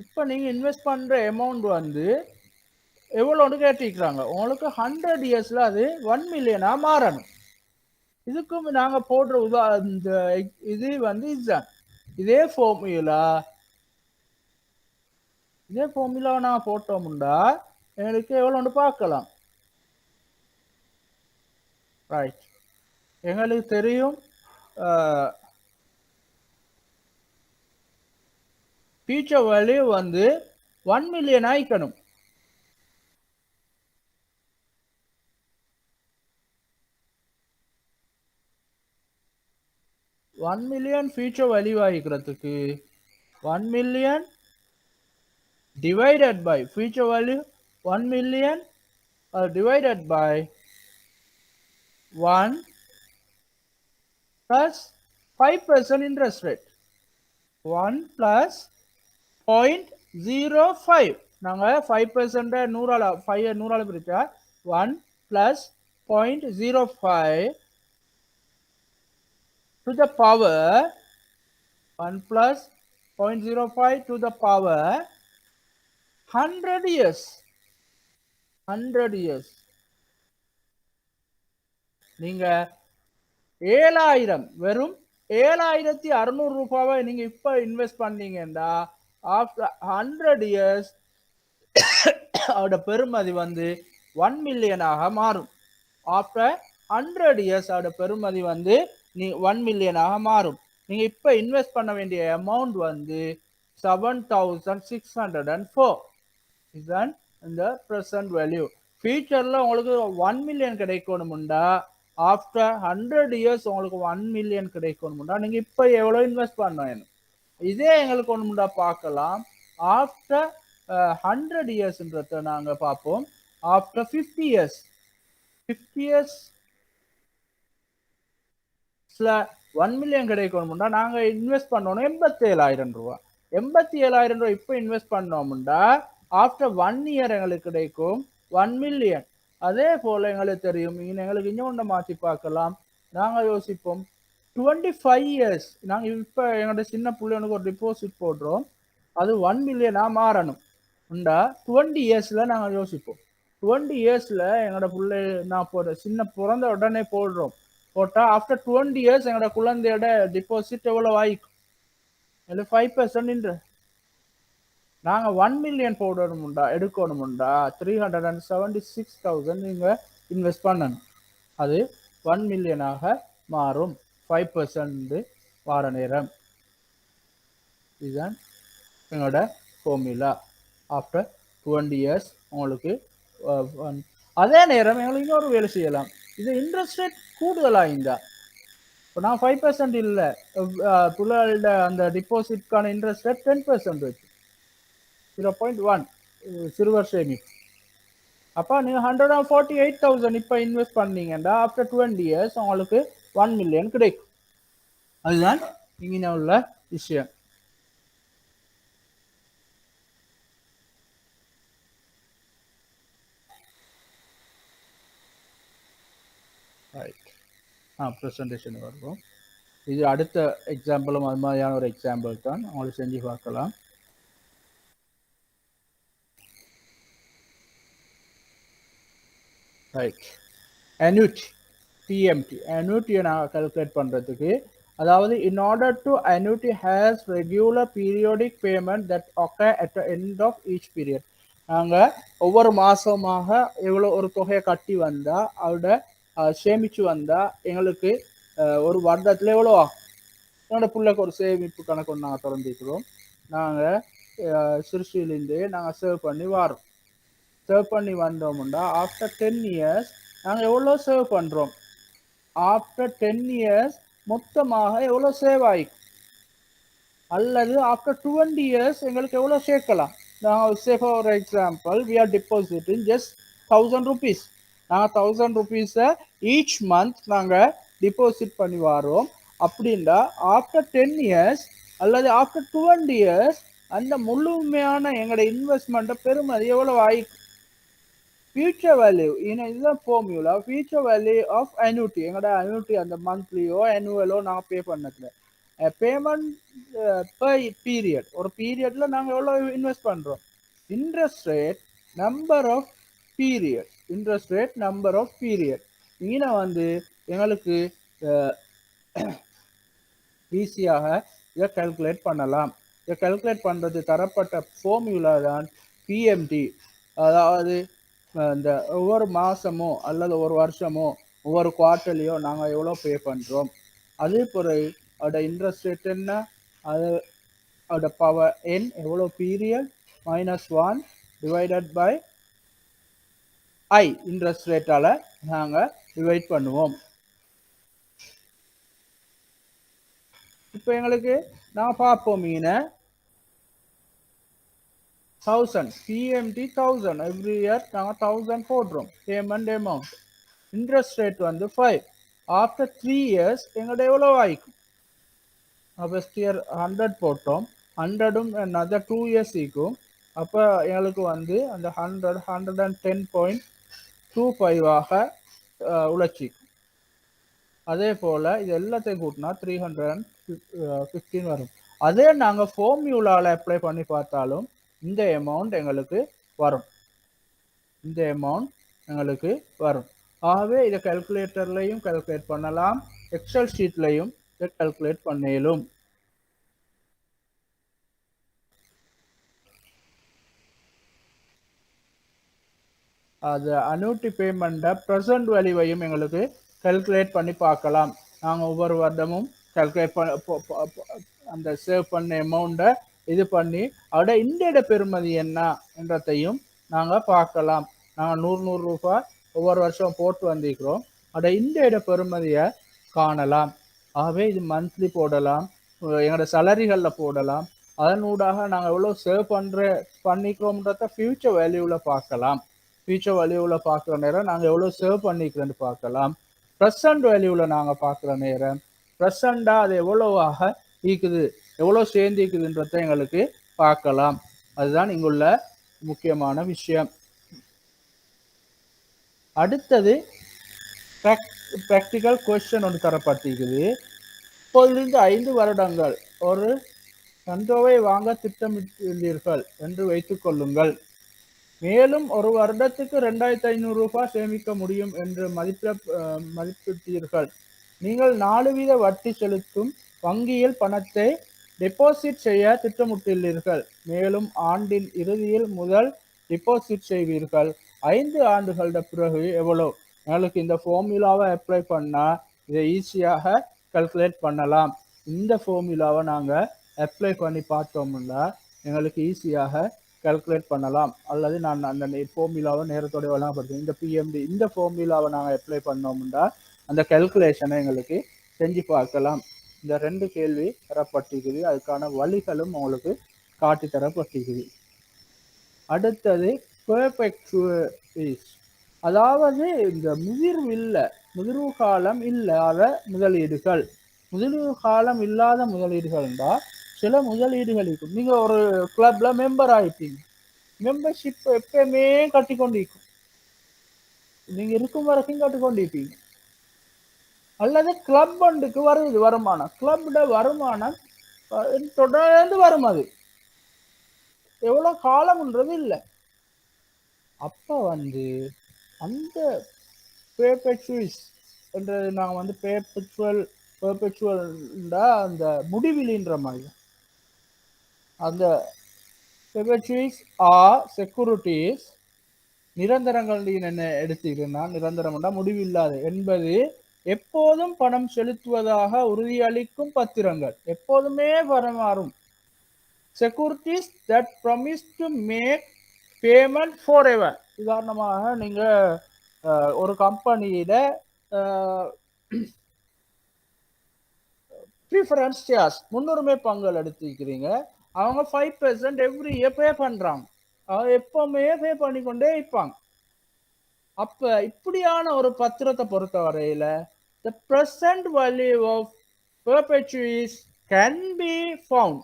இப்போ நீங்க இன்வெஸ்ட் பண்ற அமௌண்ட் வந்து எவ்வளோன்னு கேட்டிருக்கிறாங்க. உங்களுக்கு 100 இயர்ஸ்ல அது 1 மில்லியனா மாறணும். இதுக்கும் நாங்க போடுற இந்த இது வந்து இதுதான். இதே ஃபார்முலா நான் போட்டோம்டா எங்களுக்கு எவ்வளோன்னு பார்க்கலாம். ரைட் எங்களுக்கு தெரியும் ஃபியூச்சர் வேல்யூ வந்து 1 மில்லியன் ஆயிக்கணும். $1 million future value ஆகிக்கிறதுக்கு 1 million divided by future value 1 million divided by 1 plus 5% interest rate 1 plus 0.05 நாங்கள் 5% 100 பிரிச்சா 1 plus 0.05 to the power 1 plus 0.05 to the power 100 years. 100 years. நீங்க 7000 வெறும் 7600 ரூபாவை நீங்க இப்ப இன்வெஸ்ட் பண்ணீங்கன்னா ஆஃப்டர் 100 இயர்ஸ் அவட பெருமதி வந்து 1 மில்லியனாக மாறும். ஆஃப்டர் 100 இயர்ஸ் அவட பெருமதி வந்து 1 மில்லியனாக மாறும். நீங்க இப்ப இன்வெஸ்ட் பண்ண வேண்டிய அமௌண்ட் வந்து 7604 இதுதான் இந்த பிரசன்ட் வேல்யூ. ஃபியூச்சர்ல உங்களுக்கு 1 மில்லியன் கிடைக்கணும்டா ஆஃப்டர் 100 இயர்ஸ் உங்களுக்கு 1 மில்லியன் கிடைக்கணும்டா நீங்க இப்ப எவ்வளவு இன்வெஸ்ட் பண்ணணும். இதே எங்களுக்கு ஒண்ணுமுண்டா பார்க்கலாம். ஆஃப்டர் 100 இயர்ஸ்ன்றத நாங்க பார்ப்போம். ஆஃப்டர் 50 இயர்ஸ் 1 மில்லியன் கிடைக்கணும்டா நாங்க இன்வெஸ்ட் பண்ணணும் 87,000 ரூபாய். 87,000 ரூபாய் இப்ப இன்வெஸ்ட் பண்ணோம்டா ஆஃப்டர் 1 இயர் எங்களுக்கு கிடைக்கும் 1 மில்லியன். அதே போல எங்களுக்கு தெரியும் எங்களுக்கு இன்னொன்று மாற்றி பார்க்கலாம். நாங்க யோசிப்போம் 25 இயர்ஸ் நாங்க இப்ப எங்களோட சின்ன பிள்ளைகளுக்கு ஒரு டிபாசிட் போடுறோம், அது 1 மில்லியனா மாறணும் உண்டா 20 இயர்ஸ்ல நாங்க யோசிப்போம். 20 இயர்ஸ்ல எங்களோட பிள்ளை நான் சின்ன பிறந்த உடனே போடுறோம், போட்டா ஆஃப்டர் 20 இயர்ஸ் எங்களோட குழந்தையோட டிபாசிட் எவ்வளவு ஆயிக்கும்? 5% நாங்க 1 மில்லியன் போடணும்டா எடுக்கணும்டா 376,000 நீங்க இன்வெஸ்ட் பண்ணணும். அது 1 மில்லியனாக மாறும் 5% வார நேரம். இதுதான் எங்களோட ஃபார்முலா. ஆஃப்டர் 20 இயர்ஸ் உங்களுக்கு அதே நேரம் எங்களுக்கு இன்னொரு வேலை செய்யலாம். இது இன்ட்ரெஸ்ட் ரேட் கூடுதலாக இருந்தா இப்போ நான் 5% இல்லை புள்ளோட அந்த டிபாசிட்கான இன்ட்ரெஸ்ட் ரேட் 10% வச்சு 0.1 சிறுவர் சேமிப்பு. அப்போ நீங்கள் 148,000 இப்போ இன்வெஸ்ட் பண்ணீங்கன்னா ஆஃப்டர் 20 இயர்ஸ் உங்களுக்கு 1 மில்லியன் கிடைக்கும். அதுதான் இங்கே உள்ள விஷயம். ப்ரெசன்டேஷன் வருவோம். இது அடுத்த எக்ஸாம்பிளும் அது மாதிரியான ஒரு எக்ஸாம்பிள் தான், உங்களுக்கு செஞ்சு பார்க்கலாம். ரைட், annuity PMT annuity நாங்கள் கால்குலேட் பண்ணுறதுக்கு, அதாவது in order to annuity has regular periodic payment that occur at the end of each period. நாங்கள் ஒவ்வொரு மாசமாக எவ்வளோ ஒரு தொகையை கட்டி வந்தா அதோட சேமிச்சு வந்தா எங்களுக்கு ஒரு வருடத்துல எவ்வளோ ஆகும்? என்னோட பிள்ளைக்கு ஒரு சேமிப்பு கணக்கு ஒன்று நாங்கள் திறந்துக்கிறோம். நாங்கள் சிறுசியிலேருந்து நாங்கள் சேவ் பண்ணி வரோம். சேவ் பண்ணி வந்தோம்னா ஆஃப்டர் 10 இயர்ஸ் நாங்கள் எவ்வளோ சேவ் பண்ணுறோம்? ஆஃப்டர் 10 இயர்ஸ் மொத்தமாக எவ்வளோ சேவ் ஆகிக்கும்? அல்லது ஆஃப்டர் 20 இயர்ஸ் எங்களுக்கு எவ்வளோ சேர்க்கலாம்? நாங்கள் say for example we are depositing just 1000 rupees. நாங்கள் 1000 rupees ஈச் மந்த் நாங்கள் டிபாசிட் பண்ணி வரோம். அப்படின்னா ஆஃப்டர் 10 இயர்ஸ் அல்லது ஆஃப்டர் 20 இயர்ஸ் அந்த முழுமையான எங்களோட இன்வெஸ்ட்மெண்ட்டை பெருமதி எவ்வளோ ஆயிக்கும்? ஃபியூச்சர் வேல்யூ இதுதான் formula. Future value of annuity, எங்களோட அன்யூட்டி அந்த மந்த்லியோ ஆனுவலோ நாங்கள் பே பண்ணதுல பேமெண்ட் பர் பீரியட், ஒரு பீரியட்ல நாங்கள் எவ்வளோ இன்வெஸ்ட் பண்ணுறோம். Interest rate number of period, interest rate number of period. இங்கே வந்து எங்களுக்கு ஈஸியாக இதை கால்குலேட் பண்ணலாம். இதை கால்குலேட் பண்ணுறது தரப்பட்ட ஃபார்முலா தான் பிஎம்டி. அதாவது இந்த ஒவ்வொரு மாதமோ அல்லது ஒரு வருஷமோ ஒவ்வொரு குவார்ட்டர்லையோ நாங்கள் எவ்வளோ பே பண்ணுறோம், அதே பிறகு அதோட இன்ட்ரெஸ்ட் ரேட் என்ன, அது அதோட பவர் என் எவ்வளோ period -1 divided by I interest ரேட்டால் நாங்கள் டிவைட் பண்ணுவோம். இப்போ எங்களுக்கு நான் பார்ப்போம் 1000 PMT 1000 எவ்ரி இயர் நாங்கள் 1000 போடுறோம் பேமெண்ட் அமௌண்ட். இன்ட்ரெஸ்ட் ரேட் வந்து 5. ஆஃப்டர் 3 இயர்ஸ் எங்களோட எவ்வளோ ஆயிக்கும்? ஃபர்ஸ்ட் இயர் 100 போட்டோம், 100ம் another 2 இயர்ஸ் ஈக்கும். அப்போ எங்களுக்கு வந்து அந்த 110.25 உழைச்சிக்கும். அதே போல் இது எல்லாத்தையும் கூட்டினா 315 வரும். அதே நாங்கள் ஃபார்முலாவில் அப்ளை பண்ணி பார்த்தாலும் இந்த அமௌண்ட் எங்களுக்கு வரும், இந்த அமௌண்ட் எங்களுக்கு வரும். ஆகவே இதை கால்குலேட்டர்லையும் கால்குலேட் பண்ணலாம், எக்ஸல் ஷீட்லையும் இதை கால்குலேட் பண்ணலும். அது அன்யூட்டி பேமெண்ட்டை ப்ரெசன்ட் வேல்யூவையும் எங்களுக்கு கால்குலேட் பண்ணி பார்க்கலாம். நாங்கள் ஒவ்வொரு வருடமும் கால்குலேட் அந்த சேவ் பண்ண அமௌண்ட்டை இது பண்ணி அதோட இந்தியோட பெறுமதி என்ன என்றதையும் நாங்கள் பார்க்கலாம். நாங்கள் 100 ரூபாய் ஒவ்வொரு வருஷம் போட்டு வந்திருக்கிறோம், அதோட இந்தியோட பெறுமதியை காணலாம். ஆகவே இது மந்த்லி போடலாம், எங்களோட சேலரிகளில் போடலாம். அதனூடாக நாங்கள் எவ்வளோ சேவ் பண்ணிக்கிறோம்ன்றத ஃபியூச்சர் வேல்யூவில் பார்க்கலாம். ஃபியூச்சர் வேல்யூவில் பார்க்குற நேரம் நாங்கள் எவ்வளோ சேவ் பண்ணிக்கிறோன்னு பார்க்கலாம். ப்ரெசன்ட் வேல்யூவில் நாங்கள் பார்க்குற நேரம் ப்ரெசண்டாக அது எவ்வளோவாக இருக்குது, எவ்வளோ சேர்ந்திருக்குதுன்றத எங்களுக்கு பார்க்கலாம். அதுதான் இங்குள்ள முக்கியமான விஷயம். அடுத்தது பிராக்டிகல் கொஸ்டின் ஒன்று தரப்பட்டிருக்குது. இப்பொழுது 5 வருடங்கள் ஒரு சந்தோவை வாங்க திட்டமிட்டுள்ளீர்கள் என்று வைத்துக் கொள்ளுங்கள். மேலும் ஒரு வருடத்துக்கு 2500 ரூபாய் சேமிக்க முடியும் என்று மதிப்பிட்டீர்கள். நீங்கள் 4 வீத வட்டி செலுத்தும் வங்கியில் பணத்தை டெபாசிட் செய்ய திட்டமிட்டுள்ளீர்கள். மேலும் ஆண்டின் இறுதியில் முதல் டெபாசிட் செய்வீர்கள். 5 ஆண்டுகள பிறகு எவ்வளவு? எங்களுக்கு இந்த ஃபார்முலாவை அப்ளை பண்ணா இதை ஈஸியாக கால்குலேட் பண்ணலாம். இந்த ஃபார்முலாவை நாங்கள் அப்ளை பண்ணி பார்த்தோம்னா எங்களுக்கு ஈஸியாக கால்குலேட் பண்ணலாம். அல்லது நான் அந்த ஃபார்முலாவை நேரத்தோட வழங்கப்படுத்தும் இந்த பிஎம்டி இந்த ஃபார்முலாவை நாங்கள் அப்ளை பண்ணோம்னா அந்த கால்குலேஷனை எங்களுக்கு செஞ்சு பார்க்கலாம். இந்த 2 கேள்வி தரப்பட்டிருக்குது. அதுக்கான வழிகளும் உங்களுக்கு காட்டி தரப்பட்டிருக்குது. அடுத்தது பெர்பெக்சுவல்ஸ், அதாவது இந்த முதிர்வு காலம் இல்லாத முதலீடுகள். முதிர்வு காலம் இல்லாத முதலீடுகள் என்றால் சில முதலீடுகள் இருக்கும். நீங்க ஒரு கிளப்ல மெம்பர் ஆயிட்டீங்க, மெம்பர்ஷிப் எப்பயுமே கட்டிக்கொண்டிருக்கும், நீங்க இருக்கும் வரைக்கும் கட்டிக்கொண்டிருப்பீங்க. அல்லது கிளப் பண்டுக்கு வருது வருமானம், கிளப்ட வருமானம் தொடர்ந்து வரும், அது எவ்வளவு காலம்ன்றது இல்லை. அப்ப அந்த பெர்பெச்சுவல்ஸ் என்றது நாங்கள் பெர்பெச்சுவல் அந்த முடிவிலின்ற மாதிரி அந்த பெர்பெச்சுவல்ஸ் ஆர் செக்யூரிட்டிஸ் நிரந்தரங்கள் என்ன எடுத்துக்கிறேன்னா நிரந்தரம்னா முடிவில்லாது என்பது எப்போதும் பணம் செலுத்துவதாக உறுதியளிக்கும் பத்திரங்கள், எப்போதுமே பரமாறும். Securities that promise to make payment forever. உதாரணமாக நீங்க ஒரு கம்பெனியில ப்ரிஃபரன்ஸ் ஷேர்ஸ் முன்னுரிமை பங்குகள் எடுத்துக்கிறீங்க, அவங்க 5% எவ்ரி இயர் பே பண்றாங்க, அவங்க எப்பவுமே பே பண்ணிக்கொண்டே இருப்பாங்க. அப்ப இப்படியான ஒரு பத்திரத்தை பொறுத்த வரையில the present value of perpetuities can be found.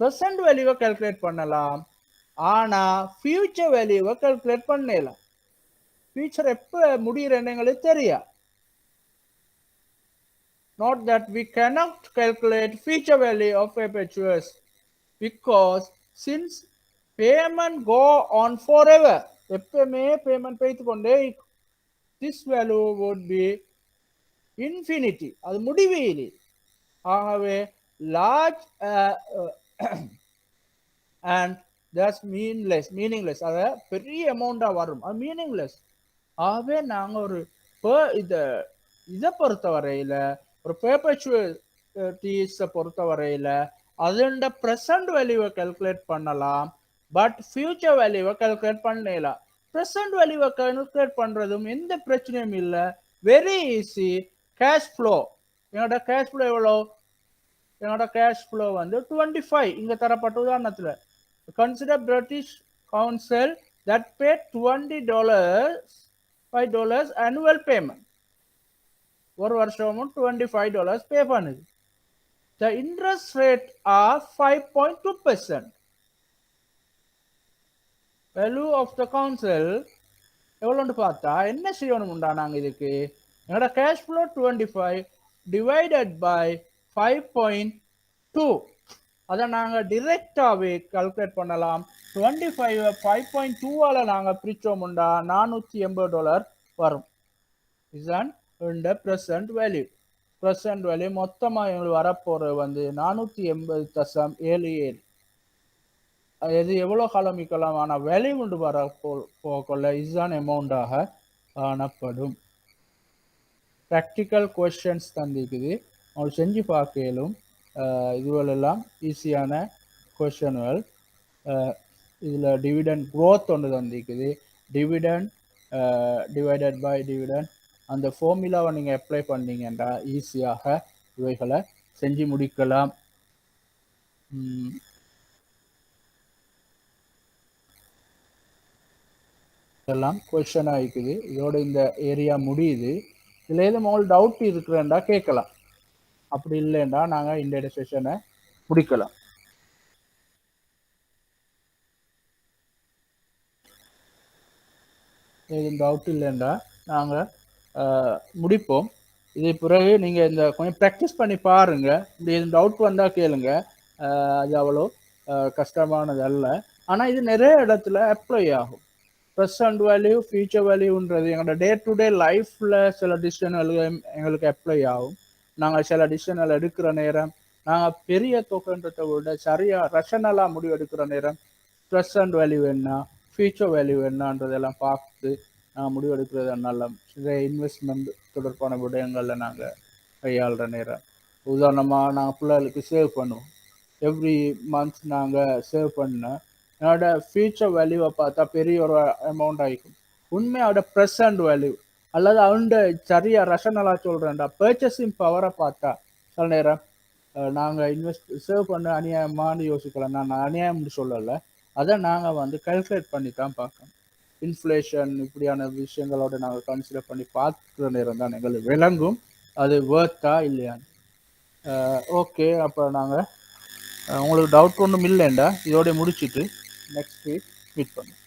present value calculate பண்ணலாம், ஆனா ஃபியூச்சர் வேல்யூவை கால்குலேட் பண்ணலாம். ஃபியூச்சர் எப்ப முடிகிறன்னு எங்களுக்கு தெரியாது. Note that we cannot calculate future value of perpetuals because since payment go on forever, எப்பவுமே பேமெண்ட் பேய்த்து கொண்டே, this value would be infinity, அது முடிவிலி. ஆகவே large and that's meaningless, அத பெரிய அமௌண்டா வரும், அது மீனிங்லெஸ். ஆகவே நாங்க ஒரு இதை பொறுத்த வரையில ஒரு பெர்பெச்சுவல்ஸை பொறுத்த வரையில அதோட பிரசன்ட் வேல்யூவை கால்குலேட் பண்ணலாம், பட் ஃபியூச்சர் வேல்யூவை கால்குலேட் பண்ணலாம். பிரசன்ட் வேல்யூவை கால்குலேட் பண்றதும் எந்த பிரச்சனையும் இல்லை, வெரி ஈஸி. கேஷ் ஃப்ளோ, என்னோட கேஷ் ஃப்ளோ எவ்வளோ? என்னோட கேஷ் ஃப்ளோ 25 இங்க தரப்பட்ட உதாரணத்துல. Consider British Council that paid $5 annual payment. ஒரு வருஷமும் $25 பே பண்ணுது. The interest rate are 5.2%. Value of the council எவ்வளோன்னு பார்த்தா என்ன செய்யணும்டா, நாங்கள் இதுக்கு என்னோட கேஷ் ஃப்ளோ 25 டிவைடட் பை 5.2, அதை நாங்கள் டிரெக்டாகவே கால்குலேட் பண்ணலாம். 25 5.2ஆல் நாங்கள் பிரித்தோம்டா $480 வரும். இதுதான் இந்த ப்ரெசன்ட் வேல்யூ. ப்ரெசன்ட் வேல்யூ மொத்தமாக எங்களுக்கு வரப்போகிறது 480.77. இது எவ்வளோ காலம் விற்கலாம், ஆனால் வேல்யூ கொண்டு வர போகல இதுதான் அமௌண்டாக காணப்படும். ப்ராக்டிக்கல் கொஸ்டின்ஸ் தந்திக்குது, அவங்க செஞ்சு பார்க்கலும். இதுவெல்லாம் ஈஸியான கொஸ்டின்கள். இதில் டிவிடெண்ட் க்ரோத் ஒன்று தந்திக்குது, டிவிடெண்ட் டிவைடட் பை டிவிடெண்ட். அந்த ஃபார்முலாவை நீங்கள் அப்ளை பண்ணீங்கன்னா ஈஸியாக இவைகளை செஞ்சு முடிக்கலாம். இதெல்லாம் கொஸ்டினாக இருக்குது. இதோட இந்த ஏரியா முடியுது. இதில் எதுவும் உங்களுக்கு டவுட் இருக்கிறேன்டா கேட்கலாம், அப்படி இல்லைண்டா நாங்கள் இந்த செஷனை முடிக்கலாம். எதுவும் டவுட் இல்லைண்டா நாங்கள் முடிப்போம். இது பிறகு நீங்கள் இந்த கொஞ்சம் ப்ராக்டிஸ் பண்ணி பாருங்க. இப்படி எதுவும் டவுட் வந்தால் கேளுங்க. அது அவ்வளோ கஷ்டமானது அல்ல. ஆனால் இது நிறைய இடத்துல அப்ளை ஆகும். ப்ரெசன்ட் வேல்யூ ஃபியூச்சர் வேல்யூன்றது எங்களோட டே டு டே லைஃப்பில் சில டிசிஷன்கள் எங்களுக்கு அப்ளை ஆகும். நாங்கள் சில டிசிஷன்கள் எடுக்கிற நேரம் நாங்கள் பெரிய தொகைன்றதை விட சரியாக ரஷனலாக முடிவு எடுக்கிற நேரம் ப்ரெசன்ட் வேல்யூ என்ன ஃபியூச்சர் வேல்யூ என்னன்றதெல்லாம் பார்த்து நாங்கள் முடிவு எடுக்கிறது நல்ல இன்வெஸ்ட்மெண்ட் தொடர்பான விடயங்களில் நாங்கள் கையாளுற நேரம். உதாரணமாக நாங்கள் பிள்ளைகளுக்கு சேவ் பண்ணுவோம். எவ்ரி மந்த் நாங்கள் சேவ் பண்ண என்னோட ஃபியூச்சர் வேல்யூவை பார்த்தா பெரிய ஒரு அமௌண்ட் ஆகிக்கும். உண்மையோட ப்ரெசன்ட் வேல்யூ அல்லது அவன்ட சரியாக ரஷனலாக சொல்கிறேன்டா பர்ச்சேசிங் பவரை பார்த்தா சில நேரம் நாங்கள் சேவ் பண்ண அநியாயமானு யோசிக்கலாம். நான் அநியாயம்னு சொல்லலை. அதை நாங்கள் வந்து கால்குலேட் பண்ணி தான் பார்க்கணும். இன்ஃப்ளேஷன் இப்படியான விஷயங்களோட நாங்கள் கன்சிடர் பண்ணி பார்க்குற நேரம் தான் எங்களுக்கு விளங்கும் அது வேர்த்தா இல்லையான்னு. ஓகே, அப்போ நாங்கள் உங்களுக்கு டவுட் ஒன்றும் இல்லைண்டா இதோட முடிச்சுட்டு நெக்ஸ்ட் வீக் மீட் பண்ணுவோம்.